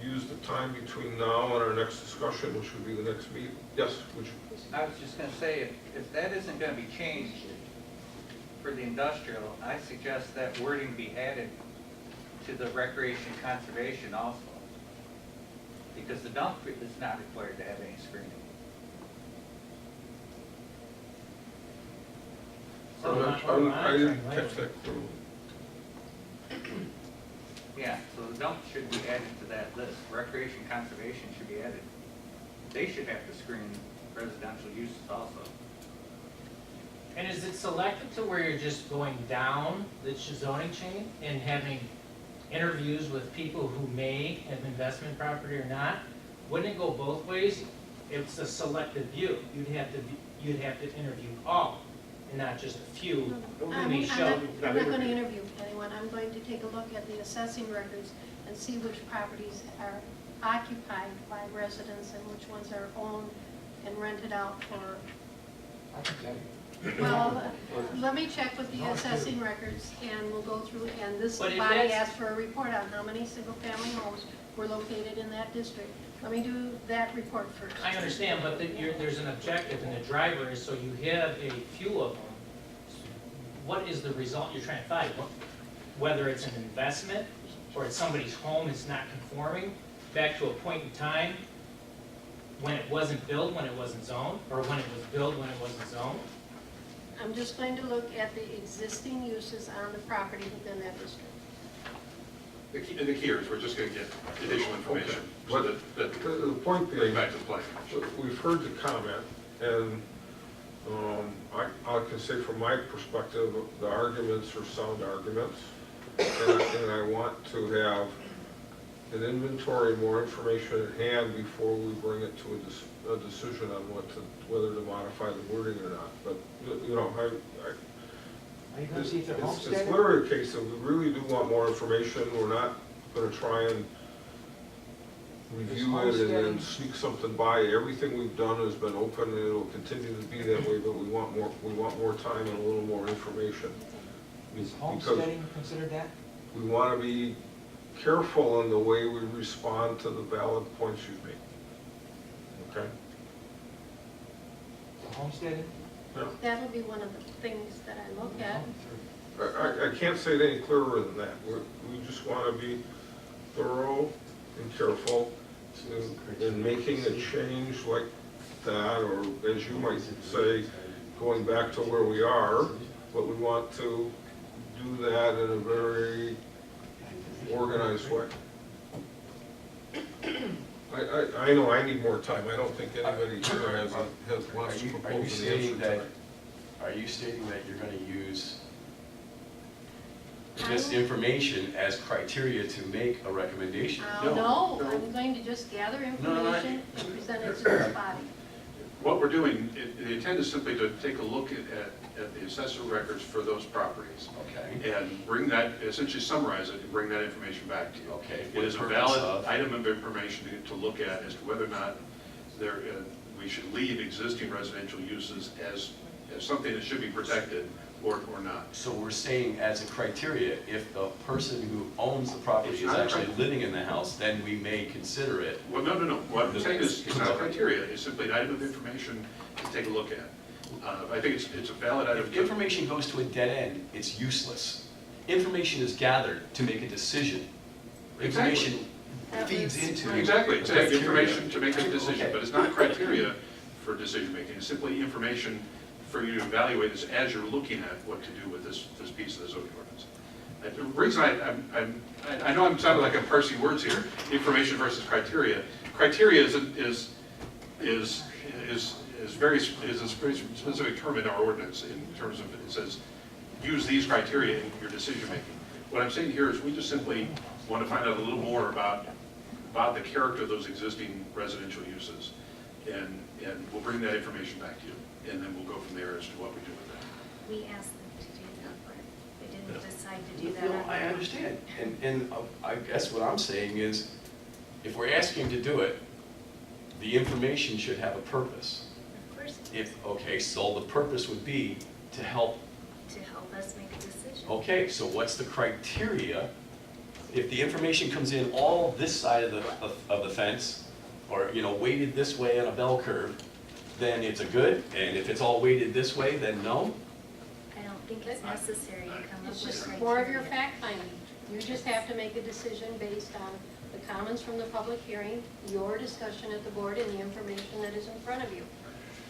use the time between now and our next discussion, which would be the next meeting. Yes, would you? I was just gonna say, if that isn't gonna be changed for the industrial, I suggest that wording be added to the recreation conservation also. Because the dump is not required to have any screening. I didn't catch that clue. Yeah, so the dump should be added to that list. Recreation conservation should be added. They should have to screen residential uses also. And is it selected to where you're just going down the zoning chain and having interviews with people who may have investment property or not? Wouldn't it go both ways? It's a selective view. You'd have to interview all, and not just a few who may show. I'm not going to interview anyone. I'm going to take a look at the assessing records and see which properties are occupied by residents and which ones are owned and rented out for. I can tell you. Well, let me check with the assessing records, and we'll go through, and this But if body that's- asked for a report on how many single-family homes were located in that district. Let me do that report first. I understand, but there's an objective, and the driver is, so you have a few of them. What is the result you're trying to find? Whether it's an investment, or it's somebody's home is not conforming, back to a point in time when it wasn't built, when it wasn't zoned, or when it was built, when it wasn't zoned? I'm just going to look at the existing uses on the property within that district. The key is, we're just gonna get additional information, so that The point bring being, back to the planning commission. we've heard the comment, and I can say from my perspective, the arguments are sound arguments, and I want to have an inventory, more information at hand before we bring it to a decision on whether to modify the wording or not. But, you know, Are you gonna see if they're it's homesteaded? literally a case of we really do want more information. We're not gonna try and review it and then sneak something by. Everything we've done has been open, and it'll continue to be that way, but we want more time and a little more information. Is Because homesteading considered that? we want to be careful in the way we respond to the valid points you've made. Okay? Homesteading? Yeah. That'll be one of the things that I look at. I can't say it any clearer than that. We just want to be thorough and careful in making a change like that, or as you might say, going back to where we are, but we want to do that in a very organized way. I know I need more time. I don't think anybody here wants to propose an answer tonight. Are you stating that you're gonna use this information as criteria to make a recommendation? No, I'm going to just gather information and present it to this body. What we're doing, the intent is simply to take a look at the assessor records for those properties. Okay. And bring that, essentially summarize it and bring that information back to you. Okay. It is a valid item of information to look at as to whether or not we should leave existing residential uses as something that should be protected or not. So we're saying as a criteria, if the person who owns the property is actually living in the house, then we may consider it. Well, no. What I'm saying is, it's not criteria, it's simply an item of information to take a look at. I think it's a valid item. If information goes to a dead end, it's useless. Information is gathered to make a decision. Information feeds into. Exactly, it's criteria. information to make a decision, Okay. but it's not a criteria for decision making. It's simply information for you to evaluate this as you're looking at what to do with this piece of the zoning ordinance. The reason I know I'm sounding like I'm parsing words here, information versus criteria. Criteria is a very specific term in our ordinance in terms of, it says, use these criteria in your decision making. What I'm saying here is we just simply want to find out a little more about the character of those existing residential uses. And we'll bring that information back to you, and then we'll go from there as to what we do with that. We asked them to do that, but they didn't decide to do that. No, I understand. And I guess what I'm saying is, if we're asking to do it, the information should have a purpose. Of course, Okay, so the purpose would be to help. to help us make a decision. Okay, so what's the criteria? If the information comes in all this side of the fence, or, you know, weighted this way on a bell curve, then it's a good, and if it's all weighted this way, then no? I don't think it's necessary to come up It's with just criteria. more of your fact finding. You just have to make a decision based on the comments from the public hearing, your discussion at the board, and the information that is in front of you.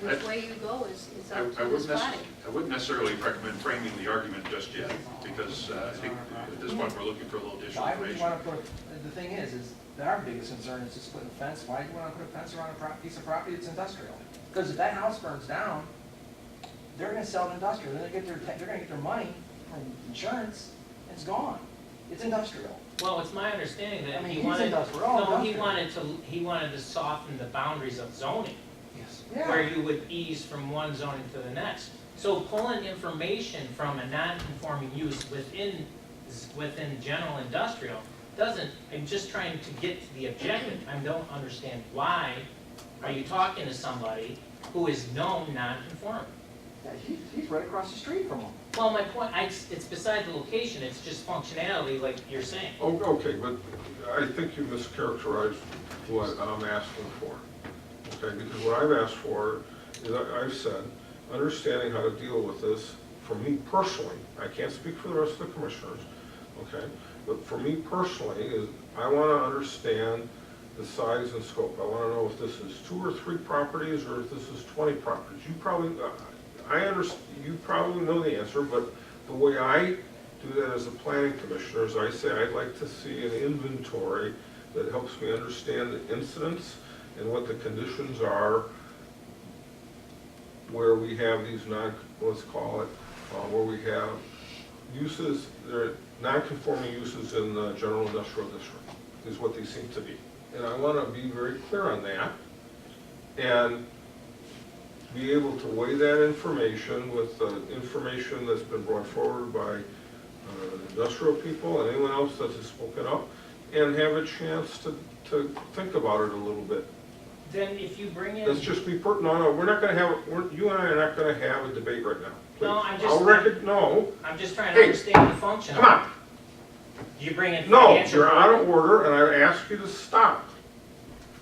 Which way you go is up to this body. I wouldn't necessarily recommend framing the argument just yet, because I think at this point, we're looking for a little additional Why would you information. want to put, the thing is that our biggest concern is just putting a fence. Why do you want to put a fence around a piece of property that's industrial? Because if that house burns down, they're gonna sell it industrial, they're gonna get their money from insurance, it's gone. It's industrial. Well, it's my understanding I that mean, he he's wanted, industrial, we're all no, industrial. he wanted to soften the boundaries of zoning, Yes. where you would ease from one zoning to the next. So pulling information from a non-conforming use within general industrial doesn't, I'm just trying to get to the objective. I don't understand why are you talking to somebody who is known non-conforming? Yeah, he's right across the street from them. Well, my point, it's beside the location, it's just functionality like you're saying. Oh, okay, but I think you mischaracterized what I'm asking for. Okay, because what I've asked for is, I've said, understanding how to deal with this, for me personally, I can't speak for the rest of the commissioners, okay? But for me personally, is I want to understand the size and scope. I want to know if this is 2 or 3 properties, or if this is 20 properties. You probably, I understand, you probably know the answer, but the way I do that as a planning commissioner is I say I'd like to see an inventory that helps me understand the incidents and what the conditions are where we have these let's call it, where we have uses, they're non-conforming uses in the general industrial district, is what they seem to be. And I want to be very clear on that and be able to weigh that information with the information that's been brought forward by industrial people and anyone else that has spoken up, and have a chance to think about it a little bit. Then if you bring in. Let's just be no, we're not gonna have, you and I are not gonna have a debate right now. Please. No, I'm just. I'm just trying to understand the function. Come on. You bring in No, financial. you're out of order, and I ask you to stop.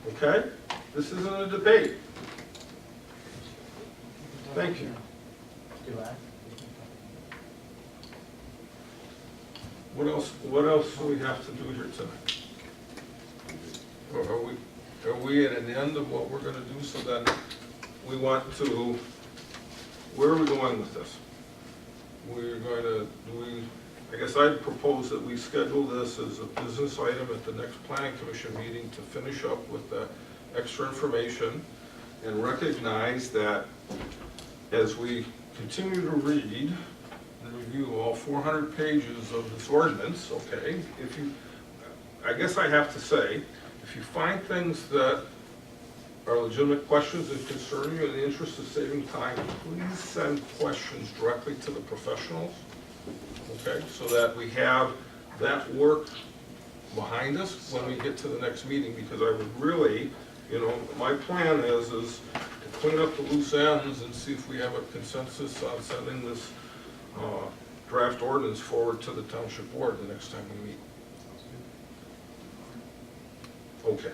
Okay? This isn't a debate. Thank you. Do I? What else do we have to do here tonight? Or are we at an end of what we're gonna do, so then we want to, where are we going with this? We're going to, I guess I'd propose that we schedule this as a business item at the next planning commission meeting to finish up with the extra information and recognize that as we continue to read and review all 400 pages of this ordinance, okay, I guess I have to say, if you find things that are legitimate questions that concern you in the interest of saving time, please send questions directly to the professionals, okay, so that we have that work behind us when we get to the next meeting, because I would really, my plan is to clean up the loose ends and see if we have a consensus on sending this draft ordinance forward to the township board the next time we meet. Okay.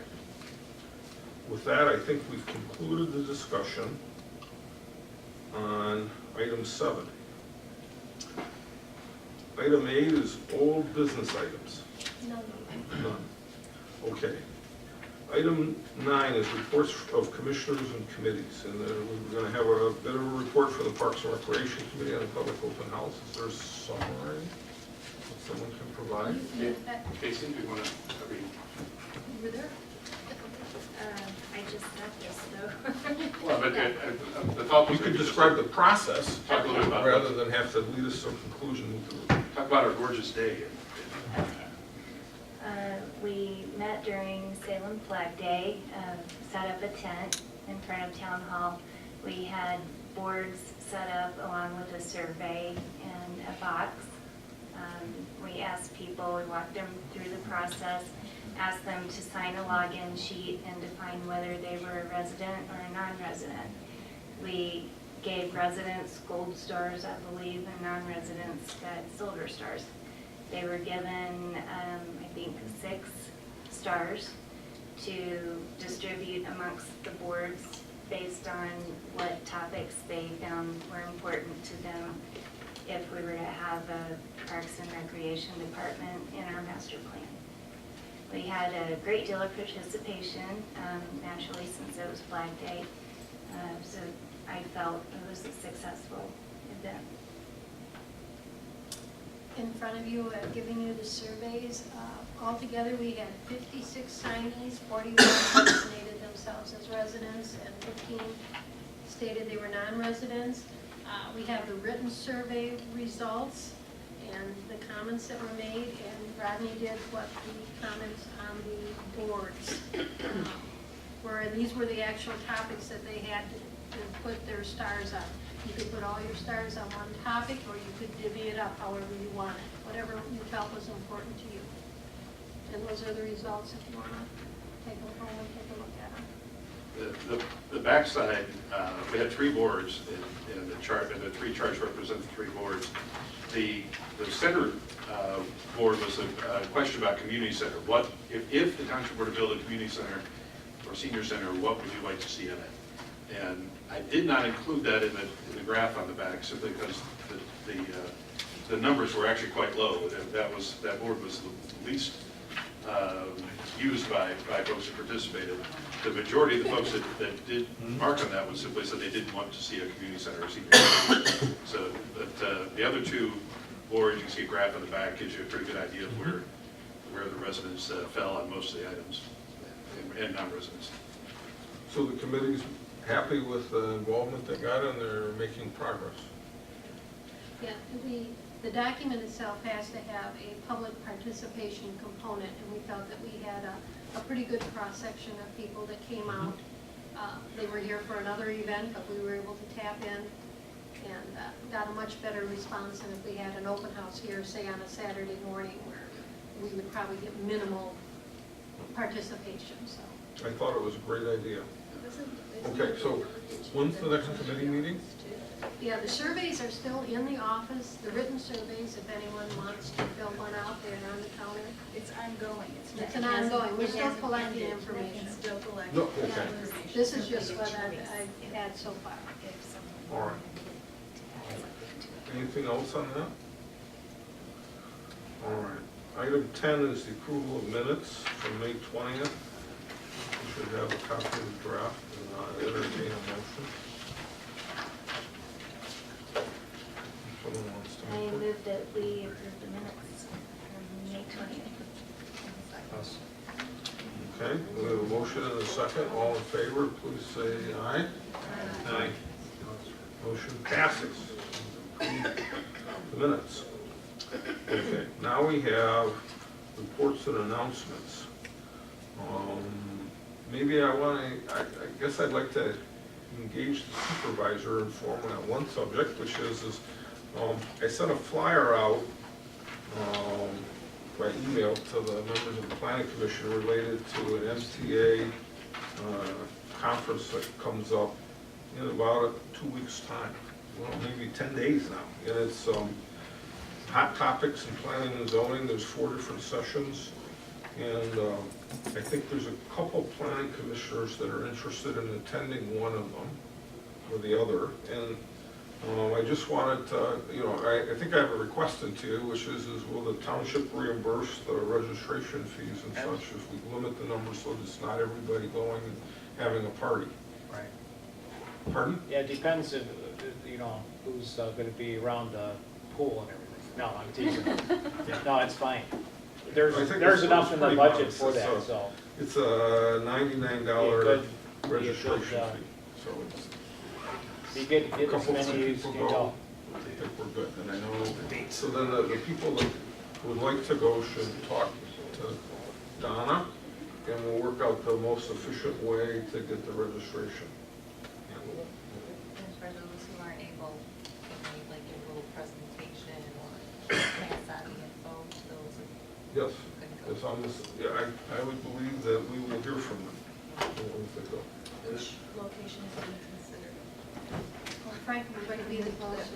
With that, I think we've concluded the discussion on item 7. Item 8 is old business items. None. Okay. Item 9 is reports of commissioners and committees, and we're going to have a bit of a report for the Parks and Recreation Committee on the public open house. Is there a summary that someone can provide? Casey, do you want to, You were there? I just got this though. well, but the thought was You could describe the process talk a little bit about rather than have to lead us to a conclusion. talk about our gorgeous day. We met during Salem Flag Day, set up a tent in front of Town Hall. We had boards set up along with a survey and a box. We asked people, we walked them through the process, asked them to sign a login sheet and define whether they were a resident or a non-resident. We gave residents gold stars, I believe, and non-residents got silver stars. They were given, I think, 6 stars to distribute amongst the boards based on what topics they found were important to them if we were to have a Parks and Recreation Department in our master plan. We had a great deal of participation, naturally, since it was Flag Day, so I felt it was a successful event. In front of you, I've given you the surveys. Altogether, we had 56 signees, 41 designated themselves as residents, and 15 stated they were non-residents. We have the written survey results and the comments that were made, and Rodney did what the comments on the boards were. These were the actual topics that they had to put their stars on. You could put all your stars on one topic, or you could divvy it up however you wanted, whatever you felt was important to you. And those are the results if you want to take them home and take a look at them. The backside, we had 3 boards in the chart, and the 3 charts represent the 3 boards. The center board was a question about community center. What if the township were to build a community center or senior center, what would you like to see in it? And I did not include that in the graph on the back simply because the numbers were actually quite low. That board was the least used by folks who participated. The majority of the folks that did mark on that one simply said they didn't want to see a community center or senior center. So, but the other two boards, you can see a graph on the back, gives you a pretty good idea of where the residents fell on most of the items, and non-residents. So the committee's happy with the involvement they got, and they're making progress. Yeah, the document itself has to have a public participation component, and we felt that we had a pretty good cross-section of people that came out. They were here for another event, but we were able to tap in and got a much better response than if we had an open house here, say on a Saturday morning, where we would probably get minimal participation, so. I thought it was a great idea. Okay, so when's the next committee meeting? Yeah, the surveys are still in the office, the written surveys, if anyone wants to fill one out, they're on the counter. It's ongoing. It's an ongoing, we're still collecting information. It's still collecting. No, okay. This is just what I've had so far. All right. Anything else on that? All right. Item 10 is the approval of minutes from May 20th. You should have a copy of the draft, and entertain a motion. Someone wants to I make one? move that we approve the minutes from May 20th. Okay, we have a motion and a second. All in favor, please say aye. Aye. Motion passes. The minutes. Okay, now we have reports and announcements. Maybe I guess I'd like to engage the supervisor informally on one subject, which is I sent a flyer out by email to the members of the planning commission related to an MTA conference that comes up in about 2 weeks' time. Well, maybe 10 days now. And it's hot topics in planning and zoning. There's 4 different sessions. And I think there's a couple planning commissioners that are interested in attending one of them or the other. And I just wanted to, I think I have a request into you, which is will the township reimburse the registration fees and such if we limit the number so it's not everybody going and having a party? Right. Pardon? Yeah, it depends if, who's going to be around the pool and everything. No, I'm teasing. No, it's fine. There's enough in the budget for that, so. It's a $99 registration fee, so it's. Be good to get as Couple many as people you go. know. I think we're good, and I know, so then the people that would like to go should talk to Donna, and we'll work out the most efficient way to get the registration. And for those who aren't able, can we like give a little presentation or pass on the info to those who Yes, couldn't go? it's on this, yeah, I would believe that we will hear from them once they go. Which location is being considered? Well, Franklin, we're going to be the closest.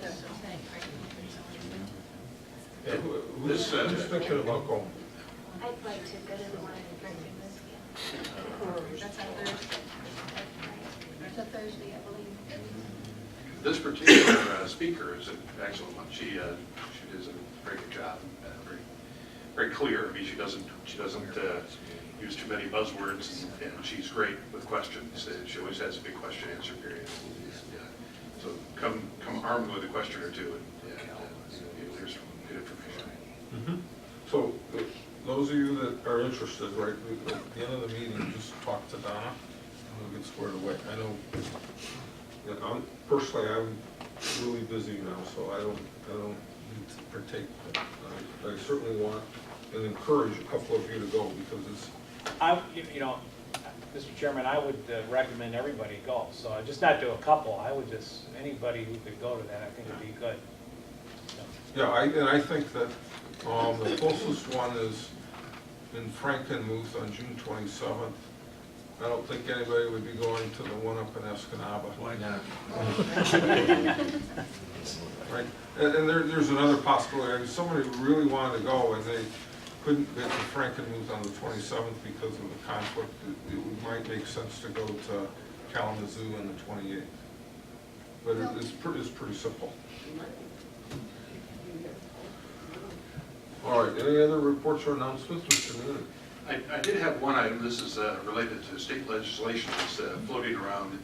Yeah, who's thinking about going? I'd like to go to the one in Franklin. That's on Thursday. It's a Thursday, I believe. This particular speaker is an excellent one. She does a very good job, very clear. I mean, she doesn't use too many buzzwords, and she's great with questions. She always has a big question answer period. So come armed with a question or two, and you'll hear some good information. So those of you that are interested, right, at the end of the meeting, just talk to Donna, and we'll get squared away. I know, personally, I'm really busy now, so I don't need to partake, but I certainly want and encourage a couple of you to go, because it's. Mr. Chairman, I would recommend everybody go. So just not do a couple. I would just, anybody who could go to that, I think would be good. Yeah, and I think that the closest one is in Frankenmuth on June 27th. I don't think anybody would be going to the one up in Escanaba. Why not? Right, and there's another possibility. Somebody really wanted to go and they couldn't get to Frankenmuth on the 27th because of the conflict. It might make sense to go to Kalamazoo on the 28th. But it's pretty simple. All right, any other reports or announcements, Mr. Noonan? I did have one item, this is related to state legislation that's floating around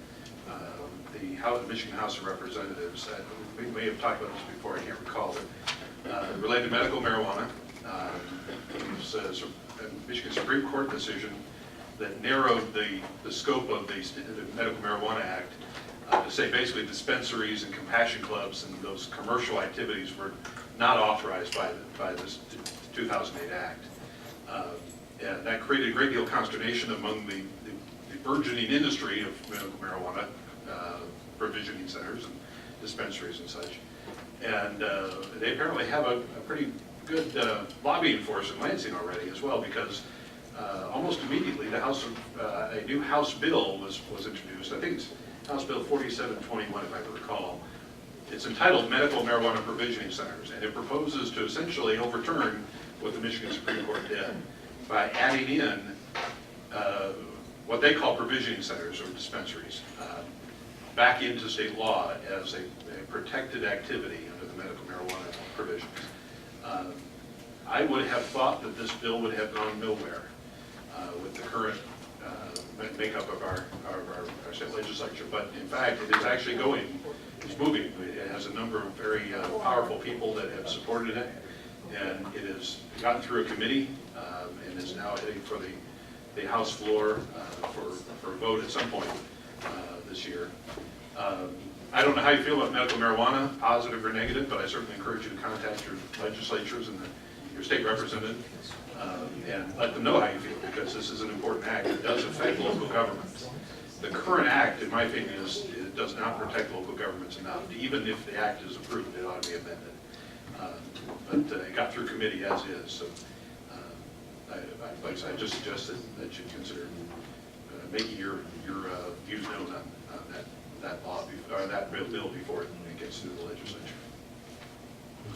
the Michigan House of Representatives. We may have talked about this before, I can't recall, but related to medical marijuana. It's a Michigan Supreme Court decision that narrowed the scope of the Medical Marijuana Act to say basically dispensaries and compassion clubs and those commercial activities were not authorized by this 2008 Act. And that created a great deal of consternation among the burgeoning industry of medical marijuana provisioning centers and dispensaries and such. And they apparently have a pretty good lobbying force in Lansing already as well, because almost immediately a new House bill was introduced. I think it's House Bill 4721, if I recall. It's entitled Medical Marijuana Provisioning Centers, and it proposes to essentially overturn what the Michigan Supreme Court did by adding in what they call provisioning centers or dispensaries back into state law as a protected activity under the medical marijuana provisions. I would have thought that this bill would have gone nowhere with the current makeup of our state legislature, but in fact it is actually it's moving. It has a number of very powerful people that have supported it, and it has gotten through a committee and is now heading for the House floor for a vote at some point this year. I don't know how you feel about medical marijuana, positive or negative, but I certainly encourage you to contact your legislatures and your state representative and let them know how you feel, because this is an important act. It does affect local governments. The current act, in my opinion, it does not protect local governments enough. Even if the act is approved, it ought to be amended. But it got through committee as is, so I just suggest that you consider making your views known on that law, or that bill before it gets through the legislature.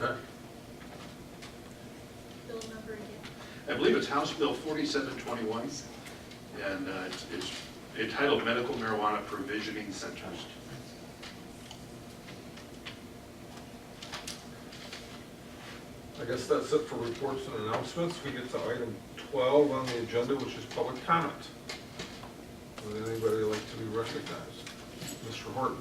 Okay. Bill number again. I believe it's House Bill 4721, and it's entitled Medical Marijuana Provisioning Centers. I guess that's it for reports and announcements. We get to item 12 on the agenda, which is public comment. Would anybody like to be recognized? Mr. Horton.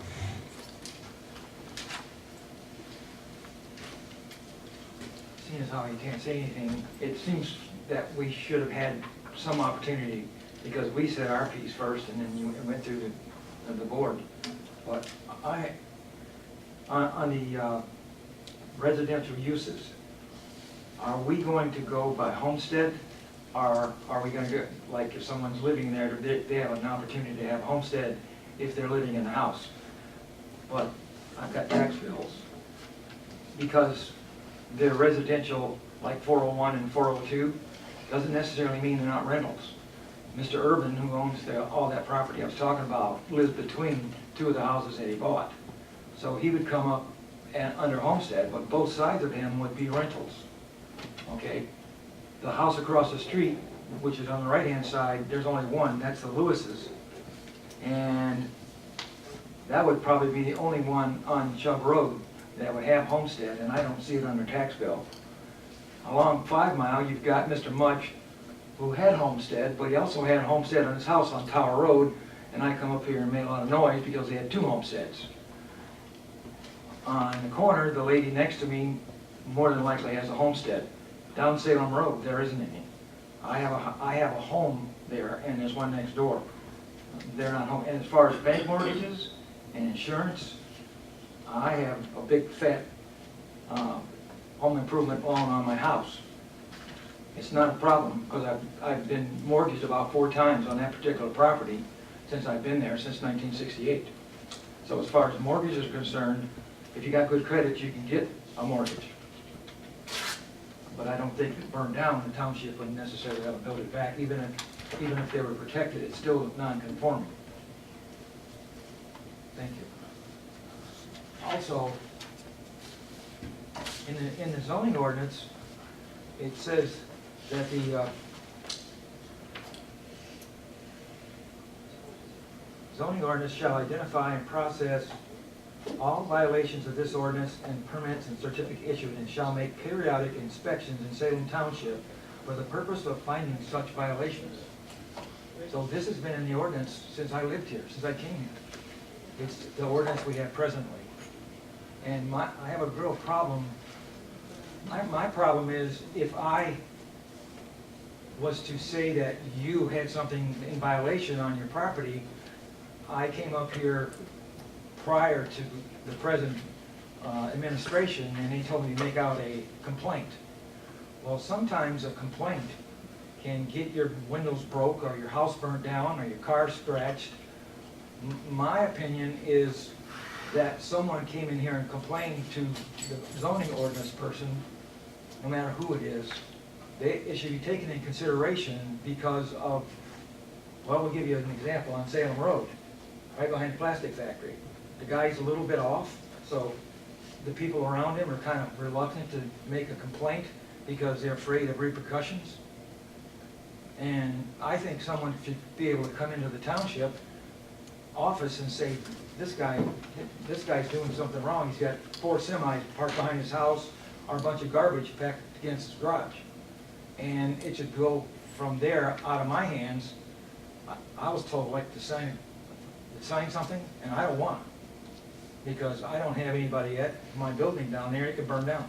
Seeing as how you can't say anything, it seems that we should have had some opportunity, because we said our piece first and then you went through the board. But on the residential uses, are we going to go by homestead? Or are we going to go, like if someone's living there, they have an opportunity to have homestead if they're living in the house? But I've got tax bills. Because they're residential, like 401 and 402, doesn't necessarily mean they're not rentals. Mr. Urban, who owns all that property I was talking about, lives between two of the houses that he bought. So he would come up under homestead, but both sides of him would be rentals. Okay? The house across the street, which is on the right-hand side, there's only one, that's the Lewis's. And that would probably be the only one on Chubb Road that would have homestead, and I don't see it under tax bill. Along 5 Mile, you've got Mr. Mutch, who had homestead, but he also had homestead on his house on Tower Road, and I come up here and made a lot of noise because he had 2 homesteads. On the corner, the lady next to me more than likely has a homestead. Down Salem Road, there isn't any. I have a home there, and there's one next door. They're not home. And as far as bank mortgages and insurance, I have a big fat home improvement loan on my house. It's not a problem, because I've been mortgaged about 4 times on that particular property since I've been there, since 1968. So as far as mortgage is concerned, if you got good credit, you can get a mortgage. But I don't think it burned down, the township wouldn't necessarily have to build it back. Even if they were protected, it's still non-conforming. Thank you. Also, in the zoning ordinance, it says that the zoning ordinance shall identify and process all violations of this ordinance and permits and certificate issued, and shall make periodic inspections in Salem Township for the purpose of finding such violations. So this has been in the ordinance since I lived here, since I came here. It's the ordinance we have presently. And I have a real problem. My problem is if I was to say that you had something in violation on your property, I came up here prior to the present administration, and they told me to make out a complaint. Well, sometimes a complaint can get your windows broke, or your house burnt down, or your car scratched. My opinion is that someone came in here and complained to the zoning ordinance person, no matter who it is, it should be taken in consideration because of, well, we'll give you an example on Salem Road, right behind the plastic factory. The guy's a little bit off, so the people around him are kind of reluctant to make a complaint because they're afraid of repercussions. And I think someone should be able to come into the township office and say, this guy's doing something wrong. He's got 4 semis parked behind his house, or a bunch of garbage packed against his garage. And it should go from there out of my hands. I was told like to sign something, and I don't want it, because I don't have anybody at my building down there. It could burn down.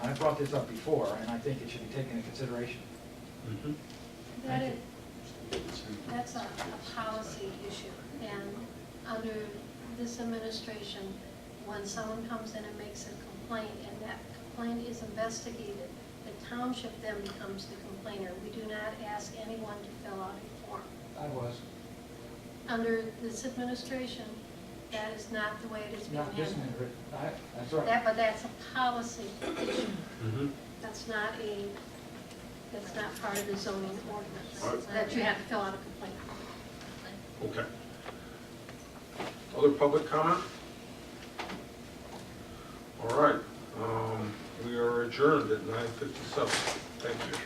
I brought this up before, and I think it should be taken into consideration. That's a policy issue, and under this administration, when someone comes in and makes a complaint, and that complaint is investigated, the township then becomes the complainer. We do not ask anyone to fill out a form. I was. Under this administration, that is not the way it is being Not this handled. minute, that's right. But that's a policy issue. That's not part of the zoning ordinance, that you have to fill out a complaint. Okay. Other public comment? All right, we are adjourned at 9:57. Thank you.